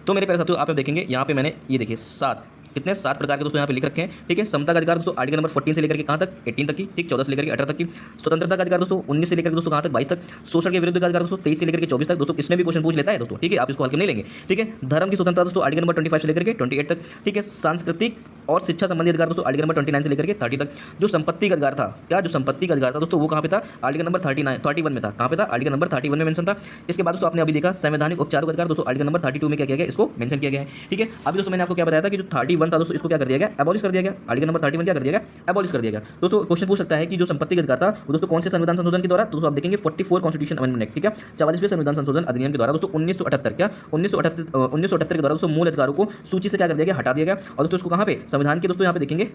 तो मेरे प्यारे साथियों आप देखेंगे यहाँ पे मैंने ये देखिए 7 प्रकार के दोस्तों यहाँ पे लिख रखे हैं, ठीक है। समता का अधिकार दोस्तों आर्टिकल नंबर 14 से लेकर के कहाँ तक, 18 तक की, ठीक, 14 से लेकर के 18 तक की। स्वतंत्रता का अधिकार दोस्तों 19 से लेकर के दोस्तों कहाँ तक, 22 तक। शोषण के विरुद्ध का अधिकार दोस्तों 23 से लेकर के 24 तक। दोस्तों इसमें भी क्वेश्चन पूछ लेता है दोस्तों, ठीक है, आप इसको हल्के नहीं लेंगे, ठीक है। धर्म की स्वतंत्रता दोस्तों आर्टिकल नंबर 25 से लेकर के 28 तक, ठीक है। सांस्कृतिक और शिक्षा संबंधी अधिकार दोस्तों आर्टिकल नंबर 29 से लेकर के 30 तक। जो संपत्ति का अधिकार था, क्या जो संपत्ति का अधिकार था दोस्तों वो कहाँ पे था, आर्टिकल नंबर 31 में था, कहाँ पे था, आर्टिकल नंबर 31 में मेंशन था। इसके बाद दोस्तों आपने अभी देखा संवैधानिक उपचारों का अधिकार दोस्तों आर्टिकल नंबर 32 में क्या किया गया, इसको मेंशन किया गया है, ठीक है। अभी दोस्तों मैंने आपको क्या बताया था कि जो 31 था दोस्तों इसको क्या कर दिया गया, एबॉलिश कर दिया गया, आर्टिकल नंबर 31 क्या कर दिया गया, एबॉलिश कर दिया गया। दोस्तों क्वेश्चन पूछ सकता है कि जो संपत्ति का अधिकार था वो दोस्तों कौन से संविधान संशोधन के द्वारा, तो दोस्तों आप देखेंगे 44 कॉन्स्टिट्यूशन अमेंडमेंट एक्ट, ठीक है, 44वें संविधान संशोधन अधिनियम के द्वारा दोस्तों 1978 क्या 1978 के द्वारा दोस्तों मूल अधिकारों को सूची से क्या कर दिया गया, हटा दिया गया। और दोस्तों इसको कहाँ पे, संविधान के दोस्तों यहाँ पे देखेंगे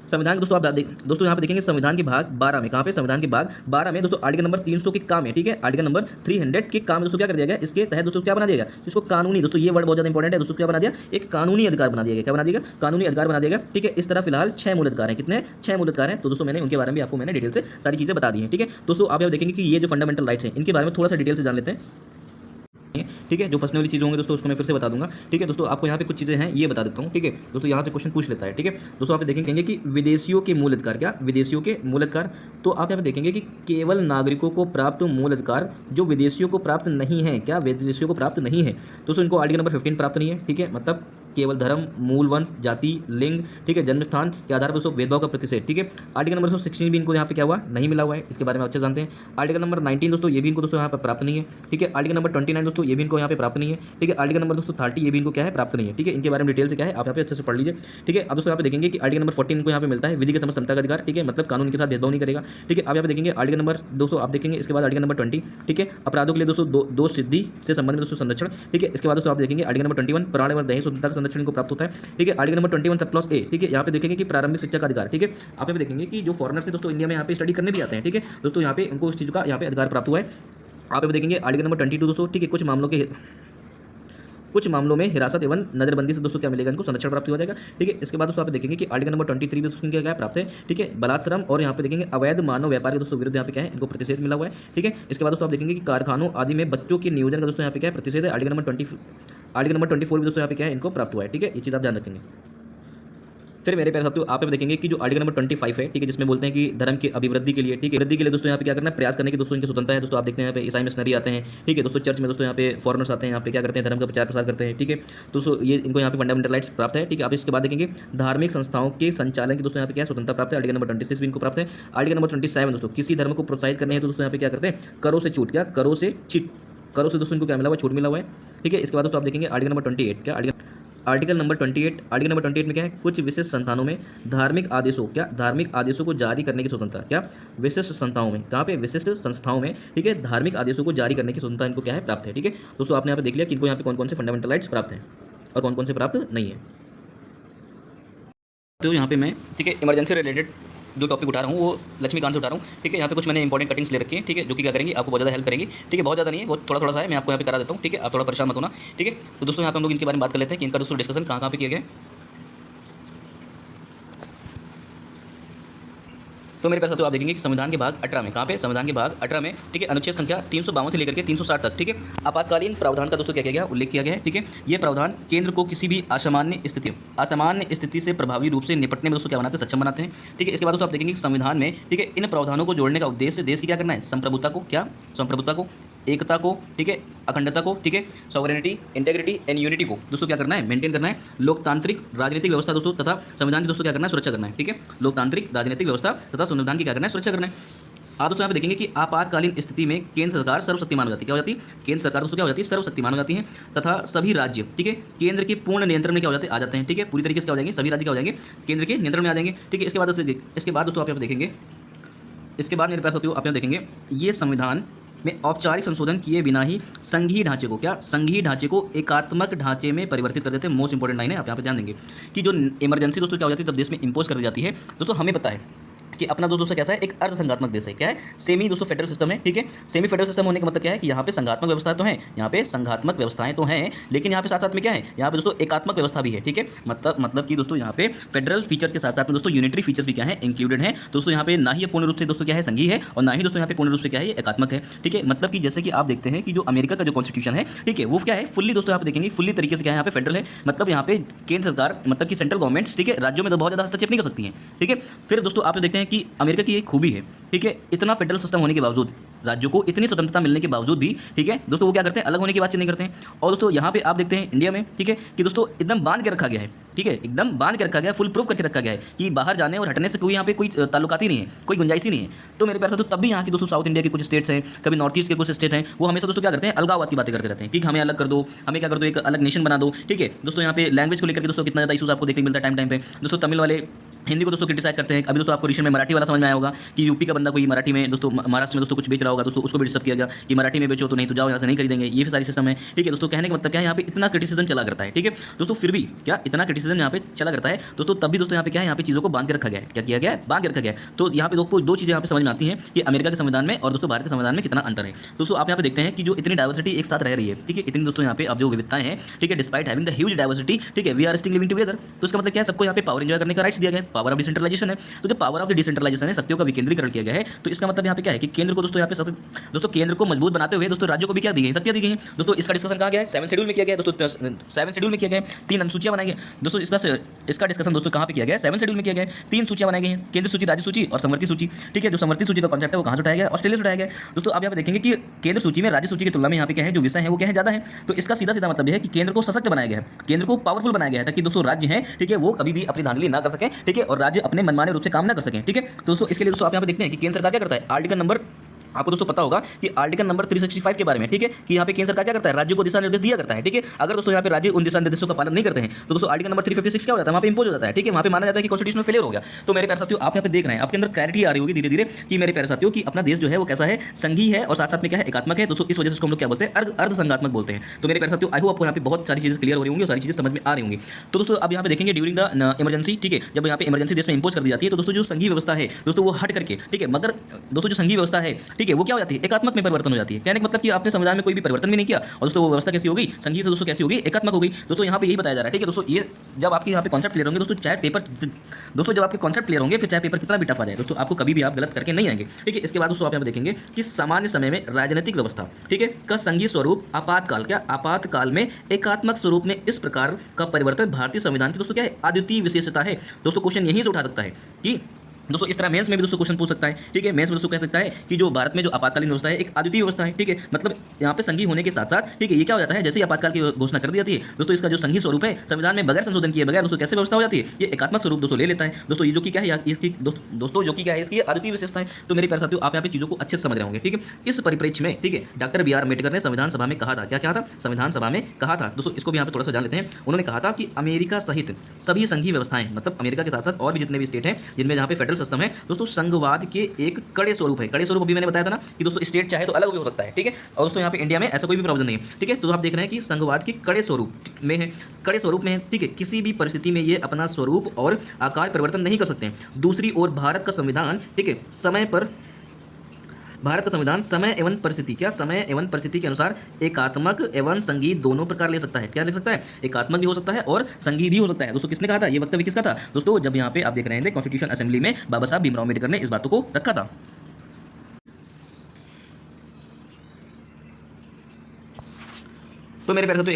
संविधान दोस्तों आप दोस्तों यहाँ पे देखेंगे संविधान के भाग 12 में, कहाँ पे, संविधान के भाग 12 में दोस्तों आर्टिकल नंबर 300 के काम है, ठीक है, आर्टिकल नंबर 300 के काम दोस्तों क्या कर दिया गया, इसके तहत दोस्तों क्या बना दिया गया, इसको कानूनी, दोस्तों ये वर्ड बहुत ज्यादा इंपॉर्टेंट है दोस्तों, क्या बना दिया, एक कानूनी अधिकार बना दिया गया, क्या बना दिया, कानूनी अधिकार बना दिया गया, ठीक है। इस तरह फिलहाल 6 मूल अधिकार हैं, कितने 6 मूल अधिकार हैं। तो दोस्तों मैंने उनके बारे में आपको मैंने डिटेल से सारी चीजें बता दी हैं, ठीक है। दोस्तों आप यहाँ देखेंगे कि ये जो फंडामेंटल राइट्स हैं इनके बारे में थोड़ा सा डिटेल से जान लेते हैं, ठीक है। जो पर्सनल वाली चीज़ होंगे दोस्तों उसको मैं फिर से बता दूंगा, ठीक है। दोस्तों आपको यहाँ पे कुछ चीज़ें हैं ये बता देता हूँ, ठीक है। दोस्तों यहाँ से क्वेश्चन पूछ लेता है, ठीक है। दोस्तों आप देखेंगे कि विदेशियों के मूल अधिकार, क्या विदेशियों के मूल अधिकार, तो आप यहाँ पे देखेंगे कि केवल नागरिकों को प्राप्त मूल अधिकार जो विदेशियों को प्राप्त नहीं है, क्या विदेशियों को प्राप्त नहीं है दोस्तों, इनको आर्टिकल नंबर 15 प्राप्त नहीं है, ठीक है। मतलब केवल धर्म, मूल वंश, जाति, लिंग, ठीक है, जन्म स्थान के आधार पर दोस्तों भेदभाव का प्रतिषेध, ठीक है। आर्टिकल नंबर 16 भी इनको यहाँ पे क्या हुआ, नहीं मिला हुआ है, इसके बारे में अच्छे जानते हैं। आर्टिकल नंबर 19 दोस्तों ये भी इनको दोस्तों यहाँ पर प्राप्त नहीं है, ठीक है। आर्टिकल नंबर 29 दोस्तों ये भी इनको यहाँ पे प्राप्त नहीं है, ठीक है। आर्टिकल नंबर दोस्तों 30 ये भी इनको क्या है, प्राप्त नहीं है, ठीक है। इनके बारे में डिटेल से क्या है आप यहाँ पे अच्छे से पढ़ लीजिए, ठीक है। अब दोस्तों यहाँ पे देखेंगे कि आर्टिकल नंबर 14 इनको यहाँ पे मिलता है विधि के समस्त समता का अधिकार, ठीक है, मतलब कानून के साथ भेदभाव नहीं करेगा, ठीक है। अब यहाँ पे देखेंगे आर्टिकल नंबर दोस्तों आप देखेंगे, इसके बाद आर्टिकल नंबर 20, ठीक है, अपराधों के लिए दोस्तों दो सिद्धि से संबंधित दोस्तों संरक्षण, ठीक है। इसके बाद दोस्तों आप देखेंगे आर्टिकल नंबर 21 प्राण एवं दैहिक स्वतंत्रता का संरक्षण इनको प्राप्त होता है, ठीक है। Article number 21 sub clause A, ठीक है, यहाँ पे देखेंगे कि प्रारंभिक शिक्षा का अधिकार, ठीक है। आप यहाँ पे देखेंगे कि जो फॉरेनर से दोस्तों इंडिया में यहाँ पे स्टडी करने भी आते हैं, ठीक है दोस्तों, यहाँ पे इनको इस चीज़ का यहाँ पे अधिकार प्राप्त हुआ है। आप यहाँ पे देखेंगे आर्टिकल नंबर 22 दोस्तों, ठीक है, कुछ मामलों में हिरासत एवं नजरबंदी से दोस्तों क्या मिलेगा, इनको संरक्षण प्राप्त हो जाएगा, ठीक है। इसके बाद दोस्तों आप देखेंगे कि आर्टिकल नंबर 23 भी दोस्तों क्या प्राप्त है, ठीक है, बलात्श्रम और यहाँ पे देखेंगे अवैध मानव व्यापार के दोस्तों विरुद्ध यहाँ पे क्या है, इनको प्रतिषेध मिला हुआ है, ठीक है। इसके बाद दोस्तों आप देखेंगे कि कारखानों आदि में बच्चों के नियोजन का दोस्तों यहाँ पे क्या है, प्रतिषेध है। आर्टिकल नंबर 24 भी दोस्तों यहाँ पे क्या है, इनको प्राप्त हुआ है, ठीक है, ये चीज़ आप ध्यान रखेंगे। फिर मेरे प्यारे साथियों आप यहाँ पे देखेंगे कि जो आर्टिकल नंबर 25 है, ठीक है, जिसमें बोलते हैं कि धर्म की अभिवृद्धि के लिए, ठीक है, वृद्धि के लिए दोस्तों यहाँ पे क्या करना है, प्रयास करने की दोस्तों इनकी स्वतंत्रता है। दोस्तों आप देखते हैं यहाँ पे ईसाई मिशनरी आते हैं, ठीक है दोस्तों, चर्च में दोस्तों यहाँ पे फॉरेनर्स आते हैं, यहाँ पे क्या करते हैं, धर्म का प्रचार प्रसार करते हैं, ठीक है दोस्तों, ये इनको यहाँ पे फंडामेंटल राइट्स प्राप्त है, ठीक है। आप इसके बाद देखेंगे धार्मिक संस्थाओं के संचालन की दोस्तों यहाँ पे क्या स्वतंत्रता प्राप्त है। आर्टिकल नंबर 26 भी इनको प्राप्त है। आर्टिकल नंबर 27 दोस्तों किसी धर्म को प्रोत्साहित करने हैं तो दोस्तों यहाँ पे क्या करते हैं, करों से छूट, क्या करों से दोस्तों इनको क्या मिला हुआ है, छूट मिला हुआ है, ठीक है। इसके बाद दोस्तों आप देखेंगे आर्टिकल नंबर 28, क्या आर्टिकल नंबर 28 में क्या है, कुछ विशिष्ट संस्थानों में धार्मिक आदेशों को जारी करने की स्वतंत्रता, क्या विशिष्ट संस्थाओं में, कहाँ पे, विशिष्ट संस्थाओं में, ठीक है, धार्मिक आदेशों को जारी करने की स्वतंत्रता इनको क्या है, प्राप्त है, ठीक है दोस्तों। आपने यहाँ पे देख लिया कि इनको यहाँ पे कौन कौन से फंडामेंटल राइट्स प्राप्त हैं और कौन कौन से प्राप्त नहीं है। तो यहाँ पे मैं, ठीक है, इमरजेंसी रिलेटेड जो टॉपिक उठा रहा हूँ वो लक्ष्मीकांत से उठा रहा हूँ, ठीक है। यहाँ पे कुछ मैंने इंपॉर्टेंट कटिंग्स ले रखी है, ठीक है, जो कि क्या करेंगी, आपको बहुत ज़्यादा हेल्प करेंगी, ठीक है। बहुत ज़्यादा नहीं है, बहुत थोड़ा सा है, मैं आपको यहाँ पे करा देता हूँ, ठीक है, आप थोड़ा परेशान मत होना, ठीक है। तो दोस्तों यहाँ पे हम लोग इनके बारे में बात कर लेते हैं कि इनका दोस्तों डिस्कशन कहाँ पे किया गया है। तो मेरे पास साथियों आप देखेंगे कि संविधान के भाग 18 में, कहाँ पे, संविधान के भाग 18 में, ठीक है, अनुच्छेद संख्या 352 से लेकर के 360 तक, ठीक है, आपातकालीन प्रावधान का दोस्तों क्या किया गया, उल्लेख किया गया है, ठीक है। ये प्रावधान केंद्र को किसी भी असामान्य स्थिति से प्रभावी रूप से निपटने में दोस्तों क्या बनाते हैं, सक्षम बनाते हैं, ठीक है। इसके बाद दोस्तों आप देखेंगे कि संविधान में, ठीक है, इन प्रावधानों को जोड़ने का उद्देश्य देश की क्या करना है, संप्रभुता को, एकता को, ठीक है, अखंडता को, ठीक है, सॉवरेनिटी, इंटेग्रिटी एंड यूनिटी को दोस्तों क्या करना है, मेंटेन करना है। लोकतांत्रिक राजनीतिक व्यवस्था दोस्तों तथा संविधान की दोस्तों क्या करना है, सुरक्षा करना है, ठीक है। लोकतांत्रिक राजनीतिक व्यवस्था तथा संविधान की क्या करना है, सुरक्षा करना है। आप दोस्तों यहाँ पे देखेंगे कि आपातकालीन स्थिति में केंद्र सरकार सर्वशक्तिमान हो जाती है, क्या हो जाती है, केंद्र सरकार दोस्तों क्या हो जाती है, सर्वशक्तिमान हो जाती है तथा सभी राज्य, ठीक है, केंद्र के पूर्ण नियंत्रण में क्या हो जाते हैं, आ जाते हैं, ठीक है, पूरी तरीके से क्या हो जाएंगे, सभी राज्य क्या हो जाएंगे, केंद्र के नियंत्रण में आ जाएंगे, ठीक है। इसके बाद दोस्तों आप यहाँ देखेंगे, इसके बाद मेरे पास होती हो आप यहाँ देखेंगे ये संविधान में औपचारिक संशोधन किए बिना ही संघीय ढांचे को एकात्मक ढांचे में परिवर्तित कर देते हैं। मोस्ट इंपॉर्टेंट लाइन है, आप यहाँ पे ध्यान देंगे कि जो इमरजेंसी दोस्तों क्या हो जाती है तब देश में इंपोज कर दी जाती है। दोस्तों हमें पता है कि अपना दोस्तों कैसा है, एक अर्धसंघात्मक देश है, क्या है, सेमी दोस्तों फेडरल सिस्टम है, ठीक है। सेमी फेडरल सिस्टम होने का मतलब क्या है कि यहाँ पे संघात्मक व्यवस्था तो है, यहाँ पे संघात्मक व्यवस्थाएं तो हैं, लेकिन यहाँ पे साथ साथ में क्या है, यहाँ पे दोस्तों एकात्मक व्यवस्था भी है, ठीक है। मतलब कि दोस्तों यहाँ पे फेडरल फीचर्स के साथ साथ में दोस्तों यूनिटरी फीचर्स भी क्या है, इंक्लूडेड है। दोस्तों यहाँ पे ना ही पूर्ण रूप से दोस्तों क्या है, संघीय है, और ना ही दोस्तों यहाँ पे पूर्ण रूप से क्या है, ये एकात्मक है, ठीक है। मतलब कि जैसे कि आप देखते हैं कि जो अमेरिका का जो कॉन्स्टिट्यूशन है, ठीक है, वो क्या है, फुल्ली दोस्तों यहाँ पे देखेंगे फुल्ली तरीके से क्या है, यहाँ पे फेडरल है, मतलब यहाँ पे केंद्र सरकार, मतलब कि सेंट्रल गवर्नमेंट, ठीक है, राज्यों में तो बहुत ज़्यादा हस्तक्षेप नहीं कर सकती है, ठीक है। फिर दोस्तों आप देखते हैं कि अमेरिका की खूबी है, ठीक है, इतना फेडरल सिस्टम होने के बावजूद, राज्यों को इतनी स्वतंत्रता मिलने के बावजूद भी, ठीक है दोस्तों, वो क्या करते हैं, अलग होने की बातचीत नहीं करते हैं। और दोस्तों यहाँ पे आप देखते हैं इंडिया में, ठीक है, कि दोस्तों एकदम बांध के रखा गया है, ठीक है, एकदम बांध के रखा गया है, फुल प्रूफ करके रखा गया है कि बाहर जाने और हटने से कोई यहाँ पे कोई ताल्लुकात ही नहीं है, कोई गुंजाइश ही नहीं है। तो मेरे प्यारे साथियों तब भी यहाँ की दोस्तों साउथ इंडिया के कुछ स्टेट्स हैं, कभी नॉर्थ ईस्ट के कुछ स्टेट हैं, वो हमेशा दोस्तों क्या करते हैं, अलगाववाद की बातें करते रहते हैं, ठीक, हमें अलग कर दो, हमें क्या कर दो, एक अलग नेशन बना दो, ठीक है। दोस्तों यहाँ पे लैंग्वेज को लेकर के दोस्तों कितना ज़्यादा इशूज़ आपको देखने को मिलता है टाइम पे। दोस्तों तमिल वाले हिंदी को दोस्तों क्रिटिसाइज करते हैं। अभी दोस्तों आपको रिसेंट में मराठी वाला समझ में आया होगा कि यूपी का बंदा कोई मराठी में दोस्तों महाराष्ट्र में दोस्तों कुछ बेच रहा होगा, दोस्तों उसको भी डिस्टर्ब किया गया कि मराठी में बेचो तो नहीं तो जाओ यहाँ से नहीं खरीदेंगे, ये भी सारी सिस्टम है, ठीक है दोस्तों। कहने का मतलब क्या है, यहाँ पे इतना क्रिटिसिज्म चला करता है, ठीक है दोस्तों, फिर भी क्या इतना क्रिटिसिज्म यहाँ पे चला करता है दोस्तों, तब भी दोस्तों यहाँ पे क्या है, यहाँ पे चीज़ों को बांध के रखा गया है, क्या किया गया है, बांध के रखा गया है। तो यहाँ पे दो चीज़ें यहाँ पे समझ में आती हैं कि अमेरिका के संविधान में और दोस्तों भारत के संविधान में कितना अंतर है। दोस्तों आप यहाँ पे देखते हैं कि जो इतनी डाइवर्सिटी एक साथ रह रही है, ठीक है, इतनी दोस्तों यहाँ पे अब जो विविधताएं हैं, ठीक है, despite having the huge diversity, ठीक है, we are still living together. तो इसका मतलब क्या है, सबको यहाँ पे पावर एंजॉय करने का राइट्स दिया गया है, पावर ऑफ डिसेंट्रलाइजेशन है। तो जब पावर ऑफ द डिसेंट्रलाइजेशन है, शक्तियों का विकेंद्रीकरण किया गया है, तो इसका मतलब यहाँ पे क्या है कि केंद्र को दोस्तों यहाँ पे दोस्तों केंद्र को मजबूत बनाते हुए दोस्तों राज्यों को भी क्या दी गई है, शक्तियाँ दी गई हैं। दोस्तों इसका डिस्कशन कहाँ गया है, 7 शेड्यूल में किया गया है दोस्तों। 7 शेड्यूल में किया गया है, 3 अनुसूचियाँ बनाई गई दोस्तों। इसका डिस्कशन दोस्तों कहाँ पे किया गया है, 7 शेड्यूल में किया गया है। 3 सूचियाँ बनाई गई हैं, केंद्र सूची, राज्य सूची और समवर्ती सूची। ठीक है, जो समवर्ती सूची का कॉन्सेप्ट है वो कहाँ से उठाया गया है, ऑस्ट्रेलिया से उठाया गया है दोस्तों। अब यहाँ पे देखेंगे कि केंद्र सूची में राज्य सूची की तुलना में यहाँ पे क्या है, जो विषय है वो क्या है, ज़्यादा है। तो इसका सीधा सीधा मतलब है कि केंद्र को सशक्त बनाया गया है, केंद्र को पावरफुल बनाया गया है, ताकि दोस्तों राज्य हैं, ठीक है, वो कभी भी अपनी धांधली ना कर सकें, ठीक है, और राज्य अपने मनमाने रूप से काम ना कर सकें। ठीक है, तो दोस्तों इसके लिए दोस्तों आप यहाँ पे देखते हैं कि केंद्र सरकार क्या करता है, आर्टिकल नंबर, आपको दोस्तों पता होगा कि आर्टिकल नंबर 365 के बारे में, ठीक है, कि यहाँ पे केंद्र सरकार क्या करता है, राज्यों को दिशा निर्देश दिया करता है। ठीक है, अगर दोस्तों यहाँ पे राज्य उन दिशा निर्देशों का पालन नहीं करते हैं तो दोस्तों आर्टिकल नंबर 356 क्या हो जाता है, वहाँ पे इंपोज हो जाता है। ठीक है, वहाँ पे माना जाता है कि कॉन्स्टिट्यूशनल फेलियर हो गया। तो मेरे प्यारे साथियों, आप यहाँ पे देख रहे हैं, आपके अंदर क्लैरिटी आ रही होगी धीरे धीरे कि मेरे प्यारे साथियों कि अपना देश जो है वो कैसा है, संघीय है और साथ साथ में क्या है, एकात्मक है दोस्तों। इस वजह से उसको हम लोग क्या बोलते हैं, अर्धसंघात्मक बोलते हैं। तो मेरे प्यारे साथियों, आई होप आपको यहाँ पे बहुत सारी चीजें क्लियर हो रही होंगी और सारी चीजें समझ में आ रही होंगी। तो दोस्तों अब यहाँ पे देखेंगे ड्यूरिंग द इमरजेंसी, ठीक है, जब यहाँ पे इमरजेंसी देश में इंपोज कर दी जाती है तो दोस्तों जो संघीय व्यवस्था है दोस्तों वो हट करके, ठीक है, मगर दोस्तों जो संघीय व्यवस्था है, ठीक है, वो क्या हो जाती है, एकात्मक में परिवर्तन हो जाती है। कहने का मतलब कि आपने संविधान में कोई भी परिवर्तन भी नहीं किया और दोस्तों वो व्यवस्था कैसी हो गई, संघीय से दोस्तों कैसी हो गई, एकात्मक हो गई। दोस्तों यहाँ पे यही बताया जा रहा है। ठीक है दोस्तों, ये जब आपके यहाँ पे कॉन्सेप्ट क्लियर होंगे दोस्तों, चाहे पेपर दोस्तों जब आपके कॉन्सेप्ट क्लियर होंगे, फिर चाहे पेपर कितना भी टफ आ जाए दोस्तों, आपको कभी भी आप गलत करके नहीं आएंगे। ठीक है, इसके बाद दोस्तों आप यहाँ पे देखेंगे कि सामान्य समय में राजनीतिक व्यवस्था, ठीक है, का संघीय स्वरूप आपातकाल, क्या आपातकाल में एकात्मक स्वरूप में इस प्रकार का परिवर्तन भारतीय संविधान की दोस्तों क्या है, अद्वितीय विशेषता है। दोस्तों क्वेश्चन यहीं से उठा सकता है कि दोस्तों इस तरह मेंस में भी दोस्तों क्वेश्चन पूछ सकता है। ठीक है, मेंस में दोस्तों कह सकता है कि जो भारत में जो आपातकालीन व्यवस्था है एक अद्वितीय व्यवस्था है। ठीक है, मतलब यहाँ पे संघीय होने के साथ साथ, ठीक है, ये क्या हो जाता है, जैसे ही आपातकाल की घोषणा कर दी जाती है दोस्तों, इसका जो संघीय स्वरूप है संविधान में बगैर संशोधन किए बगैर दोस्तों कैसे व्यवस्था हो जाती है, ये एकात्मक स्वरूप दोस्तों ले लेता है। दोस्तों ये जो कि क्या है, इसकी दोस्तों जो कि क्या है, इसकी अद्वितीय विशेषता है। तो मेरे प्यारे साथियों, आप यहाँ पे चीजों को अच्छे से समझ रहे होंगे। ठीक है, इस परिप्रेक्ष्य में, ठीक है, डॉक्टर बी आर अम्बेडकर ने संविधान सभा में कहा था, क्या कहा था, संविधान सभा में कहा था दोस्तों, इसको भी यहाँ पे थोड़ा सा जान लेते हैं। उन्होंने कहा था कि अमेरिका सहित सभी संघीय व्यवस्थाएं, मतलब अमेरिका के साथ साथ और भी जितने भी स्टेट हैं जिनमें जहाँ पे फेडरल सिस्टम है दोस्तों, संघवाद के एक कड़े स्वरूप है। कड़े स्वरूप अभी मैंने बताया था ना कि दोस्तों स्टेट चाहे तो अलग भी हो सकता है। ठीक है, और दोस्तों यहाँ पे इंडिया में ऐसा कोई भी प्रावधान नहीं है। ठीक है, तो आप देख रहे हैं कि संघवाद के कड़े स्वरूप में है, कड़े स्वरूप में है। ठीक है, किसी भी परिस्थिति में ये अपना स्वरूप और आकार परिवर्तन नहीं कर सकते हैं। दूसरी ओर भारत का संविधान, ठीक है, भारत का संविधान समय एवं परिस्थिति, क्या समय एवं परिस्थिति के अनुसार एकात्मक एवं संघीय दोनों प्रकार ले सकता है। क्या ले सकता है, एकात्मक भी हो सकता है और संघीय भी हो सकता है। दोस्तों किसने कहा था, ये वक्तव्य किसका था दोस्तों, जब यहाँ पे आप देख रहे हैं कॉन्स्टिट्यूशन असेंबली में बाबा साहब भीमराव अम्बेडकर ने इस बातों को रखा था। तो मेरे प्यारे साथियों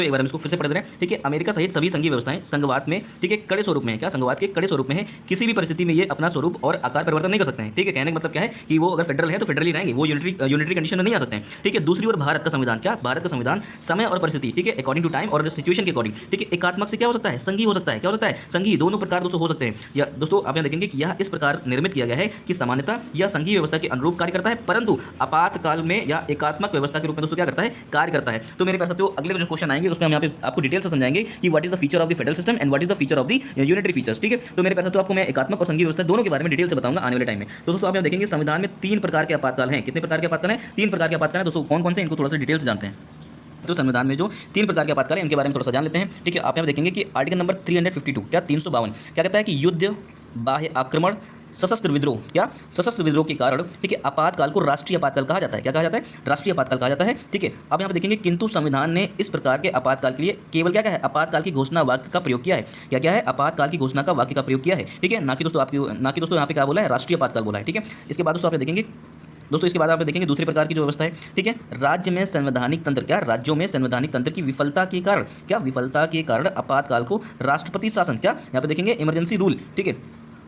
एक बार हम इसको फिर से पढ़ दे रहे हैं। ठीक है, अमेरिका सहित सभी संघीय व्यवस्थाएं संघवाद में, ठीक है, कड़े स्वरूप में है। क्या, संघवाद के कड़े स्वरूप में है। किसी भी परिस्थिति में ये अपना स्वरूप और आकार परिवर्तन नहीं कर सकते हैं। ठीक है, कहने का मतलब क्या है कि वो अगर फेडरल है तो फेडरल ही रहेंगे, वो यूनिटरी कंडीशन में नहीं आ सकते हैं। ठीक है, दूसरी ओर भारत का संविधान, क्या, भारत का संविधान समय और परिस्थिति, ठीक है, अकॉर्डिंग टू टाइम और सिचुएशन के अकॉर्डिंग, ठीक है, एकात्मक से क्या हो सकता है, संघीय हो सकता है। क्या हो सकता है, संघीय। दोनों प्रकार दोस्तों हो सकते हैं। या दोस्तों आप यहाँ देखेंगे कि यह इस प्रकार निर्मित किया गया है कि सामान्यता या संघीय व्यवस्था के अनुरूप कार्य करता है, परंतु आपातकाल में या एकात्मक व्यवस्था के रूप में दोस्तों क्या करता है, कार्य करता है। तो मेरे पास साथियों अगले जो क्वेश्चन आएंगे उसमें हम यहाँ पे आपको डिटेल से समझाएंगे कि what is the feature of the federal system and what is the feature of the unitary features. ठीक है, तो मेरे पास तो आपको मैं एकात्मक और संघीय व्यवस्था दोनों के बारे में डिटेल से बताऊंगा आने वाले टाइम में। तो दोस्तों आप यहाँ देखेंगे संविधान में 3 प्रकार के आपातकाल हैं। कितने प्रकार के आपातकाल हैं, 3 प्रकार के आपातकाल हैं दोस्तों। कौन कौन से, इनको थोड़ा सा डिटेल से जानते हैं। तो संविधान में जो 3 प्रकार के आपातकाल हैं इनके बारे में थोड़ा सा जान लेते हैं। ठीक है, आप यहाँ देखेंगे कि आर्टिकल नंबर 352, क्या 352 क्या कहता है कि युद्ध, बाह्य आक्रमण, सशस्त्र विद्रोह, क्या सशस्त्र विद्रोह के कारण, ठीक है, आपातकाल को राष्ट्रीय आपातकाल कहा जाता है। क्या कहा जाता है, राष्ट्रीय आपातकाल कहा जाता है। ठीक है, अब यहाँ पे देखेंगे किंतु संविधान ने इस प्रकार के आपातकाल के लिए केवल क्या है, आपातकाल की घोषणा वाक्य का प्रयोग किया है। क्या क्या है, आपातकाल की घोषणा का वाक्य का प्रयोग किया है। ठीक है, ना कि दोस्तों यहाँ पे क्या बोला है, राष्ट्रीय आपातकाल बोला है। ठीक है, इसके बाद दोस्तों आप देखेंगे इसके बाद आप देखेंगे दूसरे प्रकार की जो व्यवस्था है। ठीक है, राज्य में संवैधानिक तंत्र, क्या राज्यों में संवैधानिक तंत्र की विफलता के कारण, क्या विफलता के कारण आपातकाल को राष्ट्रपति शासन, क्या यहाँ पे देखेंगे इमरजेंसी रूल, ठीक है,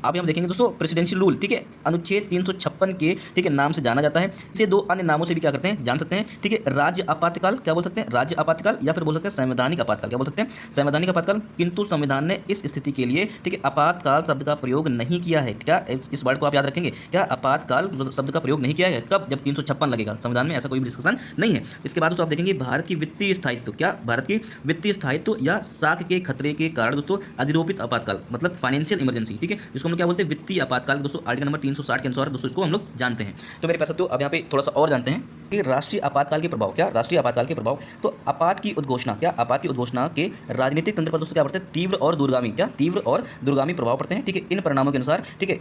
आप यहाँ देखेंगे दोस्तों प्रेसिडेंशियल रूल, ठीक है, अनुच्छेद 356 के, ठीक है, नाम से जाना जाता है। इसे 2 अन्य नामों से भी क्या करते हैं, जान सकते हैं। ठीक है, राज्य आपातकाल, क्या बोल सकते हैं, राज्य आपातकाल, या फिर बोल सकते हैं संवैधानिक आपातकाल। क्या बोल सकते हैं, संवैधानिक आपातकाल। किंतु संविधान ने इस स्थिति के लिए, ठीक है, आपातकाल शब्द का प्रयोग नहीं किया है। क्या, इस वर्ड को आप याद रखेंगे, क्या आपातकाल शब्द का प्रयोग नहीं किया है। कब, जब 356 लगेगा, संविधान में ऐसा कोई भी डिस्कशन नहीं है। इसके बाद दोस्तों आप देखेंगे भारत की वित्तीय स्थायित्व, क्या भारत की वित्तीय स्थायित्व या साख के खतरे के कारण दोस्तों अधिरोपित आपातकाल, मतलब फाइनेंशियल इमरजेंसी। ठीक है, जिसको हम क्या बोलते हैं, वित्तीय आपातकाल दोस्तों, आर्टिकल नंबर 360 के अनुसार दोस्तों इसको हम लोग जानते हैं। तो मेरे पास तो अब यहाँ पे थोड़ा सा और जानते हैं कि राष्ट्रीय आपातकाल के प्रभाव, क्या राष्ट्रीय आपातकाल के प्रभाव। तो आपात की उद्घोषणा, क्या आपात की उद्घोषणा के राजनीतिक तंत्र पर दोस्तों क्या पड़ते हैं, तीव्र और दूरगामी, क्या तीव्र और दूरगामी प्रभाव पड़ते हैं। ठीक है, इन परिणामों के अनुसार, ठीक है,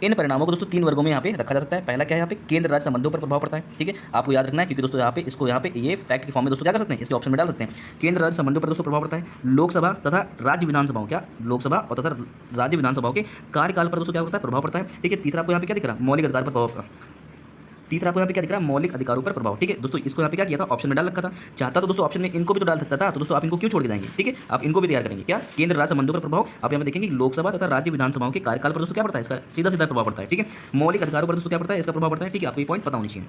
इन परिणामों को दोस्तों 3 वर्गों में यहाँ पे रखा जा सकता है। पहला क्या है, यहाँ पे केंद्र राज्य संबंधों पर प्रभाव पड़ता है। ठीक है, आपको याद रखना है, क्योंकि दोस्तों यहाँ पे इसको यहाँ पे ये फैक्ट के फॉर्म में दोस्तों क्या कर सकते हैं, इसके ऑप्शन में डाल सकते हैं। केंद्र राज्य संबंधों पर दोस्तों प्रभाव पड़ता है। लोकसभा तथा राज्य विधानसभाओं, क्या लोकसभा और तथा राज्य विधानसभाओं के कार्यकाल पर दोस्तों क्या पड़ता है, प्रभाव पड़ता है। ठीक है, तीसरा आपको यहाँ पे क्या दिख रहा है, मौलिक अधिकार पर प्रभाव। तीसरा आपको यहाँ पे क्या दिख रहा है, मौलिक अधिकारों पर प्रभाव। ठीक है दोस्तों, इसको यहाँ पे क्या किया था, ऑप्शन में डाल रखा था। चाहता तो दोस्तों ऑप्शन में इनको भी तो डाल सकता था, तो दोस्तों आप इनको क्यों छोड़ के जाएंगे। ठीक है, आप इनको भी तैयार करेंगे। क्या केंद्र राज्य संबंधों पर प्रभाव, आप यहाँ पे देखेंगे लोकसभा तथा राज्य विधानसभाओं के कार्यकाल पर दोस्तों क्या पड़ता है, इसका सीधा सीधा प्रभाव पड़ता है। ठीक है, मौलिक अधिकारों पर दोस्तों क्या पड़ता है, इसका प्रभाव पड़ता है। ठीक है, आपको ये पॉइंट पता होनी चाहिए।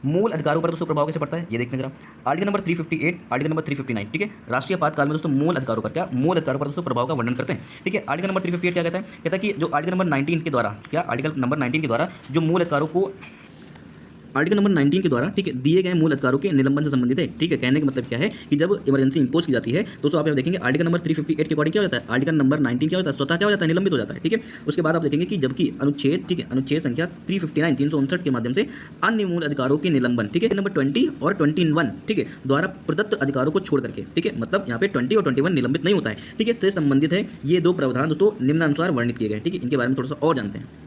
मूल अधिकारों पर दोस्तों प्रभाव कैसे पड़ता है, ये देखते हैं जरा। Article number 358, article number 359। ठीक है, राष्ट्रीय आपातकाल में दोस्तों मूल अधिकारों पर, क्या मूल अधिकारों पर दोस्तों प्रभाव का वर्णन करते हैं। ठीक है, आर्टिकल नंबर 358 क्या कहता है कि जो आर्टिकल नंबर 19 के द्वारा, क्या आर्टिकल नंबर 19 के द्वारा जो मूल अधिकारों को, आर्टिकल नंबर 19 के द्वारा, ठीक है, दिए गए मूल अधिकारों के निलंबन से संबंधित है। ठीक है, कहने का मतलब क्या है कि जब इमरजेंसी इंपोज की जाती है दोस्तों, आप यहाँ देखेंगे आर्टिकल नंबर 358 के अकॉर्डिंग क्या होता है, आर्टिकल नंबर 19 क्या होता है, स्वतः क्या हो जाता है, निलंबित हो जाता है। ठीक है, उसके बाद आप देखेंगे कि जबकि अनुच्छेद, ठीक है, अनुच्छेद संख्या 359 359 के माध्यम से अन्य मूल अधिकारों के निलंबन, ठीक है, नंबर 20 और 21, ठीक है, द्वारा प्रदत्त अधिकारों को छोड़ करके, ठीक है, मतलब यहाँ पे 20 और 21 निलंबित नहीं होता है। ठीक है, से संबंधित है ये 2 प्रावधान दोस्तों निम्नानुसार वर्णित किए गए। ठीक है, इनके बारे में थोड़ा सा और जानते हैं।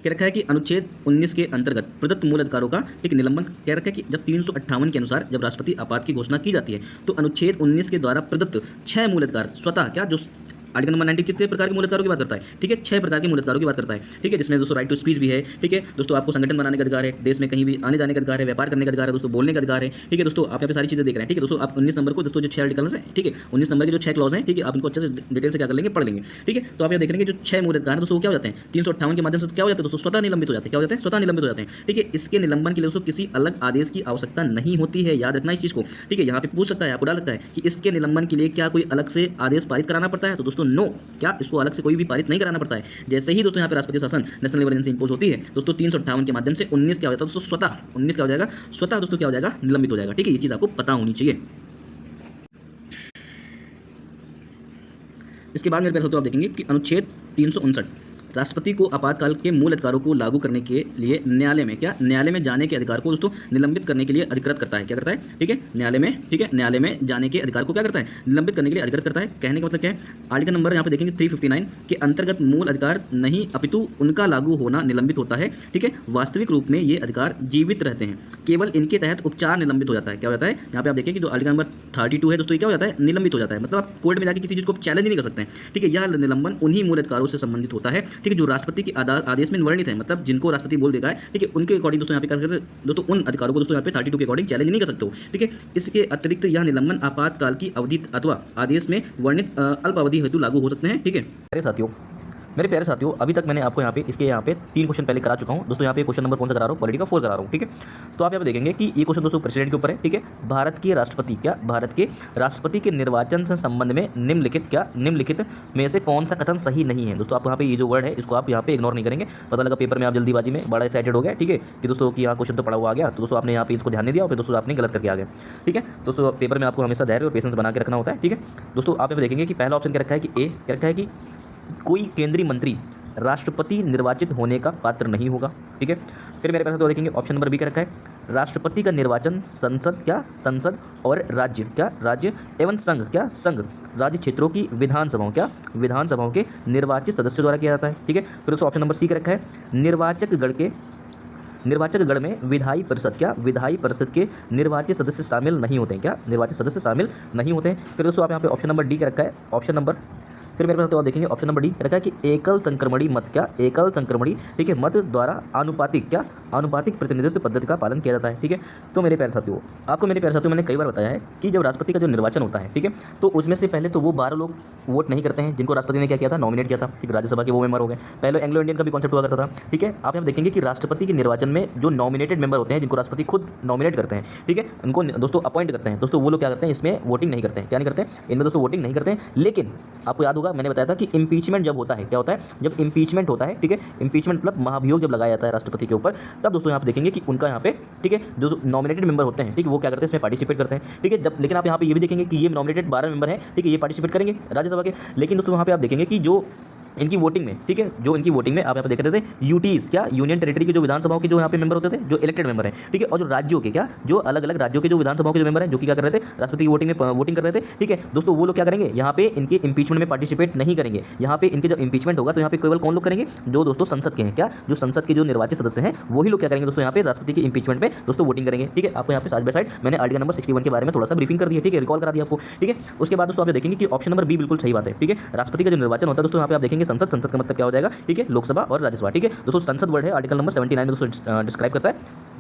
क्या रखा है कि अनुच्छेद 19 के अंतर्गत प्रदत्त मूल अधिकारों का, ठीक, निलंबन क्या रखा है कि जब 358 के अनुसार जब राष्ट्रपति आपात की घोषणा की जाती है तो अनुच्छेद 19 के द्वारा प्रदत्त 6 मूल अधिकार स्वतः, क्या जो आर्टिकल नंबर 90 कितने प्रकार के मूल अधिकारों की बात करता है, ठीक है, 6 प्रकार के मूल अधिकारों की बात करता है। ठीक है, जिसमें दोस्तों राइट टू स्पीच भी है। ठीक है दोस्तों, आपको संगठन बनाने का अधिकार है, देश में कहीं भी आने जाने का अधिकार है, व्यापार करने का अधिकार है, दोस्तों बोलने का अधिकार है। ठीक है दोस्तों, आप यहाँ पे सारी चीजें देख रहे हैं। ठीक है दोस्तों, आप 19 नंबर को दोस्तों जो 6 आर्टिकल्स हैं, ठीक है, 19 नंबर के जो 6 क्लॉज हैं, ठीक है, आप इनको अच्छे से डिटेल से क्या कर लेंगे, पढ़ लेंगे। ठीक है, तो आप यहाँ देख लेंगे जो 6 मूल अधिकार हैं दोस्तों क्या हो जाते हैं, 358 के माध्यम से क्या हो जाते हैं दोस्तों, स्वतः निलंबित हो जाते हैं। क्या हो जाते हैं, स्वतः निलंबित हो जाते हैं। ठीक है, इसके निलंबन के लिए दोस्तों किसी अलग आदेश की आवश्यकता नहीं होती है, याद रखना इस चीज को। ठीक है, यहाँ पे पूछ सकता है, आपको डाल सकता है कि इसके निलंबन के लिए क्या कोई अलग से आदेश पारित कराना पड़ता है, तो दोस्तों नो, क्या इसको अलग से कोई भी पारित नहीं कराना पड़ता है। जैसे ही दोस्तों यहाँ पे राष्ट्रपति शासन नेशनल इमरजेंसी इंपोज होती है दोस्तों 358 के माध्यम से 19 क्या हो जाता है दोस्तों, स्वतः 19 क्या हो जाएगा, स्वतः दोस्तों क्या हो जाएगा, निलंबित हो जाएगा। ठीक है, ये चीज आपको पता होनी चाहिए। इसके बाद मेरे पास आप देखेंगे कि अनुच्छेद 359 राष्ट्रपति को आपातकाल के मूल अधिकारों को लागू करने के लिए न्यायालय में, क्या न्यायालय में जाने के अधिकार को दोस्तों निलंबित करने के लिए अधिकृत करता है। क्या करता है, ठीक है, न्यायालय में, ठीक है, न्यायालय में जाने के अधिकार को क्या करता है, निलंबित करने के लिए अधिकृत करता है। कहने का मतलब क्या है, आर्टिकल नंबर यहाँ पे देखेंगे 359 के अंतर्गत मूल अधिकार नहीं अपितु उनका लागू होना निलंबित होता है। ठीक है, वास्तविक रूप में ये अधिकार जीवित रहते हैं, केवल इनके तहत उपचार निलंबित हो जाता है। क्या हो जाता है, यहाँ पे आप देखिए कि जो आर्टिकल नंबर 32 है दोस्तों, ये क्या हो जाता है, निलंबित हो जाता है। मतलब आप कोर्ट में जाकर किसी चीज को चैलेंज नहीं कर सकते हैं। ठीक है, यह निलंबन उन्हीं मूल अधिकारों से संबंधित होता है, ठीक है, जो राष्ट्रपति के आदेश में वर्णित है, मतलब जिनको राष्ट्रपति बोल देगा है। ठीक है, उनके अकॉर्डिंग दोस्तों यहाँ पे क्या करते हैं दोस्तों, उन अधिकारों को दोस्तों यहाँ पे 32 के अकॉर्डिंग चैलेंज नहीं कर सकते हो। ठीक है, इसके अतिरिक्त यह निलंबन आपातकाल की अवधि अथवा आदेश में वर्णित अल्पावधि हेतु लागू हो सकते हैं। ठीक है मेरे प्यारे साथियों, अभी तक मैंने आपको यहाँ पे 3 क्वेश्चन पहले करा चुका हूँ दोस्तों। यहाँ पे क्वेश्चन नंबर कौन सा करा रहा हूँ, पॉलिटी का 4 करा रहा हूँ। ठीक है, तो आप यहाँ पे देखेंगे कि ये क्वेश्चन दोस्तों प्रेसिडेंट के ऊपर है। ठीक है, भारत के राष्ट्रपति के निर्वाचन से संबंध में निम्नलिखित में से कौन सा कथन सही नहीं है। दोस्तों आपको यहाँ पे ये जो वर्ड है इसको आप यहाँ पे इग्नोर नहीं करेंगे। पता लगा पेपर में आप जल्दीबाजी में बड़ा एक्साइटेड हो गया, ठीक है, कि दोस्तों कि यहाँ क्वेश्चन तो पड़ा हुआ आ गया, तो दोस्तों आपने यहाँ पे इसको ध्यान नहीं दिया और फिर दोस्तों आपने गलत करके आ गया। ठीक है दोस्तों, पेपर में आपको हमेशा धैर्य और पेशेंस बना के रखना होता है। ठीक है दोस्तों, आप यहाँ पे देखेंगे कि पहला ऑप्शन क्या रखा है कि ए, क्या रखा है कि कोई केंद्रीय मंत्री राष्ट्रपति निर्वाचित होने का पात्र नहीं होगा। ठीक है, फिर मेरे पास तो देखेंगे ऑप्शन नंबर बी का रखा है, राष्ट्रपति का निर्वाचन संसद और राज्य एवं संघ राज्य क्षेत्रों की विधानसभाओं के निर्वाचित सदस्यों द्वारा किया जाता है। ठीक है, फिर उसको ऑप्शन नंबर सी का रखा है, निर्वाचक गण में विधायी परिषद के निर्वाचित सदस्य शामिल नहीं होते हैं। फिर दोस्तों आप यहाँ पे ऑप्शन नंबर डी का रखा है, फिर मेरे पास तो आप देखेंगे ऑप्शन नंबर डी रखा है कि एकल संक्रमणी ठीक है मत द्वारा आनुपातिक प्रतिनिधित्व पद्धति का पालन किया जाता है। ठीक है, तो मेरे प्यारे साथियों मैंने कई बार बताया है कि जब राष्ट्रपति का जो निर्वाचन होता है, ठीक है, तो उसमें से पहले तो वो 12 लोग वोट नहीं करते हैं जिनको राष्ट्रपति ने क्या किया था, नॉमिनेट किया था। ठीक, राज्यसभा के वो मेंबर हो गए। पहले एंग्लो इंडियन का भी कॉन्सेप्ट हुआ करता था। ठीक है, आप यहाँ देखेंगे कि राष्ट्रपति के निर्वाचन में जो नॉमिनेटेड मेंबर होते हैं, जिनको राष्ट्रपति खुद नॉमिनेट करते हैं, ठीक है, उनको दोस्तों अपॉइंट करते हैं दोस्तों, वो लोग क्या करते हैं, इसमें वोटिंग नहीं करते हैं। क्या नहीं करते हैं, इनमें दोस्तों वोटिंग नहीं करते हैं। लेकिन आपको याद होगा मैंने बताया था कि इंपीचमेंट जब होता है, क्या होता है, जब इंपीचमेंट होता है, ठीक है, इंपीचमेंट मतलब महाभियोग जब लगाया जाता है राष्ट्रपति के ऊपर, तब दोस्तों यहाँ पे देखेंगे कि उनका यहाँ पे, ठीक है, जो नॉमिनेटेड मेंबर होते हैं, ठीक है, वो क्या करते हैं, इसमें पार्टिसिपेट करते हैं। ठीक है, जब लेकिन आप यहाँ पे ये भी देखेंगे कि ये नॉमिनेटेड 12 मेंबर हैं, ठीक है, ये पार्टिसिपेट करेंगे राज्यसभा के। लेकिन दोस्तों वहाँ पे आप देखेंगे कि जो इनकी वोटिंग में, ठीक है, जो इनकी वोटिंग में आप यहाँ पे देख रहे थे यूटीज, क्या यूनियन टेरिटरी के जो विधानसभाओं के जो यहाँ पे मेंबर होते थे, जो इलेक्टेड मेंबर हैं, ठीक है, और जो राज्यों के, क्या जो अलग अलग राज्यों के जो विधानसभाओं के जो मेंबर हैं, जो कि क्या कर रहे थे, राष्ट्रपति की वोटिंग में वोटिंग कर रहे थे, ठीक है दोस्तों, वो लोग क्या करेंगे, यहाँ पे इनके इंपीचमेंट में पार्टिसिपेट नहीं करेंगे। यहाँ पे इनके जब इंपीचमेंट होगा तो यहाँ पे केवल कौन लोग करेंगे, जो दोस्तों संसद के हैं, क्या जो संसद के जो निर्वाचित सदस्य हैं वही लोग क्या करेंगे दोस्तों, यहाँ पे राष्ट्रपति के इंपीचमेंट में दोस्तों वोटिंग करेंगे। ठीक है, आपको यहाँ पे साइड बाय साइड मैंने आर्टिकल नंबर 61 के बारे में थोड़ा सा ब्रीफिंग कर दिया, ठीक है, रिकॉल करा दिया आपको। ठीक है, उसके बाद दोस्तों आप देखेंगे कि ऑप्शन नंबर बी बिल्कुल सही बात है। ठीक है, राष्ट्रपति का जो निर्वाचन होता है दोस्तों, यहाँ पे आप देखेंगे संसद, संसद का मतलब क्या हो जाएगा, ठीक है, लोकसभा और राज्यसभा। ठीक है दोस्तों, संसद वर्ड है आर्टिकल नंबर 79 में दोस्तों डिस्क्राइब करता है।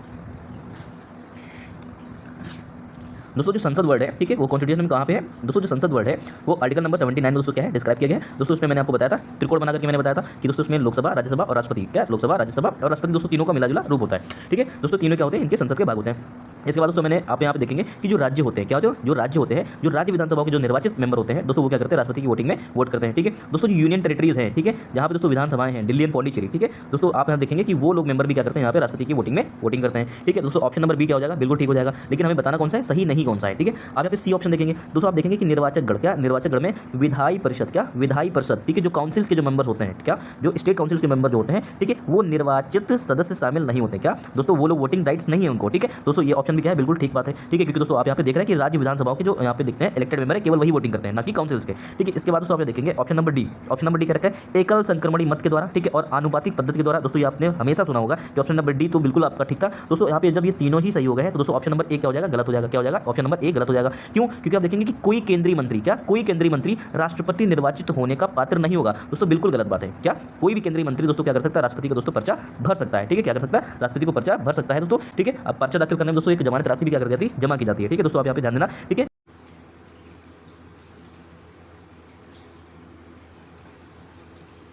दोस्तों जो संसद वर्ड है, ठीक है, वो कॉन्स्टिट्यूशन में कहाँ पे है दोस्तों, जो संसद वर्ड है वो आर्टिकल नंबर 79 में दोस्तों क्या है, डिस्क्राइब किया गया है दोस्तों। उसमें मैंने आपको बताया था, त्रिकोण बना करके मैंने बताया था कि दोस्तों उसमें लोकसभा, राज्यसभा और राष्ट्रपति, क्या लोकसभा, राज्यसभा और राष्ट्रपति दोस्तों तीनों का मिला जुला रूप होता है। ठीक है दोस्तों, तीनों क्या होते हैं, इनके संसद के भाग होते हैं। इसके बाद दोस्तों मैंने आप यहाँ पे देखेंगे कि जो राज्य होते हैं, क्या होते हैं, जो राज्य होते हैं, जो राज्य विधानसभाओं के जो निर्वाचित मेंबर होते हैं दोस्तों, वो क्या करते हैं, राष्ट्रपति की वोटिंग में वोट करते हैं। ठीक है दोस्तों, जो यूनियन टेरिटरीज है, ठीक है, जहाँ पे दोस्तों विधानसभाएं हैं, दिल्ली एंड पौंडीचेरी, ठीक है दोस्तों, आप यहाँ देखेंगे कि वो लोग मेंबर भी क्या करते हैं, यहाँ पे राष्ट्रपति की वोटिंग में वोटिंग करते हैं। ठीक है दोस्तों, ऑप्शन नंबर बी क्या हो जाएगा, बिल्कुल ठीक हो जाएगा, लेकिन हमें बताना कौन सा है, सही नहीं कौन सा है। ठीक है, आप यहाँ पे सी ऑप्शन देखेंगे दोस्तों, आप देखेंगे कि निर्वाचक गण, क्या निर्वाचक गण में विधायी परिषद, क्या विधायी परिषद, ठीक है, जो काउंसिल्स के जो मेंबर होते हैं, क्या जो स्टेट काउंसिल्स के मेंबर जो होते हैं, ठीक है, वो निर्वाचित सदस्य शामिल नहीं होते। क्या दोस्तों, वो लोग वोटिंग राइट्स नहीं है उनको। ठीक है दोस्तों, ये ऑप्शन भी क्या है, बिल्कुल ठीक बात है। ठीक है, क्योंकि दोस्तों आप यहाँ पे देख रहे हैं कि राज्य विधानसभाओं के जो यहाँ पे दिखते हैं इलेक्टेड मेंबर है, केवल वही वोटिंग करते हैं, ना कि काउंसिल्स के। ठीक है, इसके बाद दोस्तों आप देखेंगे option number D, option number D क्या रखा है, एकल संक्रमणी मत के द्वारा, ठीक है, और आनुपातिक पद्धति के द्वारा। दोस्तों ये आपने हमेशा सुना होगा कि ऑप्शन नंबर डी तो बिल्कुल आपका ठीक था दोस्तों। यहाँ पे जब ये तीनों ही सही हो गए हैं तो दोस्तों ऑप्शन नंबर ए क्या हो जाएगा, गलत हो जाएगा। क्या हो जाएगा, ऑप्शन नंबर ए गलत हो जाएगा। क्यों, क्योंकि आप देखेंगे कि कोई केंद्रीय मंत्री, क्या कोई केंद्रीय मंत्री राष्ट्रपति निर्वाचित होने का पात्र नहीं होगा। दोस्तों बिल्कुल गलत बात है। क्या कोई भी केंद्रीय मंत्री दोस्तों क्या कर सकता है, राष्ट्रपति का दोस्तों पर्चा भर सकता है। ठीक है, क्या कर सकता है, राष्ट्रपति को पर्चा भर सकता है दोस्तों। ठीक है, अब पर्चा दाखिल करने में दोस्तों एक जमानत राशि भी क्या कर जाती है, जमा की जाती है। ठीक है दोस्तों, आप यहाँ पे ध्यान देना। ठीक है,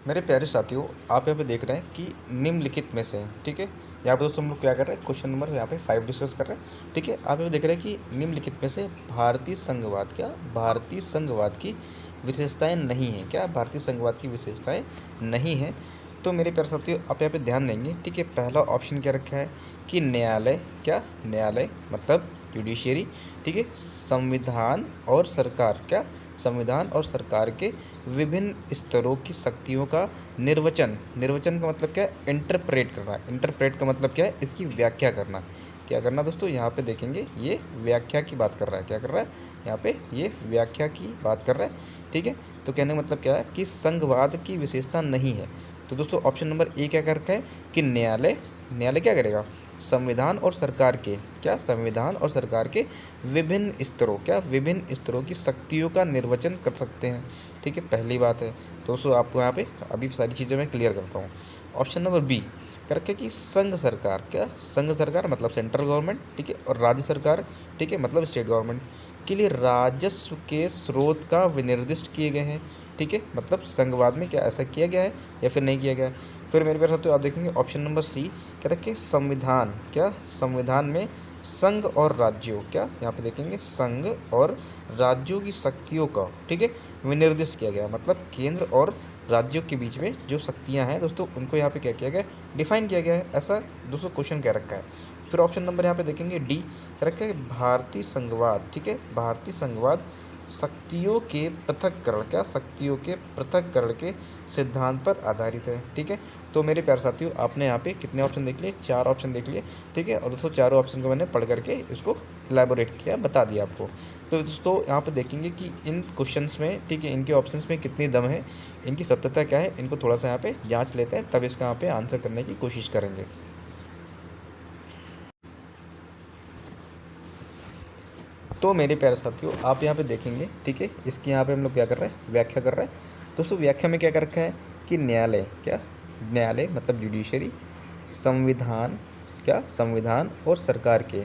मेरे प्यारे साथियों, आप यहाँ पे देख रहे हैं कि निम्नलिखित में से, ठीक है, यहाँ पे दोस्तों हम लोग क्या कर रहे हैं, क्वेश्चन नंबर यहाँ पे 5 डिस्कस कर रहे हैं। ठीक है, आप यहाँ देख रहे हैं कि निम्नलिखित में से भारतीय संघवाद, क्या भारतीय संघवाद की विशेषताएं नहीं हैं, क्या भारतीय संघवाद की विशेषताएं नहीं हैं। तो मेरे प्यारे साथियों, आप यहाँ पे ध्यान देंगे। ठीक है, पहला ऑप्शन क्या रखा है कि न्यायालय, क्या न्यायालय मतलब जुडिशियरी, ठीक है, संविधान और सरकार, क्या संविधान और सरकार के विभिन्न स्तरों की शक्तियों का निर्वचन, निर्वचन का मतलब क्या है, इंटरप्रेट करना। इंटरप्रेट का मतलब क्या है, इसकी व्याख्या करना। क्या करना दोस्तों, यहाँ पे देखेंगे ये व्याख्या की बात कर रहा है। क्या कर रहा है, यहाँ पे ये व्याख्या की बात कर रहा है। ठीक है, तो कहने का मतलब क्या है कि संघवाद की विशेषता नहीं है। तो दोस्तों ऑप्शन नंबर ए क्या कर रखा है कि न्यायालय, न्यायालय क्या करेगा, संविधान और सरकार के, क्या संविधान और सरकार के विभिन्न स्तरों, क्या विभिन्न स्तरों की शक्तियों का निर्वचन कर सकते हैं। ठीक है, पहली बात है दोस्तों, आपको यहाँ पे अभी सारी चीज़ें मैं क्लियर करता हूँ। ऑप्शन नंबर बी कर रखे कि संघ सरकार, क्या संघ सरकार मतलब सेंट्रल गवर्नमेंट, ठीक है, और राज्य सरकार, ठीक है, मतलब स्टेट गवर्नमेंट के लिए राजस्व के स्रोत का विनिर्दिष्ट किए गए हैं। ठीक है, मतलब संघवाद में क्या ऐसा किया गया है या फिर नहीं किया गया है। फिर मेरे पास तो आप देखेंगे ऑप्शन नंबर सी क्या रखे, संविधान, क्या संविधान में संघ और राज्यों, क्या यहाँ पे देखेंगे संघ और राज्यों की शक्तियों का, ठीक है, विनिर्दिष्ट किया गया। मतलब केंद्र और राज्यों के बीच में जो शक्तियाँ हैं दोस्तों, उनको यहाँ पे क्या किया गया, डिफाइन किया गया है। ऐसा दोस्तों क्वेश्चन क्या रखा है। फिर ऑप्शन नंबर यहाँ पे देखेंगे डी क्या रखा है, भारतीय संघवाद, ठीक है, भारतीय संघवाद शक्तियों के पृथक्करण, क्या शक्तियों के पृथक्करण के सिद्धांत पर आधारित है। ठीक है, तो मेरे प्यारे साथियों, आपने यहाँ पे कितने ऑप्शन देख लिए, 4 ऑप्शन देख लिए। ठीक है, और दोस्तों चारों ऑप्शन को मैंने पढ़ करके इसको इलेबोरेट किया, बता दिया आपको। तो दोस्तों यहाँ पे देखेंगे कि इन क्वेश्चंस में, ठीक है, इनके ऑप्शंस में कितनी दम है, इनकी सत्यता क्या है, इनको थोड़ा सा यहाँ पे जाँच लेते हैं, तब इसका यहाँ पे आंसर करने की कोशिश करेंगे। तो मेरे प्यारे साथियों, आप यहाँ पे देखेंगे, ठीक है, इसकी यहाँ पे हम लोग क्या कर रहे हैं, व्याख्या कर रहे हैं। दोस्तों व्याख्या में क्या कर रखा है कि न्यायालय, क्या न्यायालय मतलब जुडिशरी, संविधान, क्या संविधान और सरकार के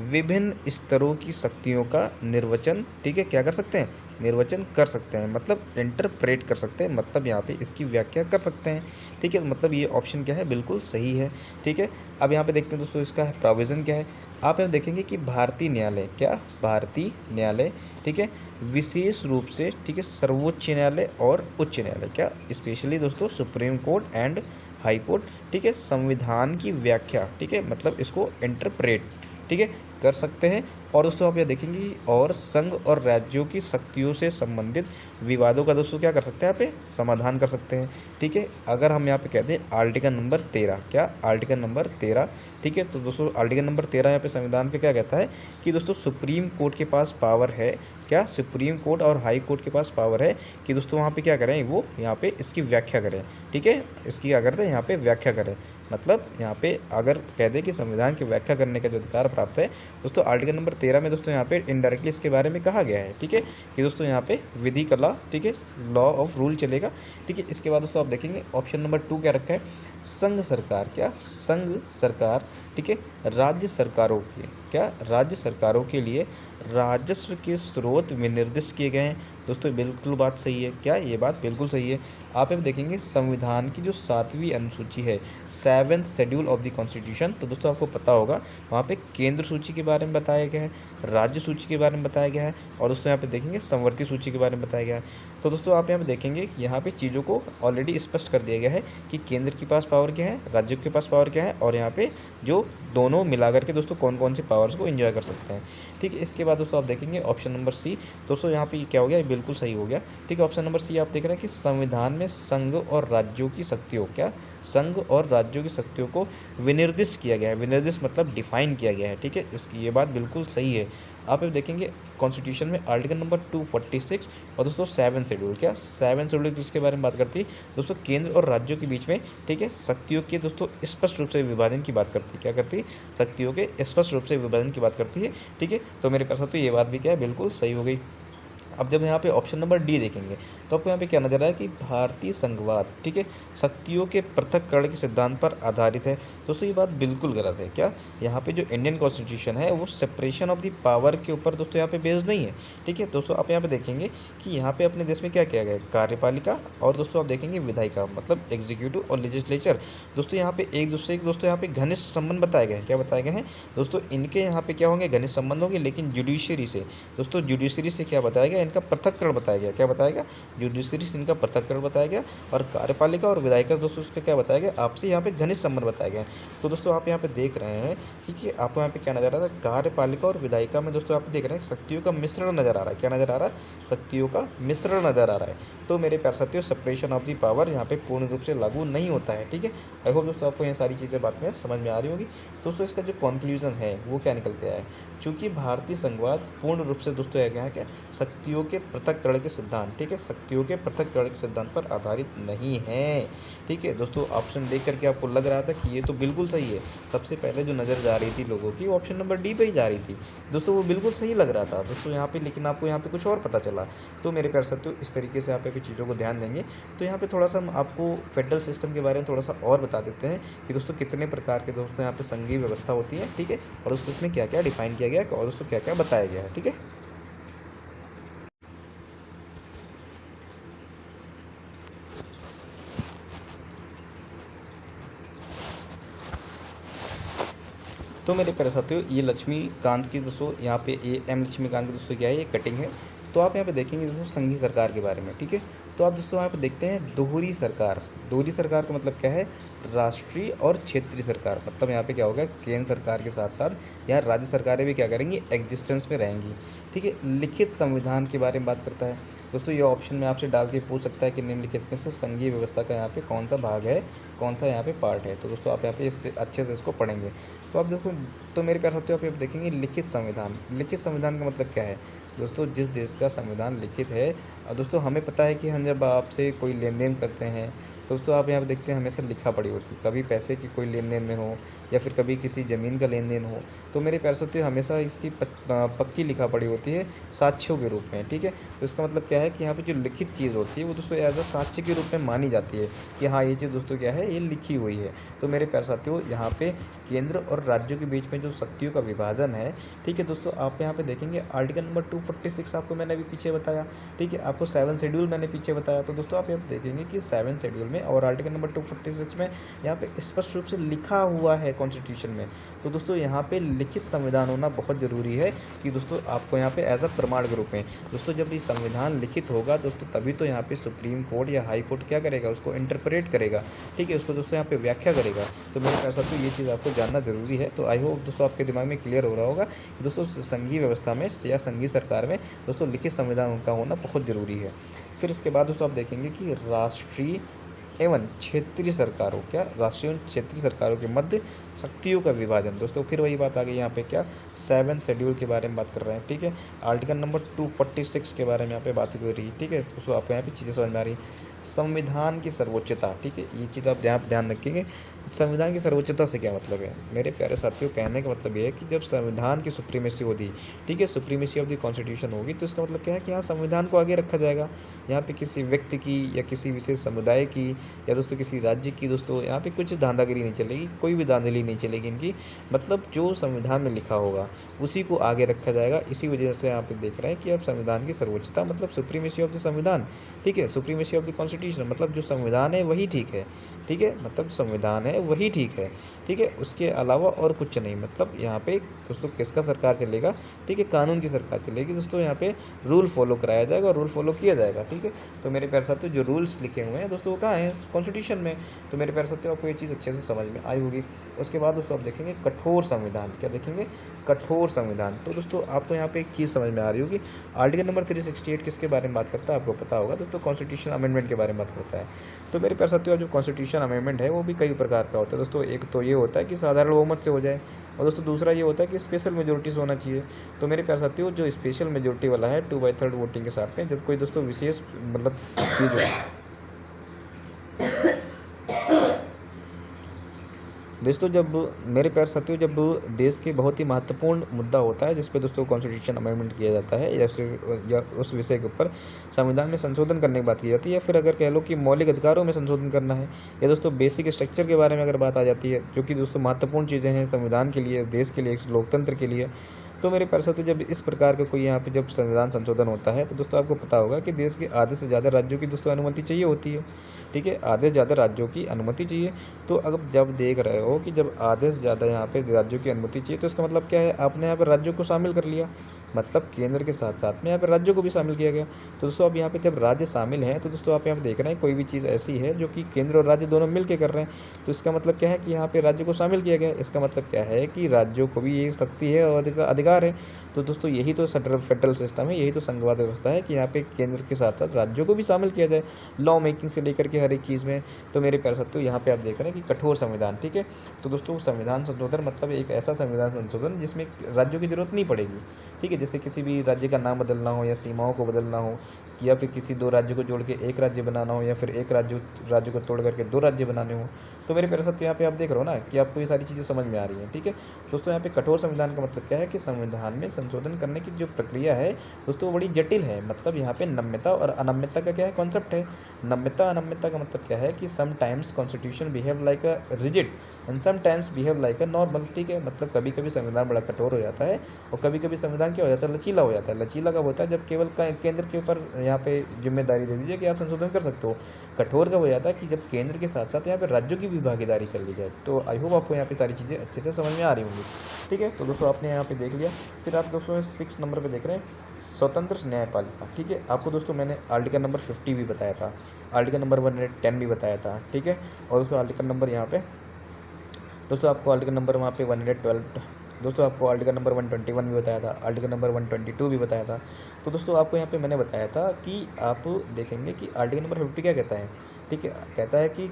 विभिन्न स्तरों की शक्तियों का निर्वचन, ठीक है, क्या कर सकते हैं, निर्वचन कर सकते हैं, मतलब इंटरप्रेट कर सकते हैं, मतलब यहाँ पे इसकी व्याख्या कर सकते हैं। ठीक है, मतलब ये ऑप्शन क्या है, बिल्कुल सही है। ठीक है, अब यहाँ पे देखते हैं दोस्तों इसका प्रोविज़न क्या है। आप यहाँ देखेंगे कि भारतीय न्यायालय, क्या भारतीय न्यायालय, ठीक है, विशेष रूप से, ठीक है, सर्वोच्च न्यायालय और उच्च न्यायालय, क्या स्पेशली दोस्तों supreme court and high court, ठीक है, संविधान की व्याख्या, ठीक है, मतलब इसको इंटरप्रेट, ठीक है, कर सकते हैं और दोस्तों आप यह देखेंगे और संघ और राज्यों की शक्तियों से संबंधित विवादों का दोस्तों क्या कर सकते हैं यहाँ पे समाधान कर सकते हैं। ठीक है, अगर हम यहाँ पे कहते हैं आर्टिकल नंबर 13, क्या आर्टिकल नंबर 13, ठीक है, तो दोस्तों आर्टिकल नंबर 13 यहाँ पे संविधान पे क्या कहता है कि दोस्तों सुप्रीम कोर्ट के पास पावर है, क्या सुप्रीम कोर्ट और हाई कोर्ट के पास पावर है कि दोस्तों वहाँ पे क्या करें, वो यहाँ पे इसकी व्याख्या करें। ठीक है, इसकी क्या करते हैं यहाँ पे व्याख्या करें, मतलब यहाँ पे अगर कह दें कि संविधान की व्याख्या करने का जो अधिकार प्राप्त है दोस्तों आर्टिकल नंबर 13 में दोस्तों यहाँ पे इनडायरेक्टली इसके बारे में कहा गया है। ठीक है, कि दोस्तों यहाँ पे विधि का लॉ, ठीक है, लॉ ऑफ रूल चलेगा। ठीक है, इसके बाद दोस्तों आप देखेंगे ऑप्शन नंबर 2 क्या रखा है, संघ सरकार, क्या संघ सरकार, ठीक है, राज्य सरकारों के, क्या राज्य सरकारों के लिए राजस्व के स्रोत विनिर्दिष्ट किए गए हैं। दोस्तों बिल्कुल बात सही है, क्या ये बात बिल्कुल सही है। आप अब देखेंगे संविधान की जो 7वीं अनुसूची है, 7th schedule of the constitution, तो दोस्तों आपको पता होगा वहाँ पे केंद्र सूची के बारे में बताया गया है, राज्य सूची के बारे में बताया गया है, और दोस्तों यहाँ पे देखेंगे संवर्ती सूची के बारे में बताया गया है। तो दोस्तों आप यहाँ पे देखेंगे यहाँ पे चीज़ों को ऑलरेडी स्पष्ट कर दिया गया है कि केंद्र के पास पावर क्या है, राज्यों के पास पावर क्या है, और यहाँ पे जो दोनों मिला करके दोस्तों कौन कौन से पावर्स को एंजॉय कर सकते हैं। ठीक है, इसके बाद दोस्तों आप देखेंगे ऑप्शन नंबर सी, दोस्तों यहाँ पे क्या हो गया, ये बिल्कुल सही हो गया। ठीक है, ऑप्शन नंबर सी आप देख रहे हैं कि संविधान में संघ और राज्यों की शक्तियों, क्या संघ और राज्यों की शक्तियों को विनिर्दिष्ट किया गया है, विनिर्दिष्ट मतलब डिफाइन किया गया है। ठीक है, इसकी ये बात बिल्कुल सही है। आप अब देखेंगे कॉन्स्टिट्यूशन में आर्टिकल नंबर 246 और दोस्तों 7 शेड्यूल, क्या 7 शेड्यूल किसके बारे में बात करती है दोस्तों, केंद्र और राज्यों के बीच में, ठीक है, शक्तियों के दोस्तों स्पष्ट रूप से विभाजन की बात करती है। क्या करती है, शक्तियों के स्पष्ट रूप से विभाजन की बात करती है। ठीक है, तो मेरे पास तो ये बात भी क्या है, बिल्कुल सही हो गई। अब जब यहाँ पे ऑप्शन नंबर डी देखेंगे तो आपको यहाँ पे क्या नजर आया कि भारतीय संघवाद, ठीक है, शक्तियों के पृथक्करण के सिद्धांत पर आधारित है। दोस्तों ये बात बिल्कुल गलत है। क्या यहाँ पे जो इंडियन कॉन्स्टिट्यूशन है वो सेपरेशन ऑफ द पावर के ऊपर दोस्तों यहाँ पे बेस्ड नहीं है। ठीक है, दोस्तों आप यहाँ पे देखेंगे कि यहाँ पे अपने देश में क्या किया गया है, कार्यपालिका और दोस्तों आप देखेंगे विधायिका, मतलब एग्जीक्यूटिव और लेजिस्लेचर, दोस्तों यहाँ पे एक दूसरे के दोस्तों यहाँ पे घनिष्ठ संबंध बताए गए हैं। क्या बताए गए हैं दोस्तों, इनके यहाँ पे क्या होंगे, घनिष्ठ संबंध होंगे, लेकिन जुडिशरी से दोस्तों, जुडिशरी से क्या बताया गया, इनका पृथक्करण बताया गया। क्या बताया गया, जुडिशरी से इनका पृथक्करण बताया गया, और कार्यपालिका और विधायिका दोस्तों उसका क्या बताया गया, आपसे यहाँ पे घनिष्ठ संबंध बताया गया। तो दोस्तों आप यहाँ पे देख रहे हैं कि आपको यहाँ पे क्या नजर आ रहा है, कार्यपालिका और विधायिका में दोस्तों आप देख रहे हैं शक्तियों का मिश्रण नजर आ रहा है। क्या नजर आ रहा है, शक्तियों का मिश्रण नजर आ रहा है। तो मेरे प्यारे साथियों सेपरेशन ऑफ द पावर यहाँ पे पूर्ण रूप से लागू नहीं होता है। ठीक है, आई होप दोस्तों आपको ये सारी चीज़ें बात में समझ में आ रही होगी। दोस्तों इसका जो कंक्लूजन है वो क्या निकल के आया है, चूँकि भारतीय संघवाद पूर्ण रूप से दोस्तों है क्या, शक्तियों के पृथक्करण के सिद्धांत, ठीक है, शक्तियों के पृथक्करण के सिद्धांत पर आधारित नहीं है। ठीक है दोस्तों, ऑप्शन देख करके आपको लग रहा था कि ये तो बिल्कुल सही है, सबसे पहले जो नज़र जा रही थी लोगों की वो ऑप्शन नंबर डी पे ही जा रही थी दोस्तों, वो बिल्कुल सही लग रहा था दोस्तों यहाँ पे, लेकिन आपको यहाँ पे कुछ और पता चला। तो मेरे प्यारे साथियों इस तरीके से आप चीज़ों को ध्यान देंगे तो यहाँ पे थोड़ा सा हम आपको फेडरल सिस्टम के बारे में थोड़ा सा और बता देते हैं कि दोस्तों कितने प्रकार के दोस्तों यहाँ पे संघीय व्यवस्था होती है। ठीक है, और दोस्तों उसमें क्या क्या डिफाइन किया गया है और दोस्तों क्या क्या बताया गया है। ठीक है, तो मेरे प्यारे साथियों ये लक्ष्मीकांत की दोस्तों यहाँ पे ये एम लक्ष्मीकांत की दोस्तों क्या है, ये कटिंग है। तो आप यहाँ पे देखेंगे दोस्तों संघीय सरकार के बारे में। ठीक है, तो आप दोस्तों यहाँ पे देखते हैं दोहरी सरकार। दोहरी सरकार का मतलब क्या है, राष्ट्रीय और क्षेत्रीय सरकार, मतलब यहाँ पे क्या होगा, केंद्र सरकार के साथ साथ यहाँ राज्य सरकारें भी क्या करेंगी, एग्जिस्टेंस में रहेंगी। ठीक है, लिखित संविधान के बारे में बात करता है दोस्तों, ये ऑप्शन में आपसे डाल के पूछ सकता है कि निम्नलिखित में से संघीय व्यवस्था का यहाँ पे कौन सा भाग है, कौन सा यहाँ पे पार्ट है। तो दोस्तों आप यहाँ पे इससे अच्छे से इसको पढ़ेंगे। तो आप देखो, तो मेरे प्यारे साथियों आप यहाँ देखेंगे लिखित संविधान। लिखित संविधान का मतलब क्या है दोस्तों, जिस देश का संविधान लिखित है, और दोस्तों हमें पता है कि हम जब आपसे कोई लेन देन करते हैं दोस्तों, आप यहाँ पे देखते हैं हमेशा लिखा पड़ी होती है, कभी पैसे की कोई लेन देन में हो या फिर कभी किसी ज़मीन का लेन देन हो, तो मेरे प्यारे साथियों हमेशा इसकी पक्की लिखा पड़ी होती है साक्ष्यों के रूप में। ठीक है, तो इसका मतलब क्या है कि यहाँ पे जो लिखित चीज़ होती है वो दोस्तों एज अ साक्ष्य के रूप में मानी जाती है कि हाँ ये चीज़ दोस्तों क्या है, ये लिखी हुई है। तो मेरे प्यारे साथियों यहाँ पे केंद्र और राज्यों के बीच में जो शक्तियों का विभाजन है, ठीक है दोस्तों, आप यहाँ पे देखेंगे आर्टिकल नंबर 246 आपको मैंने अभी पीछे बताया। ठीक है, आपको 7 शेड्यूल मैंने पीछे बताया। तो दोस्तों आप यहाँ पे देखेंगे कि 7 शेड्यूल में और आर्टिकल नंबर 246 में यहाँ पे स्पष्ट रूप से लिखा हुआ है कॉन्स्टिट्यूशन में। तो दोस्तों यहाँ पे लिखित संविधान होना बहुत ज़रूरी है कि दोस्तों आपको यहाँ पे एज अ प्रमाण के रूप में दोस्तों जब ये संविधान लिखित होगा दोस्तों तभी तो यहाँ पे सुप्रीम कोर्ट या हाई कोर्ट क्या करेगा, उसको इंटरप्रेट करेगा, ठीक है, उसको दोस्तों यहाँ पे व्याख्या करेगा। तो मेरे ख्याल से तो ये चीज़ आपको जानना ज़रूरी है। तो आई होप दोस्तों आपके दिमाग में क्लियर हो रहा होगा कि दोस्तों संघीय व्यवस्था में या संघीय सरकार में दोस्तों लिखित संविधान का होना बहुत ज़रूरी है। फिर इसके बाद दोस्तों आप देखेंगे कि राष्ट्रीय एवं क्षेत्रीय सरकारों राष्ट्रीय एवं क्षेत्रीय सरकारों के मध्य शक्तियों का विभाजन। दोस्तों फिर वही बात आ गई यहाँ पे क्या 7th शेड्यूल के बारे में बात कर रहे हैं, ठीक है। आर्टिकल नंबर 246 के बारे में यहाँ पे बात हो रही है, ठीक है। दोस्तों आपको यहाँ पे चीज़ें समझ में आ रही संविधान की सर्वोच्चता, ठीक है, ये चीज़ आप ध्यान रखेंगे। संविधान की सर्वोच्चता से क्या मतलब है मेरे प्यारे साथियों, कहने का मतलब ये है कि जब संविधान की सुप्रीमेसी होगी, ठीक है, सुप्रीमेसी ऑफ द कॉन्स्टिट्यूशन होगी, तो इसका मतलब क्या है कि यहाँ संविधान को आगे रखा जाएगा। यहाँ पे किसी व्यक्ति की या किसी विशेष समुदाय की या दोस्तों किसी राज्य की दोस्तों यहाँ पे कुछ धांधागिरी नहीं चलेगी, कोई भी धांधली नहीं चलेगी इनकी। मतलब जो संविधान में लिखा होगा उसी को आगे रखा जाएगा। इसी वजह से यहाँ पे देख रहे हैं कि अब संविधान की सर्वोच्चता मतलब सुप्रीमेसी ऑफ द संविधान, ठीक है, सुप्रीमेसी ऑफ द कॉन्स्टिट्यूशन, मतलब जो संविधान है वही ठीक है, ठीक है, मतलब संविधान है वही ठीक है, ठीक है, उसके अलावा और कुछ नहीं। मतलब यहाँ पे दोस्तों किसका सरकार चलेगा, ठीक है, कानून की सरकार चलेगी दोस्तों। यहाँ पे रूल फॉलो कराया जाएगा और रूल फॉलो किया जाएगा, ठीक है। तो मेरे प्यारे साथियों जो रूल्स लिखे हुए हैं दोस्तों वो कहाँ हैं, कॉन्स्टिट्यूशन में। तो मेरे प्यारे साथियों आपको ये चीज़ अच्छे से समझ में आई होगी। उसके बाद दोस्तों आप देखेंगे कठोर संविधान, क्या देखेंगे, कठोर संविधान। तो दोस्तों आपको यहाँ पे एक चीज़ समझ में आ रही होगी, आर्टिकल नंबर 368 किसके बारे में बात करता है आपको पता होगा दोस्तों, कॉन्स्टिट्यूशन अमेंडमेंट के बारे में बात करता है। तो मेरे प्यारे साथियों जो कॉन्स्टिट्यूशन अमेंडमेंट है वो भी कई प्रकार का होता है दोस्तों। एक तो ये होता है कि साधारण बहुमत से हो जाए, और दोस्तों दूसरा ये होता है कि स्पेशल मेजोरिटी से होना चाहिए। तो मेरे प्यारे साथियों जो स्पेशल मेजोरिटी वाला है 2/3 वोटिंग के साथ में, जब कोई दोस्तों विशेष मतलब चीज़ है दोस्तों, जब मेरे प्यारे साथियों जब देश के बहुत ही महत्वपूर्ण मुद्दा होता है जिस पे दोस्तों कॉन्स्टिट्यूशन अमेंडमेंट किया जाता है या उस विषय के ऊपर संविधान में संशोधन करने की बात की जाती है, या फिर अगर कह लो कि मौलिक अधिकारों में संशोधन करना है, या दोस्तों बेसिक स्ट्रक्चर के बारे में अगर बात आ जाती है, जो कि दोस्तों महत्वपूर्ण चीज़ें हैं संविधान के लिए, देश के लिए, लोकतंत्र के लिए। तो मेरे प्यारे साथियों जब इस प्रकार का कोई यहाँ पे जब संविधान संशोधन होता है तो दोस्तों आपको पता होगा कि देश के आधे से ज़्यादा राज्यों की दोस्तों अनुमति चाहिए होती है, ठीक है, आधे से ज़्यादा राज्यों की अनुमति चाहिए। तो अगर जब देख रहे हो कि जब आधे से ज़्यादा यहाँ पे राज्यों की अनुमति चाहिए तो इसका मतलब क्या है, आपने यहाँ पर राज्यों को शामिल कर लिया, मतलब केंद्र के साथ साथ में यहाँ पर राज्यों को भी शामिल किया गया। तो दोस्तों अब यहाँ पे जब राज्य शामिल हैं तो दोस्तों आप यहाँ पे देख रहे हैं कोई भी चीज़ ऐसी है जो कि केंद्र और राज्य दोनों मिल के कर रहे हैं, तो इसका मतलब क्या है कि यहाँ पे राज्य को शामिल किया गया। इसका मतलब क्या है कि राज्यों को भी ये शक्ति है और अधिकार है। तो दोस्तों यही तो फेडरल सिस्टम है, यही तो संघवाद व्यवस्था है कि यहाँ पे केंद्र के साथ साथ राज्यों को भी शामिल किया जाए लॉ मेकिंग से लेकर के हर एक चीज़ में। तो मेरे प्यारे साथियों यहाँ पे आप देख रहे हैं कि कठोर संविधान, ठीक है। तो दोस्तों संविधान संशोधन मतलब एक ऐसा संविधान संशोधन जिसमें राज्यों की जरूरत नहीं पड़ेगी, ठीक है, जैसे किसी भी राज्य का नाम बदलना हो या सीमाओं को बदलना हो, या फिर किसी दो राज्य को जोड़ के एक राज्य बनाना हो, या फिर एक राज्य को तोड़ करके दो राज्य बनाने हो। तो मेरे प्यारे साथियों यहाँ पे आप देख रहे हो ना कि आपको ये सारी चीज़ें समझ में आ रही हैं, ठीक है। दोस्तों यहाँ पे कठोर संविधान का मतलब क्या है कि संविधान में संशोधन करने की जो प्रक्रिया है दोस्तों वो बड़ी जटिल है। मतलब यहाँ पे नम्यता और अनम्यता का क्या है कॉन्सेप्ट है। नम्यता अनम्यता का मतलब क्या है कि sometimes constitution behave like a rigid and sometimes behave like a normal, ठीक है। मतलब कभी कभी संविधान बड़ा कठोर हो जाता है और कभी कभी संविधान क्या हो जाता है, लचीला हो जाता है। लचीला कब होता है, जब केवल केंद्र के ऊपर यहाँ पे जिम्मेदारी दे दीजिए कि आप संशोधन कर सकते हो। कठोर कब हो जाता है कि जब केंद्र के साथ साथ यहाँ पे राज्यों की भी भागीदारी कर ली जाए। तो आई होप आपको यहाँ पे सारी चीज़ें अच्छे से समझ में आ रही होंगी, ठीक है। तो दोस्तों आपने यहाँ पे देख लिया। फिर आप दोस्तों 6 नंबर पे देख रहे हैं स्वतंत्र न्यायपालिका, ठीक है। आपको दोस्तों मैंने आर्टिकल नंबर 50 भी बताया था, आर्टिकल नंबर 110 भी बताया था, ठीक है। और दोस्तों आर्टिकल नंबर यहाँ पे दोस्तों आपको आर्टिकल नंबर वहाँ पे 112 दोस्तों आपको आर्टिकल नंबर 121 भी बताया था, आर्टिकल नंबर 122 भी बताया था। तो दोस्तों आपको यहाँ पे मैंने बताया था कि आप देखेंगे कि आर्टिकल नंबर 50 क्या कहता है, ठीक है। कहता है कि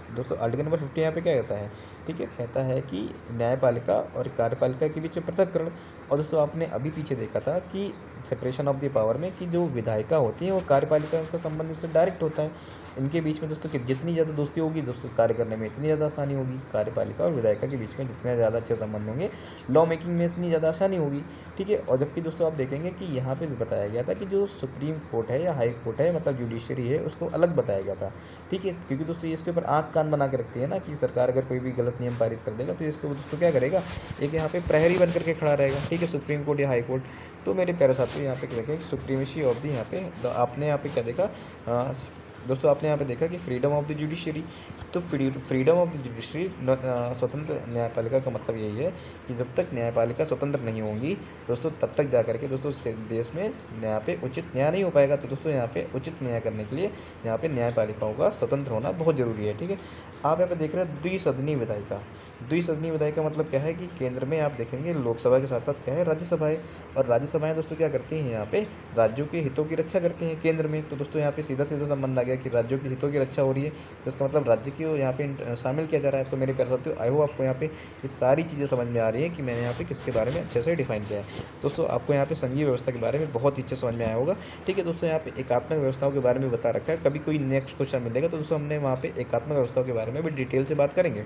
दोस्तों आर्टिकल नंबर 50 यहाँ पे क्या कहता है, ठीक है, कहता है कि न्यायपालिका और कार्यपालिका के बीच पृथककरण। और दोस्तों आपने अभी पीछे देखा था कि सेपरेशन ऑफ द पावर में कि जो विधायिका होती है वो कार्यपालिका का संबंध इससे डायरेक्ट होता है। इनके बीच में दोस्तों कि जितनी ज़्यादा दोस्ती होगी दोस्तों कार्य करने में इतनी ज़्यादा आसानी होगी। कार्यपालिका और विधायिका के बीच में जितने ज़्यादा अच्छे संबंध होंगे लॉ मेकिंग में इतनी ज़्यादा आसानी होगी, ठीक है। और जबकि दोस्तों आप देखेंगे कि यहाँ पे भी बताया गया था कि जो सुप्रीम कोर्ट है या हाई कोर्ट है मतलब जुडिशरी है उसको अलग बताया गया था, ठीक है। क्योंकि दोस्तों इसके ऊपर आँख कान बना के रखती है ना कि सरकार अगर कोई भी गलत नियम पारित कर देगा तो इसको दोस्तों क्या करेगा, एक यहाँ पे प्रहरी बन करके खड़ा रहेगा, ठीक है, सुप्रीम कोर्ट या हाई कोर्ट। तो मेरे प्यारे साथियों यहाँ पे क्या देखें सुप्रीमेसी ऑफ दी यहाँ पे आपने यहाँ पे क्या देखा दोस्तों आपने यहाँ पे देखा कि फ्रीडम ऑफ द जुडिशरी, तो फ्रीडम ऑफ द जुडिशरी, स्वतंत्र न्यायपालिका का मतलब यही है कि जब तक न्यायपालिका स्वतंत्र नहीं होंगी दोस्तों, तब तक जा करके दोस्तों देश में यहाँ पे उचित न्याय नहीं हो पाएगा। तो दोस्तों यहाँ पे उचित न्याय करने के लिए यहाँ पे न्यायपालिकाओं का स्वतंत्र होना बहुत ज़रूरी है। ठीक है, आप यहाँ पे देख रहे हैं द्विसदनीय विधायिका। द्विसदनीय विधायिका मतलब क्या है कि केंद्र में आप देखेंगे लोकसभा के साथ साथ क्या है, राज्यसभाएं, और राज्यसभाएं दोस्तों क्या करती हैं, यहाँ पे राज्यों के हितों की रक्षा करती हैं केंद्र में। तो दोस्तों यहाँ पे सीधा सीधा संबंध आ गया कि राज्यों के हितों की रक्षा हो रही है, तो इसका मतलब राज्य को यहाँ पे शामिल किया जा रहा है। तो मेरे कर सकते हो, आई होप आपको यहाँ पे ये सारी चीज़ें समझ में आ रही है कि मैंने यहाँ पे किसके बारे में अच्छे से डिफाइन किया है। दोस्तों आपको यहाँ पे संघीय व्यवस्था के बारे में बहुत ही अच्छे समझ में आया होगा। ठीक है दोस्तों, यहाँ पे एकात्मक व्यवस्थाओं के बारे में बता रखा है। कभी कोई नेक्स्ट क्वेश्चन मिलेगा तो दोस्तों हमने वहाँ पे एकात्मक व्यवस्थाओं के बारे में भी डिटेल से बात करेंगे।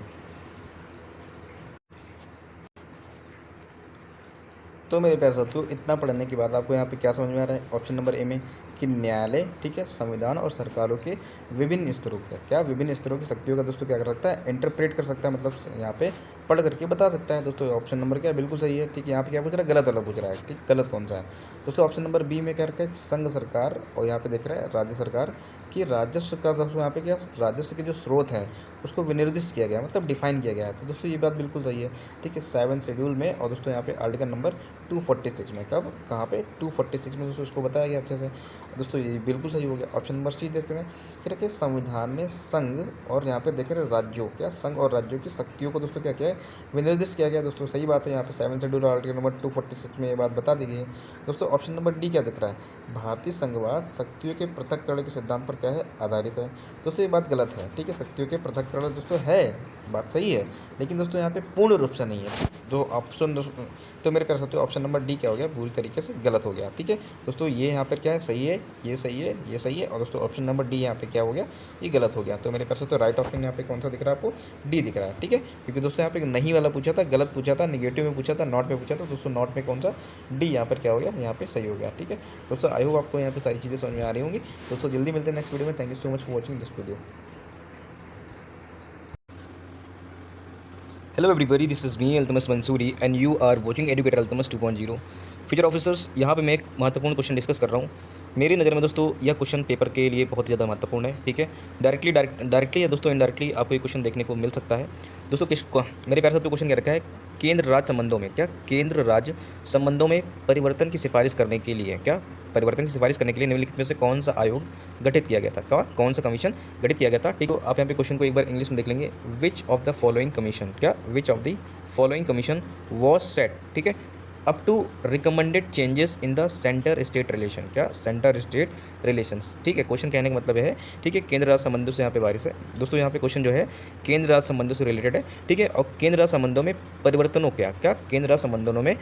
तो मेरे प्यारे साथियों, इतना पढ़ने के बाद आपको यहाँ पे क्या समझ में आ रहा है? ऑप्शन नंबर ए में कि न्यायालय, ठीक है, संविधान और सरकारों के विभिन्न स्तरों का क्या, विभिन्न स्तरों की शक्तियों का दोस्तों क्या कर सकता है, इंटरप्रेट कर सकता है, मतलब यहाँ पे पढ़ करके बता सकता है। दोस्तों ऑप्शन नंबर क्या है, बिल्कुल सही है। ठीक है, यहाँ पे क्या पूछ रहा है, गलत वाला पूछ रहा है। ठीक, गलत कौन सा है दोस्तों? ऑप्शन नंबर बी में क्या रखा है, संघ सरकार, और यहाँ पे देख रहा है राज्य सरकार की राजस्व का दोस्तों यहाँ पे क्या, राजस्व के जो स्रोत हैं उसको विनिर्दिष्ट किया गया, मतलब डिफाइन किया गया है। तो दोस्तों ये बात बिल्कुल सही है। ठीक है, 7 शेड्यूल में, और दोस्तों यहाँ पे आर्टिकल नंबर 246 में, कब, कहाँ पे, 246 में दोस्तों उसको बताया गया अच्छे से। दोस्तों ये बिल्कुल सही हो गया। ऑप्शन नंबर सी देख रहे हैं, फिर रखे संविधान में संघ और यहाँ पे देख रहे हैं राज्यों, क्या संघ और राज्यों की शक्तियों को दोस्तों क्या किया है, विनिर्दिष्ट किया गया। दोस्तों सही बात है, यहाँ पे 7 शेड्यूल आर्टिकल नंबर 246 में ये बात बता दी गई है। दोस्तों ऑप्शन नंबर डी क्या दिख रहा है, भारतीय संघवाद शक्तियों के पृथक्करण के सिद्धांत पर क्या है, आधारित है। दोस्तों ये बात गलत है। ठीक है, शक्तियों के पृथक्करण दोस्तों है, बात सही है, लेकिन दोस्तों यहाँ पे पूर्ण रूप से नहीं है। दो ऑप्शन, तो मेरे कर सकते हो ऑप्शन नंबर डी क्या हो गया, पूरी तरीके से गलत हो गया। ठीक है दोस्तों, ये यहाँ पर क्या है, सही है, ये सही है, ये सही है, और दोस्तों ऑप्शन नंबर डी यहाँ पे क्या हो गया, ये गलत हो गया। तो मेरे कर सकते हो राइट ऑप्शन यहाँ पे कौन सा दिख रहा है आपको, डी दिख रहा है। ठीक है, क्योंकि दोस्तों यहाँ पे नहीं वाला पूछा था, गलत पूछा था, निगेटिव में पूछा था, नॉट में पूछा था। दोस्तों नॉट में कौन सा, डी यहाँ पर क्या हो गया, यहाँ पे सही हो गया। ठीक है दोस्तों, आई होप आपको यहाँ पे सारी चीज़ें समझ में आ रही होंगी। दोस्तों जल्दी मिलते हैं नेक्स्ट वीडियो में। Thank you so much for watching this video. Hello everybody, this is me Altamas Mansuri and you are watching educator Altamas 2.0 future officers. यहाँ पे मैं एक महत्वपूर्ण क्वेश्चन डिस्कस कर रहा हूँ। मेरी नज़र में दोस्तों यह क्वेश्चन पेपर के लिए बहुत ज़्यादा महत्वपूर्ण है। ठीक है, डायरेक्टली या दोस्तों इनडायरेक्टली आपको ये क्वेश्चन देखने को मिल सकता है। दोस्तों मेरे प्यारे साथ क्वेश्चन क्या रखा है, केंद्र राज्य संबंधों में, क्या केंद्र राज्य संबंधों में परिवर्तन की सिफारिश करने के लिए, क्या परिवर्तन की सिफारिश करने के लिए निम्नलिखित में से कौन सा आयोग गठित किया गया था, कौन सा कमीशन गठित किया गया था। ठीक है, आप यहाँ पे क्वेश्चन को एक बार इंग्लिश में देख लेंगे, which of the following commission, क्या which of the following commission was set, ठीक है, up to recommended changes in the centre state relation, क्या सेंटर स्टेट रिलेशंस। ठीक है, क्वेश्चन कहने का मतलब है, ठीक है, केंद्र राज्य संबंधों से यहाँ पे बारिश है। दोस्तों यहाँ पे क्वेश्चन जो है केंद्र राज्य संबंधों से रिलेटेड है। ठीक है, और केंद्र राज्य संबंधों में परिवर्तनों क्या केंद्र राज्य संबंधों में,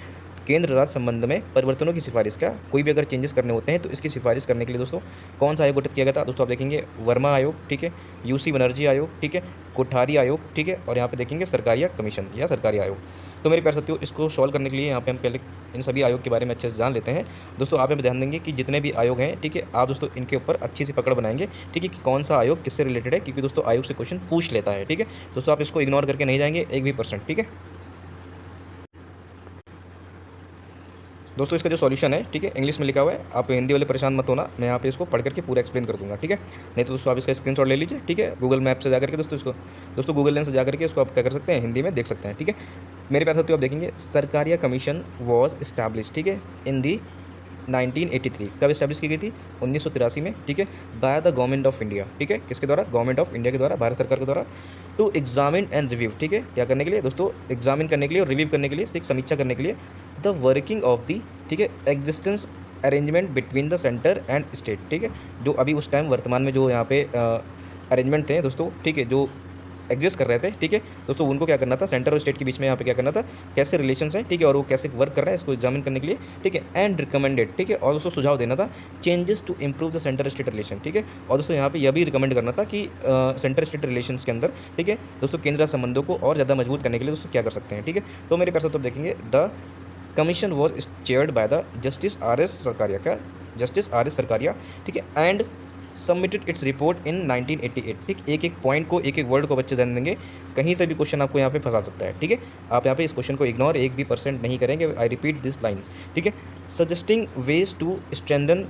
केंद्र राज्य संबंध में परिवर्तनों की सिफारिश, क्या कोई भी अगर चेंजेस करने होते हैं तो इसकी सिफारिश करने के लिए दोस्तों कौन सा आयोग गठित किया गया था। दोस्तों आप देखेंगे वर्मा आयोग, ठीक है, यूसी बनर्जी आयोग, ठीक है, कोठारी आयोग, ठीक है, और यहाँ पे देखेंगे सरकारिया कमीशन या सरकारी आयोग। तो मेरे प्यारे साथियों, इसको सॉल्व करने के लिए यहाँ पे हम पहले इन सभी आयोग के बारे में अच्छे से जान लेते हैं। दोस्तों आप यहाँ पे ध्यान देंगे कि जितने भी आयोग हैं, ठीक है, आप दोस्तों इनके ऊपर अच्छी सी पकड़ बनाएंगे। ठीक है, कि कौन सा आयोग किससे रिलेटेड है, क्योंकि दोस्तों आयोग से क्वेश्चन पूछ लेता है। ठीक है दोस्तों, आप इसको इग्नोर करके नहीं जाएंगे 1%। ठीक है दोस्तों, इसका जो सॉल्यूशन है, ठीक है, इंग्लिश में लिखा हुआ है, आप हिंदी वाले परेशान मत होना, मैं यहाँ पे इसको पढ़ करके पूरा एक्सप्लेन कर दूंगा। ठीक है, नहीं तो दोस्तों आप इसका स्क्रीनशॉट ले लीजिए। ठीक है, गूगल मैप से जाकर के दोस्तों गूगल लेंस से जाकर के इसको आप क्या कर सकते हैं, हिंदी में देख सकते हैं। ठीक है, मेरे प्यारे साथियों, आप देखेंगे सरकारिया कमीशन वॉज इस्टेब्लिश, ठीक है, इन दी 1983, कब इस्टेब्लिश की गई थी, 1983 में। ठीक है, by the government of India, ठीक है, किसके द्वारा, गवर्नमेंट ऑफ इंडिया के द्वारा, भारत सरकार के द्वारा, टू एग्जामिन एंड रिव्यू, ठीक है, क्या करने के लिए दोस्तों, एग्जामिन करने के लिए और रिव्यू करने के लिए, ठीक, समीक्षा करने के लिए, द वर्किंग ऑफ दी, ठीक है, existence arrangement between the centre and state. ठीक है, जो अभी उस टाइम वर्तमान में जो यहाँ पे अरेंजमेंट थे दोस्तों, ठीक है, जो एग्जिस्ट कर रहे थे, ठीक है दोस्तों, उनको क्या करना था, सेंटर और स्टेट के बीच में यहाँ पे क्या करना था, कैसे रिलेशंस हैं, ठीक है, और वो कैसे वर्क कर रहा है, इसको एग्जामिन करने के लिए। ठीक है, एंड रिकमेंडेड, ठीक है, और दोस्तों सुझाव देना था, changes to improve the centre state relation. ठीक है, और दोस्तों यहाँ पे यह भी रिकमेंड करना था कि सेंटर स्टेट रिलेशंस के अंदर, ठीक है दोस्तों, केंद्र संबंधों को और ज़्यादा मजबूत करने के लिए दोस्तों क्या कर सकते हैं। ठीक है, तो मेरे कर सकते हो देखेंगे, the commission was chaired by the justice RS. Sarkaria, क्या जस्टिस आर.एस. सरकारिया, ठीक है, एंड सबमिटेड इट्स रिपोर्ट इन 1988। ठीक, एक एक पॉइंट को, एक एक वर्ड को बच्चे ध्यान देंगे, कहीं से भी क्वेश्चन आपको यहाँ पे फंसा सकता है। ठीक है, आप यहाँ पे इस क्वेश्चन को इग्नोर 1% नहीं करेंगे। आई रिपीट दिस लाइन, ठीक है, suggesting ways to strengthen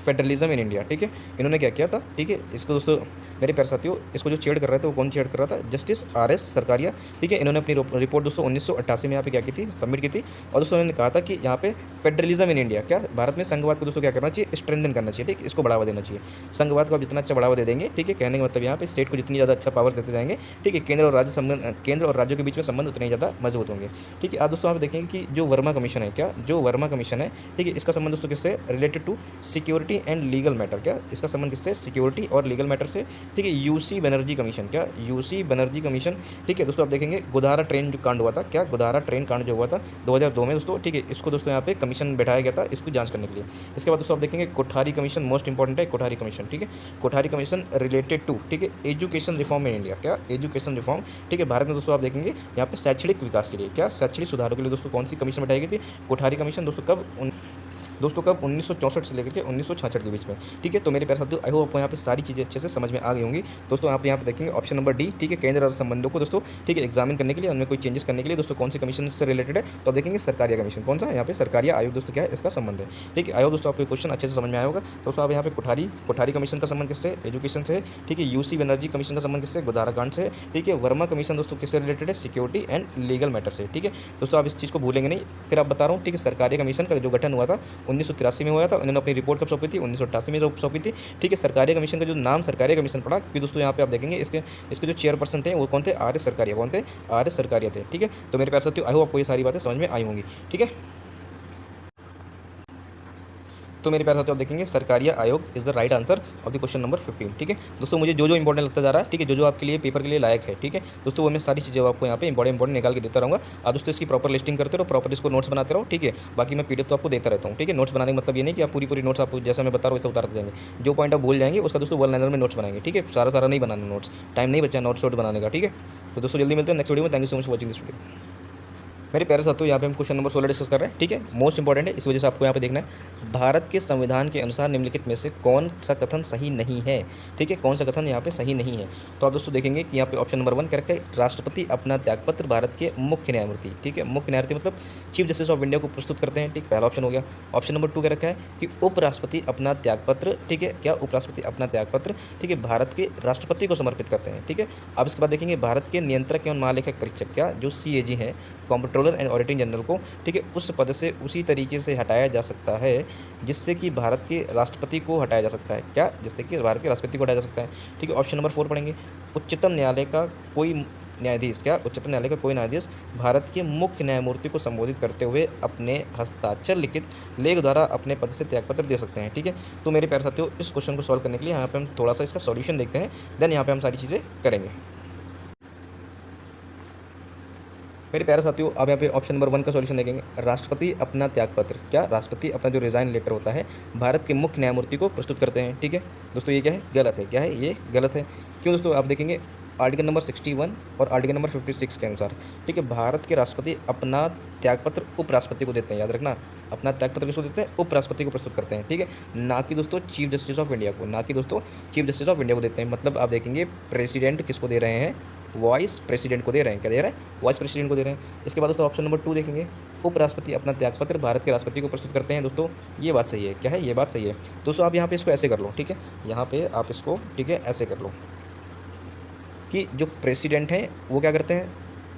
federalism in India, ठीक है। इन्होंने क्या किया था, ठीक है। इसको दोस्तों मेरे प्यारे साथियों, इसको जो छेड़ कर रहे थे वो कौन छेड़ कर रहा था, जस्टिस RS सरकारिया, ठीक है। इन्होंने अपनी रिपोर्ट दोस्तों 1988 में यहाँ पे क्या की थी, सबमिट की थी। और दोस्तों उन्होंने कहा था कि यहाँ पे फेडरलिज्म इन इंडिया, क्या भारत में संघवाद को दोस्तों क्या करना चाहिए, स्ट्रेंथन करना चाहिए, ठीक, इसको बढ़ावा देना चाहिए। संघवाद को आप जितना अच्छा बढ़ावा दे देंगे, ठीक है, कहने का मतलब यहाँ पे स्टेट को जितनी ज़्यादा अच्छा पावर देते जाएंगे, ठीक है, केंद्र और राज्यों के बीच में संबंध उतने ज़्यादा मजबूत होंगे, ठीक है। आज दोस्तों आप देखेंगे कि जो वर्मा कमीशन है, क्या जो वर्मा कमीशन है, ठीक है, इसका संबंध दोस्तों किससे related to security and legal matter, क्या इसका संबंध किससे, सिक्योरिटी और लीगल मैटर से, ठीक है। यूसी बनर्जी कमीशन, क्या यूसी बनर्जी कमीशन, ठीक है। दोस्तों आप देखेंगे गोधारा ट्रेन जो कांड हुआ था, क्या गोधारा ट्रेन कांड जो हुआ था 2002 में दोस्तों, ठीक है, इसको दोस्तों यहाँ पे कमीशन बैठाया गया था इसको जांच करने के लिए। इसके बाद दोस्तों आप देखेंगे कोठारी कमीशन, मोस्ट इंपॉर्टेंट है कोठारी कमीशन, ठीक है। कोठारी कमीशन रिलेटेड टू, ठीक है, एजुकेशन रिफॉर्म इन इंडिया, क्या एजुकेशन रिफॉर्म, ठीक है। भारत में दोस्तों आप देखेंगे यहाँ पे शैक्षणिक विकास के लिए, क्या शैक्षणिक सुधारों के लिए दोस्तों कौन सी कमीशन बैठाई गई थी, कोठारी कमीशन। दोस्तों कब 1964 से लेकर के 1966 के बीच में, ठीक है। तो मेरे प्यारे साथियों, आई होप आपको यहाँ पे सारी चीज़ें अच्छे से समझ में आ गई होंगी। दोस्तों आप यहाँ पे देखेंगे ऑप्शन नंबर डी, ठीक है, केंद्र और संबंधों को दोस्तों, ठीक है, एग्जामिन करने के लिए, उनमें कोई चेंजेस करने के लिए दोस्तों कौन सी कमीशन से रिलेटेड है, तो आप देखेंगे सरकारिया कमीशन, कौन सा यहाँ पे सरकारिया आयोग दोस्तों क्या है, इसका संबंध है, ठीक है। आई होप दोस्तों आपको क्वेश्चन अच्छे से समझ में आया होगा। दोस्तों आप यहाँ पे कोठारी कमीशन का संबंध किससे, एजुकेशन से, ठीक है। यूसी बनर्जी कमीशन का संबंध किससे, गोधारा कांड से, ठीक है। वर्मा कमीशन दोस्तों किससे रिलेटेड है, सिक्योरिटी एंड लीगल मैटर से, ठीक है। दोस्तों आप इस चीज़ को भूलेंगे नहीं, फिर आप बता रहा हूँ, ठीक है। सरकारी कमीशन का जो गठन हुआ था 1983 में हुआ था, उन्होंने अपनी रिपोर्ट कब सौंपी थी, 1988 में सौंपी थी, ठीक है। सरकारी कमीशन का जो नाम सरकारी कमीशन पड़ा, क्योंकि दोस्तों यहाँ पे आप देखेंगे इसके जो चेयरपर्सन थे वो कौन थे, RS सरकारिया, कौन थे, RS सरकारिया थे, ठीक है। तो मेरे प्यारे साथियों, आई होप आपको ये सारी बातें समझ में आई होंगी, ठीक है। तो मेरे प्यारे साथियों आप देखेंगे सरकारिया आयोग is the right answer of the question number 15, ठीक है। दोस्तों मुझे जो इंपॉर्टेंट लगता जा रहा है, ठीक है, जो आपके लिए पेपर के लिए लायक है, ठीक है दोस्तों, वो मैं सारी चीज़ें आपको यहाँ पे इंपॉर्टेंट निकाल के देता रहूँगा। आप दोस्तों इसकी प्रॉपर लिस्टिंग करते रहो, प्रॉपर इसको नोट्स बनाते रहो, ठीक है। बाकी मैं PDF तो आपको देता रहता हूँ, ठीक है। नोट्स बनाने का मतलब ये नहीं कि आप पूरी नोट्स आपको जैसा मैं बता रहा हूँ वैसे उतारते जाएंगे, जो पॉइंट आप भूल जाएंगे उसका दोस्तों वन लाइनर में नोट्स बनाएंगे, ठीक है। सारा नहीं बनाना नोट्स, टाइम नहीं बचा नोट्स बनाने का, ठीक है। तो दोस्तों जल्दी मिलते हैं नेक्स्ट वीडियो में। Thank you so much watching this video. मेरे प्यारे साथियों, यहाँ पे हम क्वेश्चन नंबर 16 डिस्कस कर रहे हैं, ठीक है। मोस्ट इंपॉर्टेंट है, इस वजह से आपको यहाँ पे देखना है, भारत के संविधान के अनुसार निम्नलिखित में से कौन सा कथन सही नहीं है, ठीक है, कौन सा कथन यहाँ पे सही नहीं है। तो आप दोस्तों देखेंगे कि यहाँ पे ऑप्शन नंबर 1 क्या रखा है, राष्ट्रपति अपना त्यागपत्र भारत के मुख्य न्यायमूर्ति, ठीक है, मुख्य न्यायमूर्ति मतलब चीफ जस्टिस ऑफ इंडिया को प्रस्तुत करते हैं, ठीक, पहला ऑप्शन हो गया। ऑप्शन नंबर 2 क्या रखा है कि उपराष्ट्रपति अपना त्यागपत्र, ठीक है, क्या उपराष्ट्रपति अपना त्यागपत्र, ठीक है, भारत के राष्ट्रपति को समर्पित करते हैं, ठीक है। अब इसके बाद देखेंगे भारत के नियंत्रक एवं महालेखक परीक्षक, क्या जो CAG है, कंप्ट्रोलर एंड ऑडिटिंग जनरल को, ठीक है, उस पद से उसी तरीके से हटाया जा सकता है जिससे कि भारत के राष्ट्रपति को हटाया जा सकता है, क्या जिससे कि भारत के राष्ट्रपति को हटाया जा सकता है, ठीक है। ऑप्शन नंबर 4 पढ़ेंगे, उच्चतम न्यायालय का कोई न्यायाधीश, क्या उच्चतम न्यायालय का कोई न्यायाधीश भारत के मुख्य न्यायमूर्ति को संबोधित करते हुए अपने हस्ताक्षर लिखित लेख द्वारा अपने पद से त्यागपत्र दे सकते हैं, ठीक है। तो मेरे प्यारे साथियों, इस क्वेश्चन को सॉल्व करने के लिए यहाँ पे हम थोड़ा सा इसका सॉल्यूशन देखते हैं, देन यहाँ पे हम सारी चीज़ें करेंगे। मेरे प्यारे साथियों, अब यहाँ पे ऑप्शन नंबर 1 का सॉल्यूशन देखेंगे, राष्ट्रपति अपना त्यागपत्र, क्या राष्ट्रपति अपना जो रिजाइन लेटर होता है भारत के मुख्य न्यायमूर्ति को प्रस्तुत करते हैं, ठीक है दोस्तों। ये क्या है, गलत है, क्या है ये गलत है। क्यों दोस्तों, आप देखेंगे आर्टिकल नंबर 61 और आर्टिकल नंबर 56 के अनुसार, ठीक है, भारत के राष्ट्रपति अपना त्यागपत्र उपराष्ट्रपति को देते हैं, याद रखना, अपना त्यागपत्र किसको देते हैं, उपराष्ट्रपति को प्रस्तुत करते हैं, ठीक है, ना कि दोस्तों चीफ जस्टिस ऑफ इंडिया को, ना कि दोस्तों चीफ जस्टिस ऑफ इंडिया को देते हैं। मतलब आप देखेंगे प्रेसिडेंट किसको दे रहे हैं, वाइस प्रेसिडेंट को दे रहे हैं, क्या दे रहे हैं, वाइस प्रेसिडेंट को दे रहे हैं। इसके बाद दोस्तों ऑप्शन नंबर 2 देखेंगे, उपराष्ट्रपति अपना त्यागपत्र भारत के राष्ट्रपति को प्रस्तुत करते हैं। दोस्तों ये बात सही है, क्या है, ये बात सही है। दोस्तों आप यहाँ पे इसको ऐसे कर लो, ठीक है, यहाँ पे आप इसको, ठीक है, ऐसे कर लो कि जो प्रेसिडेंट हैं वो क्या करते हैं,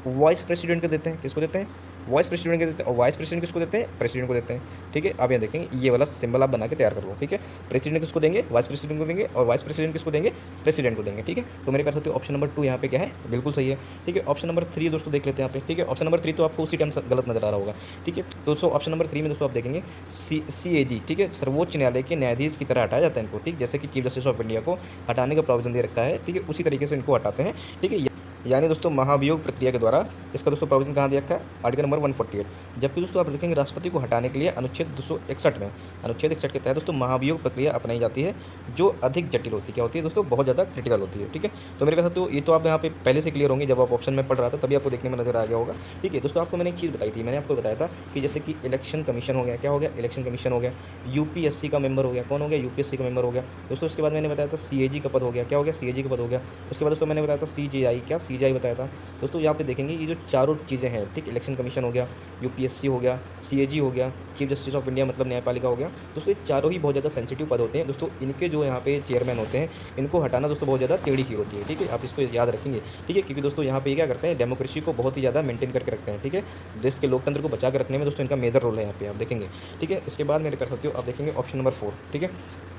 वाइस प्रेसिडेंट को देते हैं, किसको देते हैं, वाइस प्रेसिडेंट को देते हैं, और वाइस प्रेसिडेंट किसको देते हैं, प्रेसिडेंट को देते हैं, ठीक है। आप यहाँ देखेंगे ये वाला सिंबल आप बना के तैयार कर लो, ठीक है। प्रेसिडेंट किसको देंगे, वाइस प्रेसिडेंट को देंगे, और वाइस प्रेसिडेंट किसको देंगे, प्रेसिडेंट को देंगे, ठीक है। तो मेरे पास होते ऑप्शन नंबर 2 यहाँ पे क्या है, बिल्कुल सही है, ठीक है। ऑप्शन नंबर 3 दोस्तों देख लेते हैं यहाँ पे, ठीक है। ऑप्शन नंबर 3 तो आपको उसी टाइम गलत नजर आ रहा होगा, ठीक है। दोस्तों ऑप्शन नंबर 3 में दोस्तों आप देखेंगे CAG, ठीक है, सर्वोच्च न्यायालय के न्यायाधीश की तरह हटाया जाता है इनको, ठीक, जैसे कि चीफ जस्टिस ऑफ इंडिया को हटाने का प्रोविजन दे रखा है, ठीक है, उसी तरीके से इनको हटाते हैं, ठीक है। यानी दोस्तों महाभियोग प्रक्रिया के द्वारा इसका दोस्तों प्रोविजन कहाँ दिया रखा है, आर्टिकल नंबर 148। जबकि दोस्तों आप देखेंगे राष्ट्रपति को हटाने के लिए अनुच्छेद 261 में, अनुच्छेद 61 के तहत दोस्तों महाभियोग प्रक्रिया अपनाई जाती है जो अधिक जटिल होती है, क्या होती है दोस्तों, बहुत ज़्यादा क्रिटिकल होती है, ठीक है। तो मेरे पास तो ये तो आप यहाँ पे पहले से क्लियर होंगे, जब आप ऑप्शन में पढ़ रहा था तभी आपको देखने में नजर आ गया होगा, ठीक है। दोस्तों आपको मैंने एक चीज़ बताई थी, मैंने आपको बताया था कि जैसे कि इलेक्शन कमीशन हो गया, क्या हो गया, इलेक्शन कमीशन हो गया, UPSC का मेंबर हो गया, कौन हो गया, UPSC का मेंबर हो गया दोस्तों। उसके बाद मैंने बताया था CAG का पद हो गया, क्या हो गया, CAG का पद हो गया। उसके बाद दोस्तों मैंने बताया था CJI, क्या CGI बताया था। दोस्तों यहाँ पे देखेंगे ये जो चारों चीज़ें हैं, ठीक, इलेक्शन कमीशन हो गया, UPSC हो गया, CAG हो गया, चीफ जस्टिस ऑफ इंडिया मतलब न्यायपालिका हो गया। दोस्तों ये चारों ही बहुत ज़्यादा सेंसिटिव पद होते हैं। दोस्तों इनके जो यहाँ पे चेयरमैन होते हैं, इनको हटाना दोस्तों बहुत ज़्यादा टेढ़ी की होती है, ठीक है, आप इसको याद रखेंगे, ठीक है, क्योंकि दोस्तों यहाँ पे क्या करते हैं, डेमोक्रेसी को बहुत ही ज़्यादा मेंटेन करके रखते हैं, ठीक है, देश के लोकतंत्र को बचा कर रखने में दोस्तों इनका मेजर रोल है यहाँ पे, आप देखेंगे, ठीक है। इसके बाद मेरे कर सकते हो आप देखेंगे ऑप्शन नंबर 4, ठीक है,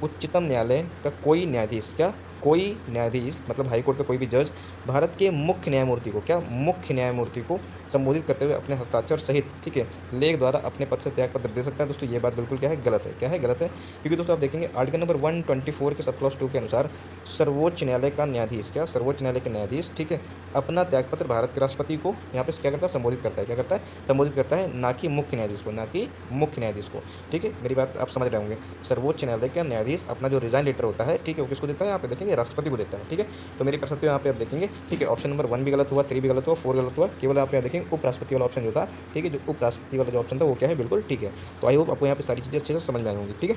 उच्चतम न्यायालय का कोई न्यायाधीश, क्या कोई न्यायाधीश मतलब हाईकोर्ट का कोई भी जज भारत के मुख्य न्यायमूर्ति को, क्या मुख्य न्यायमूर्ति को संबोधित करते हुए अपने हस्ताक्षर सहित, ठीक है, लेख द्वारा अपने पद से त्याग पत्र दे सकता है। दोस्तों ये बात बिल्कुल क्या है, गलत है, क्या है, गलत है, क्योंकि दोस्तों आप देखेंगे आर्टिकल नंबर 124 के सब क्लॉज 2 के अनुसार सर्वोच्च न्यायालय का न्यायाधीश, क्या सर्वोच्च न्यायालय के न्यायाधीश, ठीक है, अपना त्यागपत्र भारत के राष्ट्रपति को यहाँ पे क्या करता है, संबोधित करता है, क्या करता है, संबोधित करता है, ना कि मुख्य न्यायाधीश को, ना कि मुख्य न्यायाधीश को, ठीक है, मेरी बात आप समझ रहे होंगे। सर्वोच्च न्यायालय का न्यायाधीश अपना जो रिजाइन लेटर होता है, ठीक है, वो किसको देता है, यहाँ पे देखेंगे राष्ट्रपति को देता है, ठीक है। तो मेरी कर सकते हो यहाँ पे आप देखेंगे, ठीक है, ऑप्शन नंबर 1 भी गलत हुआ, 3 भी गलत हुआ, 4 गलत हुआ, केवल आप यहाँ देखेंगे उपराष्ट्रपति वाला ऑप्शन जो था, ठीक है, जो उपराष्ट्रपति वाला जो ऑप्शन था वो क्या है, बिल्कुल ठीक है। तो आई होप आपको यहाँ पे सारी चीज़ें अच्छे से समझ में आई होंगी, ठीक है।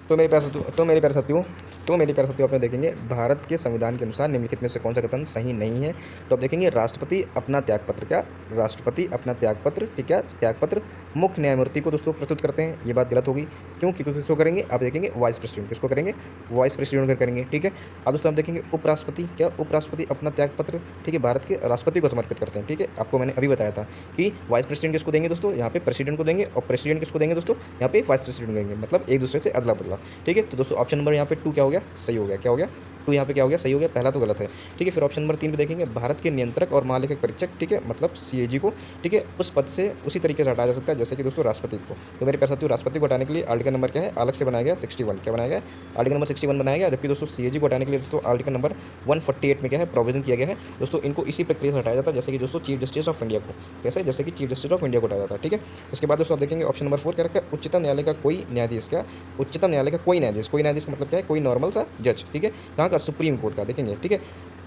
तो मेरे प्यारे साथियों, आप देखेंगे भारत के संविधान के अनुसार निम्नलिखित में से कौन सा कथन सही नहीं है। तो आप देखेंगे राष्ट्रपति अपना त्यागपत्र, क्या राष्ट्रपति अपना त्यागपत्र, ठीक है, त्यागपत्र मुख्य न्यायमूर्ति को दोस्तों प्रस्तुत करते हैं, ये बात गलत होगी। क्यों, किसको करेंगे, आप देखेंगे वाइस प्रेसिडेंट, किसको करेंगे, वाइस प्रेसिडेंट को करेंगे, ठीक है। अब दोस्तों आप देखेंगे उपराष्ट्रपति, क्या उपराष्ट्रपति अपना त्यागपत्र, ठीक है, भारत के राष्ट्रपति को समर्पित करते हैं, ठीक है। आपको मैंने अभी बताया था कि वाइस प्रेसिडेंट किसको देंगे दोस्तों, यहाँ पे प्रेसिडेंट को देंगे, और प्रेसिडेंट किसको देंगे दोस्तों, यहाँ पे वाइस प्रेसिडेंट देंगे, मतलब एक दूसरे से अदला बदला, ठीक है। तो दोस्तों ऑप्शन नंबर यहाँ पे 2 क्या हो गया, सही हो गया, क्या हो गया, 2 यहाँ पे क्या हो गया, सही हो गया, पहला तो गलत है, ठीक है। फिर ऑप्शन नंबर 3 पे देखेंगे भारत के नियंत्रक और महालेखक परीक्षक, ठीक है, मतलब CAG को, ठीक है, उस पद से उसी तरीके से हटाया जा सकता है जैसे कि दोस्तों राष्ट्रपति को। तो मेरे प्यारे साथियों, राष्ट्रपति को हटाने के लिए आर्टिकल नंबर क्या है, अलग से बनाया गया 61, क्या बनाया गया, आर्टिकल नंबर 61 बनाया गया। जबकि दोस्तों CAG को हटाने के लिए दोस्तों आर्टिकल नंबर 148 में क्या है, प्रोविजन किया गया है। दोस्तों इनको इसी प्रक्रिया से हटाया जाता है जैसे कि दोस्तों चीफ जस्टिस ऑफ इंडिया को, कैसे, जैसे कि चीफ जस्टिस ऑफ इंडिया को हटाया जाता है, ठीक है। उसके बाद दोस्तों आप देखेंगे ऑप्शन नंबर 4 क्या रखा है, उच्चतम न्यायालय का कोई न्यायाधीश, क्या उच्चतम न्यायालय का कोई न्यायाधीश, कोई न्यायाधीश का मतलब क्या है, कोई नॉर्मल सा जज, ठीक है, कहाँ का, सुप्रीम कोर्ट का, देखेंगे, ठीक है,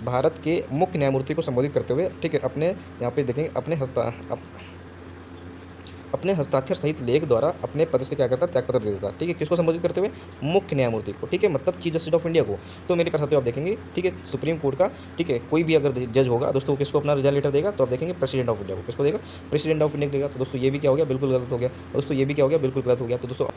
भारत के मुख्य न्यायमूर्ति को संबोधित करते हुए, ठीक है, अपने यहाँ पे देखेंगे अपने हस्ताक्षर सहित लेख द्वारा अपने पद से क्या करता है, त्यागपत्र दे देता है, ठीक है, किसको संबोधित करते हुए, मुख्य न्यायमूर्ति को, ठीक है, मतलब चीफ जस्टिस ऑफ इंडिया को। तो मेरे पास आप देखेंगे, ठीक है, सुप्रीम कोर्ट का, ठीक है, कोई भी अगर जज होगा दोस्तों, किसको अपना रिजाइन लेटर देगा, तो आप देखेंगे प्रेसिडेंट ऑफ इंडिया को, किसको देगा, प्रेसिडेंट ऑफ इंडिया देगा। तो दोस्तों ये भी क्या हो गया, बिल्कुल गलत हो गया, दोस्तों ये भी क्या हो गया, बिल्कुल गलत हो गया। तो दोस्तों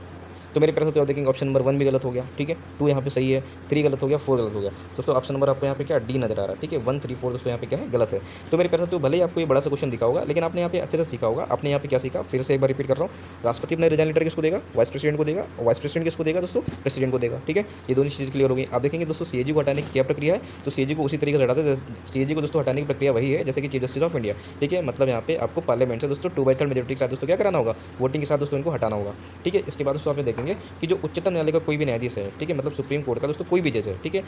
तो मेरे प्यारे साथियों, आप देखेंगे ऑप्शन नंबर 1 भी गलत हो गया, ठीक है, 2 यहाँ पे सही है, 3 गलत हो गया, 4 गलत हो गया। दोस्तों ऑप्शन नंबर आपको यहाँ पे क्या, डी नजर आ रहा है, ठीक है, 1, 3, 4 दोस्तों यहाँ पे क्या है, गलत है। तो मेरे प्यारे साथियों, भले ही आपको ये बड़ा सा क्वेश्चन दिखा होगा, लेकिन आपने यहाँ पे अच्छे से सीखा होगा। आपने यहाँ पे क्या सीखा, फिर से एक बार रिपीट कर रहा हूँ, राष्ट्रपति अपना रिजाइन लेटर किसको देगा, वाइस प्रेसिडेंट को देगा, वाइस प्रेसिडेंट किसको देगा दोस्तों, प्रेसिडेंट को देगा, ठीक है, ये दोनों चीज़ क्लियर हो गई। आप देखेंगे दोस्तों CAG को हटाने की क्या प्रक्रिया है, तो CAG को उसी तरीके से हटाते हैं, CAG को दोस्तों हटाने की प्रक्रिया वही है जैसे कि चीफ जस्टिस ऑफ इंडिया, ठीक है, मतलब यहाँ पे आपको पार्लियामेंट से दोस्तों 2/3 मेजोरिटी के साथ दोस्तों क्या कराना होगा, वोटिंग के साथ दोस्तों इनको हटाना होगा, ठीक है। इसके बाद दोस्तों आप देखेंगे कि जो उच्चतम न्यायालय का कोई भी न्यायाधीश है, ठीक है, मतलब सुप्रीम कोर्ट का दोस्तों कोई भी जज है, ठीक है,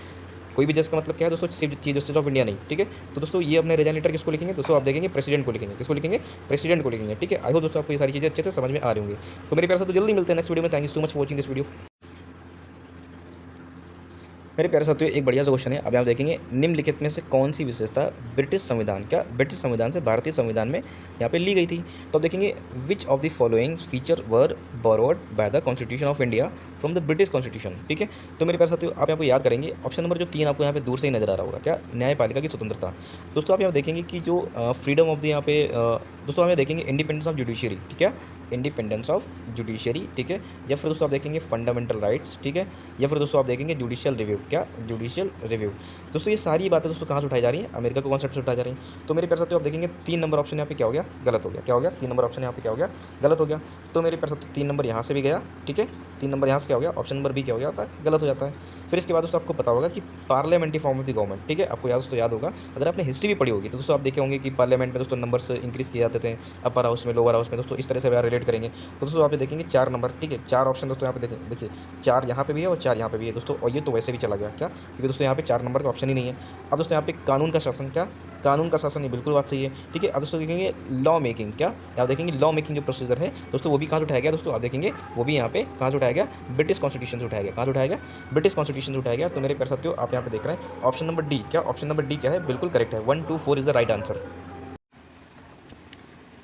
कोई भी जज का मतलब क्या है दोस्तों, चीफ जस्टिस ऑफ इंडिया नहीं, ठीक है। तो दोस्तों ये अपने रिजाइन लेटर किसको लिखेंगे दोस्तों, आप देखेंगे प्रेसिडेंट को लिखेंगे, किसको लिखेंगे, प्रेसिडेंट को लिखेंगे, ठीक है। आई होप दोस्तों आपको ये सारी चीज़ें अच्छे से समझ में आ रही होंगी। तो मेरे प्यारे साथियों, जल्दी मिलते हैं नेक्स्ट वीडियो में। Thank you so much for watching this video. मेरे प्यारे साथियों, एक बढ़िया सा क्वेश्चन है, अब आप देखेंगे निम्नलिखित में से कौन सी विशेषता ब्रिटिश संविधान, क्या ब्रिटिश संविधान से भारतीय संविधान में यहाँ पे ली गई थी। तो आप देखेंगे विच of the following feature were borrowed by the constitution of India from the British constitution, ठीक है। तो मेरे प्यारे साथियों, आप यहाँ पे याद करेंगे ऑप्शन नंबर जो 3 आपको यहाँ पे दूर से ही नजर आ रहा होगा, क्या न्यायपालिका की स्वतंत्रता। दोस्तों आप यहाँ देखेंगे कि जो फ्रीडम ऑफ द यहाँ पे दोस्तों आप यहाँ देखेंगे इंडिपेंडेंस ऑफ जुडिशियरी, ठीक है, इंडिपेंडेंस ऑफ जुडिशियरी, ठीक है, या फिर दोस्तों आप देखेंगे फंडामेंटल राइट्स, ठीक है, या फिर दोस्तों आप देखेंगे जुडिशियल रिव्यू, क्या जुडिशियल रिव्यू। दोस्तों ये सारी बातें दोस्तों कहाँ से उठाई जा रही हैं, अमेरिका को कॉन्सेप्ट से उठाई जा रही हैं। तो मेरे प्यारे साथियों, आप देखेंगे 3 नंबर ऑप्शन यहाँ पे क्या हो गया, गलत हो गया, क्या हो गया, 3 नंबर ऑप्शन यहाँ पे क्या हो गया, गलत हो गया। तो मेरे प्यारे साथियों 3 नंबर यहाँ से भी गया, ठीक है, 3 नंबर यहाँ से क्या हो गया, ऑप्शन नंबर बी क्या हो जाता है, गलत हो जाता है। फिर इसके बाद दोस्तों आपको पता होगा कि parliamentary form of the government, ठीक है, आपको दोस्तों याद होगा, अगर आपने हिस्ट्री भी पढ़ी होगी तो दोस्तों आप देखे होंगे कि पार्लियामेंट में दोस्तों नंबर्स इंक्रीज किए जाते थे, अपर हाउस में, लोअर हाउस में, दोस्तों इस तरह से रिलेट करेंगे। तो दोस्तों आप देखेंगे 4 नंबर, ठीक है, 4 ऑप्शन दोस्तों यहाँ पे देखें, देखिए 4 यहाँ पे भी है और 4 यहाँ पे भी है दोस्तों, और ये तो वैसे भी चला गया, क्या, क्योंकि दोस्तों यहाँ पे 4 नंबर का ऑप्शन ही नहीं है। अब दोस्तों यहाँ पे कानून का शासन, क्या कानून का शासन, ये बिल्कुल बात सही है, ठीक है। अब दोस्तों देखेंगे लॉ मेकिंग, क्या आप देखेंगे लॉ मेकिंग जो प्रोसीजर है दोस्तों वो भी कहाँ से उठाया गया दोस्तों, आप देखेंगे वो भी यहाँ पे कहाँ से उठाया गया, ब्रिटिश कॉन्स्टिट्यूशन से उठाया गया, कहाँ से उठाया गया, ब्रिटिश कॉन्स्टिट्यूशन से उठाया गया। तो मेरे प्यारे साथियों, आप यहाँ पे देख रहे हैं ऑप्शन नंबर डी, क्या ऑप्शन नंबर डी क्या है, बिल्कुल करेक्ट है, 1, 2, 4 इज द राइट आंसर।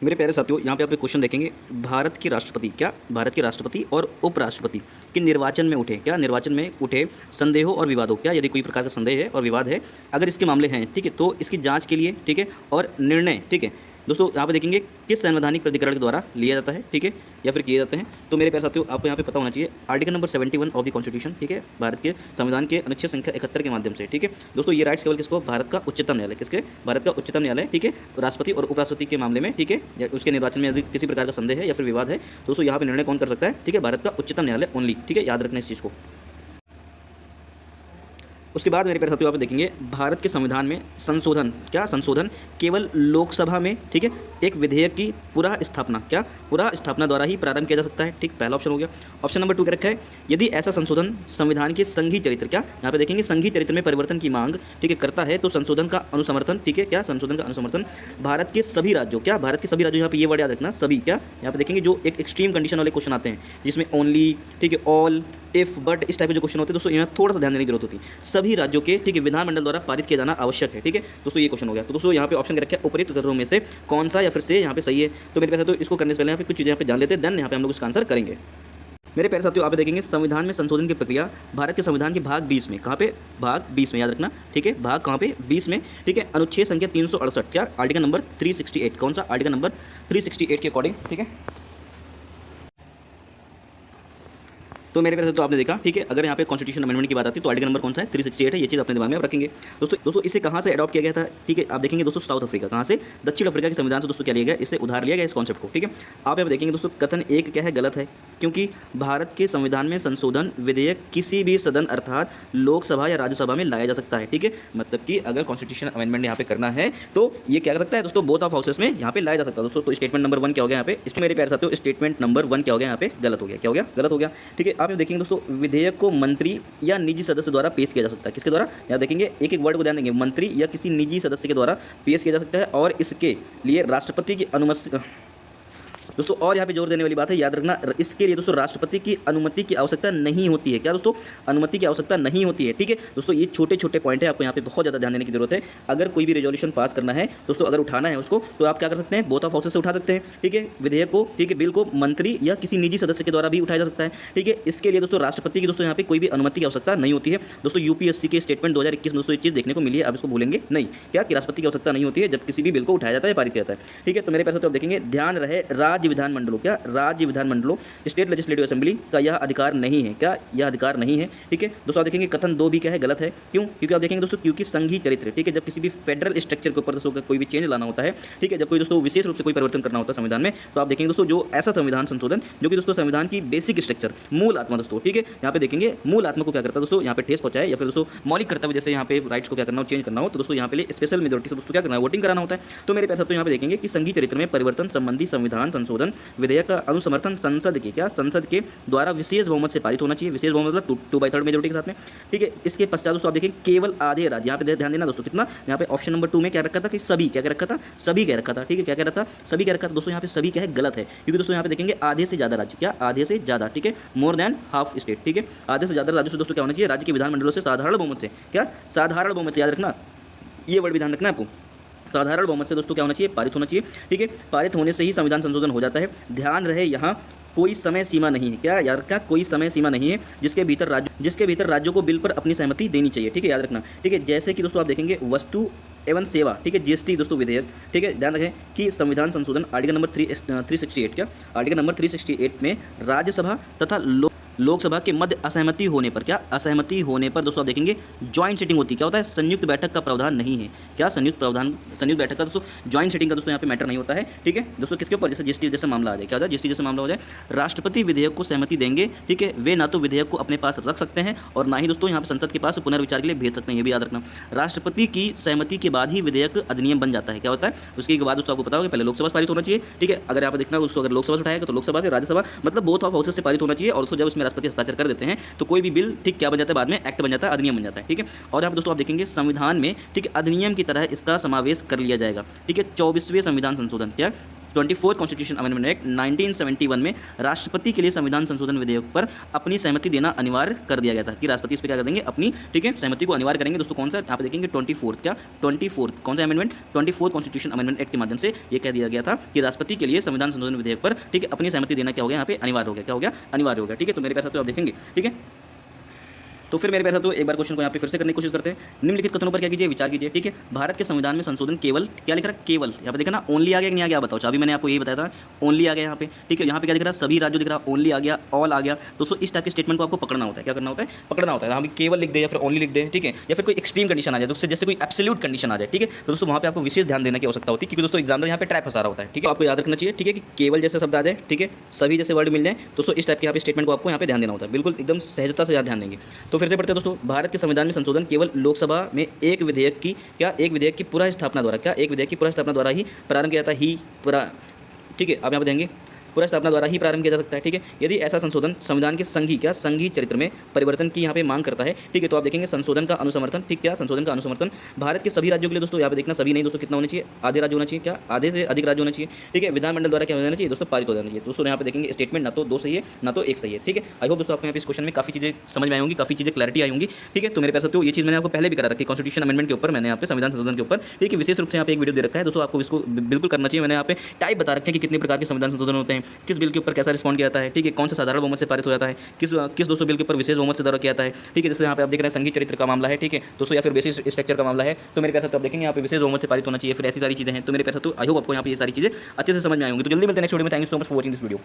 मेरे प्यारे साथियों, यहाँ पे आप एक क्वेश्चन देखेंगे, भारत के राष्ट्रपति और उपराष्ट्रपति के निर्वाचन में उठे, निर्वाचन में उठे संदेहों और विवादों, यदि कोई प्रकार का संदेह है और विवाद है, अगर इसके मामले हैं, ठीक है, तो इसकी जांच के लिए, ठीक है, और निर्णय, ठीक है दोस्तों, यहाँ पे देखेंगे किस संवैधानिक प्राधिकरण के द्वारा लिया जाता है, ठीक है, या फिर किए जाते हैं। तो मेरे प्यारे साथियों, आपको यहाँ पे पता होना चाहिए article number 71 of the constitution, ठीक है, भारत के संविधान के अनुच्छेद संख्या 71 के माध्यम से, ठीक है दोस्तों, ये राइट्स केवल किसको, भारत का उच्चतम न्यायालय, किसके, भारत का उच्चतम न्यायालय, ठीक है, राष्ट्रपति और उपराष्ट्रपति के मामले में, ठीक है, या उसके निर्वाचन में यदि किसी प्रकार का संदेह है या फिर विवाद है, दोस्तों यहाँ पे निर्णय कौन कर सकता है, ठीक है, भारत का उच्चतम न्यायालय ओनली, ठीक है, याद रखना इस चीज़ को। उसके बाद मेरे प्यारे साथियों, आप देखेंगे भारत के संविधान में संशोधन केवल लोकसभा में, ठीक है, एक विधेयक की पुनः स्थापना द्वारा ही प्रारंभ किया जा सकता है, ठीक, पहला ऑप्शन हो गया। ऑप्शन नंबर 2 क्या रखा है, यदि ऐसा संशोधन संविधान के संघीय चरित्र, यहाँ पे देखेंगे संघीय चरित्र में परिवर्तन की मांग, ठीक है, करता है, तो संशोधन का अनुसमर्थन, ठीक है, संशोधन का अनुसमर्थन भारत के सभी राज्यों, यहाँ पे ये वर्ड याद रखना, सभी, यहाँ पे देखेंगे जो एक एक्सट्रीम कंडीशन वाले क्वेश्चन आते हैं जिसमें ओनली, ठीक है, ऑल, इफ, बट, इस टाइप के जो क्वेश्चन होते हैं दोस्तों, इनमें थोड़ा सा ध्यान देने की जरूरत होती है। सभी राज्यों के, ठीक है, विधानमंडल द्वारा पारित किया जाना आवश्यक है, ठीक है दोस्तों, ये क्वेश्चन हो गया। तो दोस्तों यहाँ पे ऑप्शन रखा है उपरोक्त उत्तरों में से कौन सा या फिर से यहाँ पे सही है। तो मेरे प्यारे साथियों, इसको करने से पहले यहाँ पे कुछ चीज़ें यहाँ पे जान लेते हैं, देन यहाँ पे हम लोग इसका आंसर करेंगे। मेरे प्यारे साथियों, आप देखेंगे संविधान में संशोधन की प्रक्रिया भारत के संविधान के भाग 20 में, कहाँ पे, भाग 20 में, याद रखना, ठीक है, भाग कहाँ पे, 20 में, ठीक है, अनुच्छेद संख्या 368, आर्टिकल नंबर 368, कौन सा, आर्टिकल नंबर 368 के अकॉर्डिंग, ठीक है। तो मेरे प्यारे तो आपने देखा, ठीक है, अगर यहाँ पे कॉन्स्टिट्यूशन अमेंडमेंट की बात आती है तो आर्टिकल नंबर कौन सा है, 368 है, ये चीज़ अपने दिमाग में आप रखेंगे। दोस्तों इसे कहाँ से अडॉप्ट किया गया था, ठीक है, आप देखेंगे दोस्तों साउथ अफ्रीका, कहाँ से, दक्षिण अफ्रीका के संविधान से दोस्तों क्या लिया गया, इससे उधार लिया गया इस कॉन्सेप्ट को, ठीक है। आप यहाँ देखेंगे दोस्तों कथन 1 क्या है, गलत है, क्योंकि भारत के संविधान में संशोधन विधेयक किसी भी सदन अर्थात लोकसभा या राज्यसभा में लाया जा सकता है, ठीक है, मतलब कि अगर कॉन्स्टिट्यूशन अमेंडमेंट यहाँ पे करना है तो ये क्या कर सकता है दोस्तों, बोथ ऑफ हाउसेस में यहाँ पे लाया जा सकता है दोस्तों। तो स्टेटमेंट नंबर 1 क्या हो गया यहाँ पे, इसमें मेरे प्यारे साथियों स्टेटमेंट नंबर 1 क्या हो गया यहाँ पे, गलत हो गया, क्या हो गया, गलत हो गया, ठीक है। आप देखेंगे दोस्तों विधेयक को मंत्री या निजी सदस्य द्वारा पेश किया जा सकता है, किसके द्वारा, यहाँ देखेंगे एक एक वर्ड को ध्यान देंगे, मंत्री या किसी निजी सदस्य के द्वारा पेश किया जा सकता है, और इसके लिए राष्ट्रपति की अनुमति, दोस्तों और यहाँ पे जोर देने वाली बात है, याद रखना, इसके लिए दोस्तों राष्ट्रपति की अनुमति की आवश्यकता नहीं होती है, क्या दोस्तों, अनुमति की आवश्यकता नहीं होती है, ठीक है दोस्तों। ये छोटे छोटे पॉइंट है, आपको यहाँ पे बहुत ज़्यादा ध्यान देने की जरूरत है। अगर कोई भी रेजोल्यूशन पास करना है दोस्तों, अगर उठाना है उसको, तो आप क्या कर सकते हैं, बोथ ऑफ हाउसेस से उठा सकते हैं, ठीक है, विधेयक को, ठीक है, बिल को मंत्री या किसी निजी सदस्य के द्वारा भी उठाया जा सकता है, ठीक है। इसके लिए दोस्तों राष्ट्रपति की दोस्तों यहाँ पे कोई भी अनुमति की आवश्यकता नहीं होती है दोस्तों। यूपीएससी के स्टेटमेंट 2021 में दोस्तों ये चीज़ देखने को मिली है, आप इसको भूलेंगे नहीं, क्या कि राष्ट्रपति की आवश्यकता नहीं होती है जब किसी भी बिल को उठाया जाता है, पारित किया जाता है, ठीक है। तो मेरे पास आप देखेंगे, ध्यान रहे राज्य विधानमंडलों, क्या राज्य विधानमंडलों, स्टेट लेजिस्लेटिव असेंबली का यह अधिकार नहीं है, क्या यह अधिकार नहीं है, ठीक है दोस्तों। आप देखेंगे कथन 2 भी क्या है, गलत है, क्यों, क्योंकि आप देखेंगे दोस्तों, क्योंकि संघीय चरित्र, ठीक है, जब किसी भी फेडरल स्ट्रक्चर के ऊपर दोस्तों कोई भी चेंज लाना होता है, ठीक है, जब कोई दोस्तों विशेष रूप से कोई परिवर्तन करना होता है संविधान में, तो आप देखेंगे दोस्तों जो ऐसा संविधान संशोधन जो कि दोस्तों संविधान की बेसिक स्ट्रक्चर, मूल आत्मा दोस्तों, ठीक है, यहाँ पे देखेंगे मूल आत्मा को क्या करता है दोस्तों, यहाँ पे ठेस पहुंचाए, या फिर दोस्तों मौलिक कर्तव्य जैसे यहाँ पे राइट्स को क्या करना हो, चेंज करना हो, तो दोस्तों यहाँ पे स्पेशल मेजोरिटी से दोस्तों क्या करना है, वोटिंग कराना होता है। तो मेरे पैसा तो यहाँ पे देखेंगे कि संघीय चरित्र में परिवर्तन संबंधी संविधान संशोधन विधेयक का अनुसमर्थन संसद के द्वारा विशेष बहुमत से पारित होना चाहिए, विशेष बहुमत मतलब 2/3 मेजोरिटी के साथ में, ठीक है। इसके पश्चात दोस्तों आप देखें केवल आधे राज्य, यहाँ पे ध्यान देना दोस्तों, कितना, यहाँ पे ऑप्शन नंबर 2 में क्या रखा था कि सभी, क्या रखा था, सभी कह रखा था, ठीक है, क्या कह रहा था, सभी कह रखा था दोस्तों, यहाँ पे सभी क्या है, गलत है, क्योंकि दोस्तों यहाँ पे देखेंगे आधे से ज्यादा राज्य, क्या आधे से ज्यादा, ठीक है, मोर देन हाफ स्टेट, ठीक है, आधे से ज्यादा राज्यों से दोस्तों क्या होना चाहिए, राज्य के विधानमंडलों से साधारण बहुमत से, क्या साधारण बहुमत से, याद रखना, ये वर्ड भी ध्यान रखना आपको, साधारण बहुमत से दोस्तों क्या होना चाहिए, पारित होना चाहिए, ठीक है। पारित होने से ही संविधान संशोधन हो जाता है। ध्यान रहे यहाँ कोई समय सीमा नहीं है, क्या याद रखना, कोई समय सीमा नहीं है जिसके भीतर राज्यों को बिल पर अपनी सहमति देनी चाहिए, ठीक है, याद रखना, ठीक है। जैसे कि दोस्तों आप देखेंगे वस्तु एवं सेवा, ठीक है, जीएसटी दोस्तों विधेयक, ठीक है, ध्यान रखें कि संविधान संशोधन आर्टिकल नंबर 368, क्या आर्टिकल नंबर 368 में राज्यसभा तथा लोकसभा के मध्य असहमति होने पर, क्या असहमति होने पर दोस्तों आप देखेंगे ज्वाइंट सीटिंग होती है, क्या होता है, संयुक्त बैठक का प्रावधान नहीं है, क्या संयुक्त बैठक का दोस्तों ज्वाइंट सीटिंग का दोस्तों यहाँ पे मैटर नहीं होता है, ठीक है दोस्तों। किसके ऊपर, जैसे जीएसटी जैसा मामला आ जाए, क्या होता है, जीएसटी जैसा मामला हो जाए, राष्ट्रपति विधेयक को सहमति देंगे, ठीक है, वे ना तो विधेयक को अपने पास रख सकते हैं और ना ही दोस्तों यहाँ पे संसद के पास पुनर्विचार के लिए भेज सकते हैं, ये भी याद रखना। राष्ट्रपति की सहमति के बाद ही विधेयक अधिनियम बन जाता है, क्या होता है, उसके बाद दोस्तों आपको पता होगा पहले लोकसभा से पारित होना चाहिए, ठीक है। अगर यहाँ पे देखना दोस्तों, अगर लोकसभा से उठाएगा तो लोकसभा से, राज्यसभा मतलब बोथ ऑफ हाउसेस से पारित होना चाहिए, और दोस्तों जब इसमें राष्ट्रपति हस्ताक्षर कर देते हैं तो कोई भी बिल, ठीक, क्या बन जाता है, बाद में एक्ट बन जाता है, अधिनियम बन जाता है, ठीक है। और यहाँ पे दोस्तों आप देखेंगे संविधान में, ठीक है, अधिनियम की तरह इसका समावेश कर लिया जाएगा, ठीक है। 24वें संविधान संशोधन, क्या 24 कॉन्स्टिट्यूशन अमेंडमेंट एक्ट 1971 में राष्ट्रपति के लिए संविधान संशोधन विधेयक पर अपनी सहमति देना अनिवार्य कर दिया गया था कि राष्ट्रपति इस पर क्या कर देंगे, अपनी ठीक है सहमति को अनिवार्य करेंगे। दोस्तों कौन सा, यहाँ पे देखेंगे 24 क्या 24 कौन सा अमेंडमेंट, 24 कॉन्स्टिट्यूशन अमेंडमेंट एक्ट के माध्यम से ये कह दिया गया था कि राष्ट्रपति के लिए संविधान संशोधन विधेयक पर ठीक है अपनी सहमति देना क्या हो गया, यहाँ पे अनिवार्य हो गया, क्या हो गया, अनिवार्य हो गया। ठीक है, तो मेरे पास तो आप देखेंगे। ठीक है, तो फिर मेरे पैसा तो एक बार क्वेश्चन को यहाँ पे फिर से करने की कोशिश करते हैं। निम्नलिखित कथनों पर क्या कीजिए, विचार कीजिए। ठीक है, भारत के संविधान में संशोधन केवल क्या लिख रहा है, केवल यहाँ पे देखा ना, ओनली आ गया कि नहीं आ गया, बताओ। अभी मैंने आपको यही बताया था, ओनली आ गया यहाँ पे। ठीक है, यहाँ पे क्या दिख रहा है, सभी राज्यों दिख रहा है, ओनली आ गया, ऑल आ गया। दोस्तों इस टाइप के स्टेटमेंट को आपको पकड़ना होता है, क्या करना होता है, पकड़ना होता है। हम केवल लिख दे या फिर ओनली लिख दे, ठीक है, या फिर कोई एक्सट्रीम कंडीशन आ जाए, दोस्तों जैसे कोई एब्सोल्यूट कंडीशन आ जाए। ठीक है, तो दोस्तों वहाँ पे आपको विशेष ध्यान देने की आवश्यकता होती है, क्योंकि दोस्तों एग्जामिनर यहाँ पे ट्रैप फंसा रहा होता है। ठीक है, आपको याद रखना चाहिए। ठीक है, कि केवल जैसे शब्द आ जाए, ठीक है, सभी जैसे वर्ड मिल जाए, दोस्तों इस टाइप के यहाँ पे स्टेटमेंट को आपको यहाँ पे ध्यान देना होता है, बिल्कुल एकदम सहजता से ध्यान देंगे। तो फिर से पढ़ते हैं दोस्तों, भारत के संविधान में संशोधन केवल लोकसभा में एक विधेयक की पुनः स्थापना द्वारा, क्या एक विधेयक की पुनः स्थापना द्वारा ही प्रारंभ किया जाता है, ठीक है, आप यहाँ पे देंगे पुनः स्थापना द्वारा ही प्रारंभ किया जा सकता है। ठीक है, यदि ऐसा संशोधन संविधान के संघीय चरित्र में परिवर्तन की यहाँ पे मांग करता है। ठीक है, तो आप देखेंगे संशोधन का अनुसमर्थन, ठीक क्या, संशोधन का अनुसमर्थन भारत के सभी राज्यों के लिए, दोस्तों यहाँ पे देखना सभी नहीं दोस्तों, कितना होना चाहिए, आधे राज्य होना चाहिए, क्या आधे से अधिक राज्य होना चाहिए। ठीक है, विधानमंडल द्वारा क्या हो जाना चाहिए दोस्तों, पारित हो जाना चाहिए। दोस्तों यहाँ पे देखेंगे स्टेटमेंट ना तो 2 सही है ना तो 1 सही है। ठीक है, आई होप दोस्तों आपको यहाँ पे इस क्वेश्चन में काफी चीजें समझ में आई होंगी, काफी चीजें क्लैरिटी आई होंगी। ठीक है, तो मेरे पास तो ये चीज़ मैंने आपको पहले भी करा रखी, कॉन्स्टिट्यूशन अमेंडमेंट के ऊपर मैंने यहाँ पे संविधान संशोधन के ऊपर, ठीक है, विशेष रूप से यहाँ पे एक वीडियो दे रखा है दोस्तों, आपको इसको बिल्कुल करना चाहिए। मैंने यहाँ पे टाइप बता रखे हैं कि कितने प्रकार के संविधान संशोधन होते हैं, किस बिल के ऊपर कैसा रिस्पॉन्ड किया जाता है। ठीक है, कौन सा साधारण बहुमत से पारित हो जाता है, किस दोस्तों बिल के ऊपर विशेष बहुमत से द्वारा किया जाता है। ठीक है, जैसे यहाँ पे आप देख रहे हैं संघीय चरित्र का मामला है, ठीक है दोस्तों, या फिर बेसिस स्ट्रक्चर का मामला है, तो मेरे पास तो आप देखेंगे यहाँ पे विशेष बहुमत से पारित होना चाहिए, फिर ऐसी सारी चीजें हैं। तो मेरे पास तो आई होप आपको यहाँ पे ये सारी चीजें अच्छे से समझ में आई होंगी। तो जल्दी मिलते हैं नेक्स्ट वीडियो में। Thank you so much for watching this video.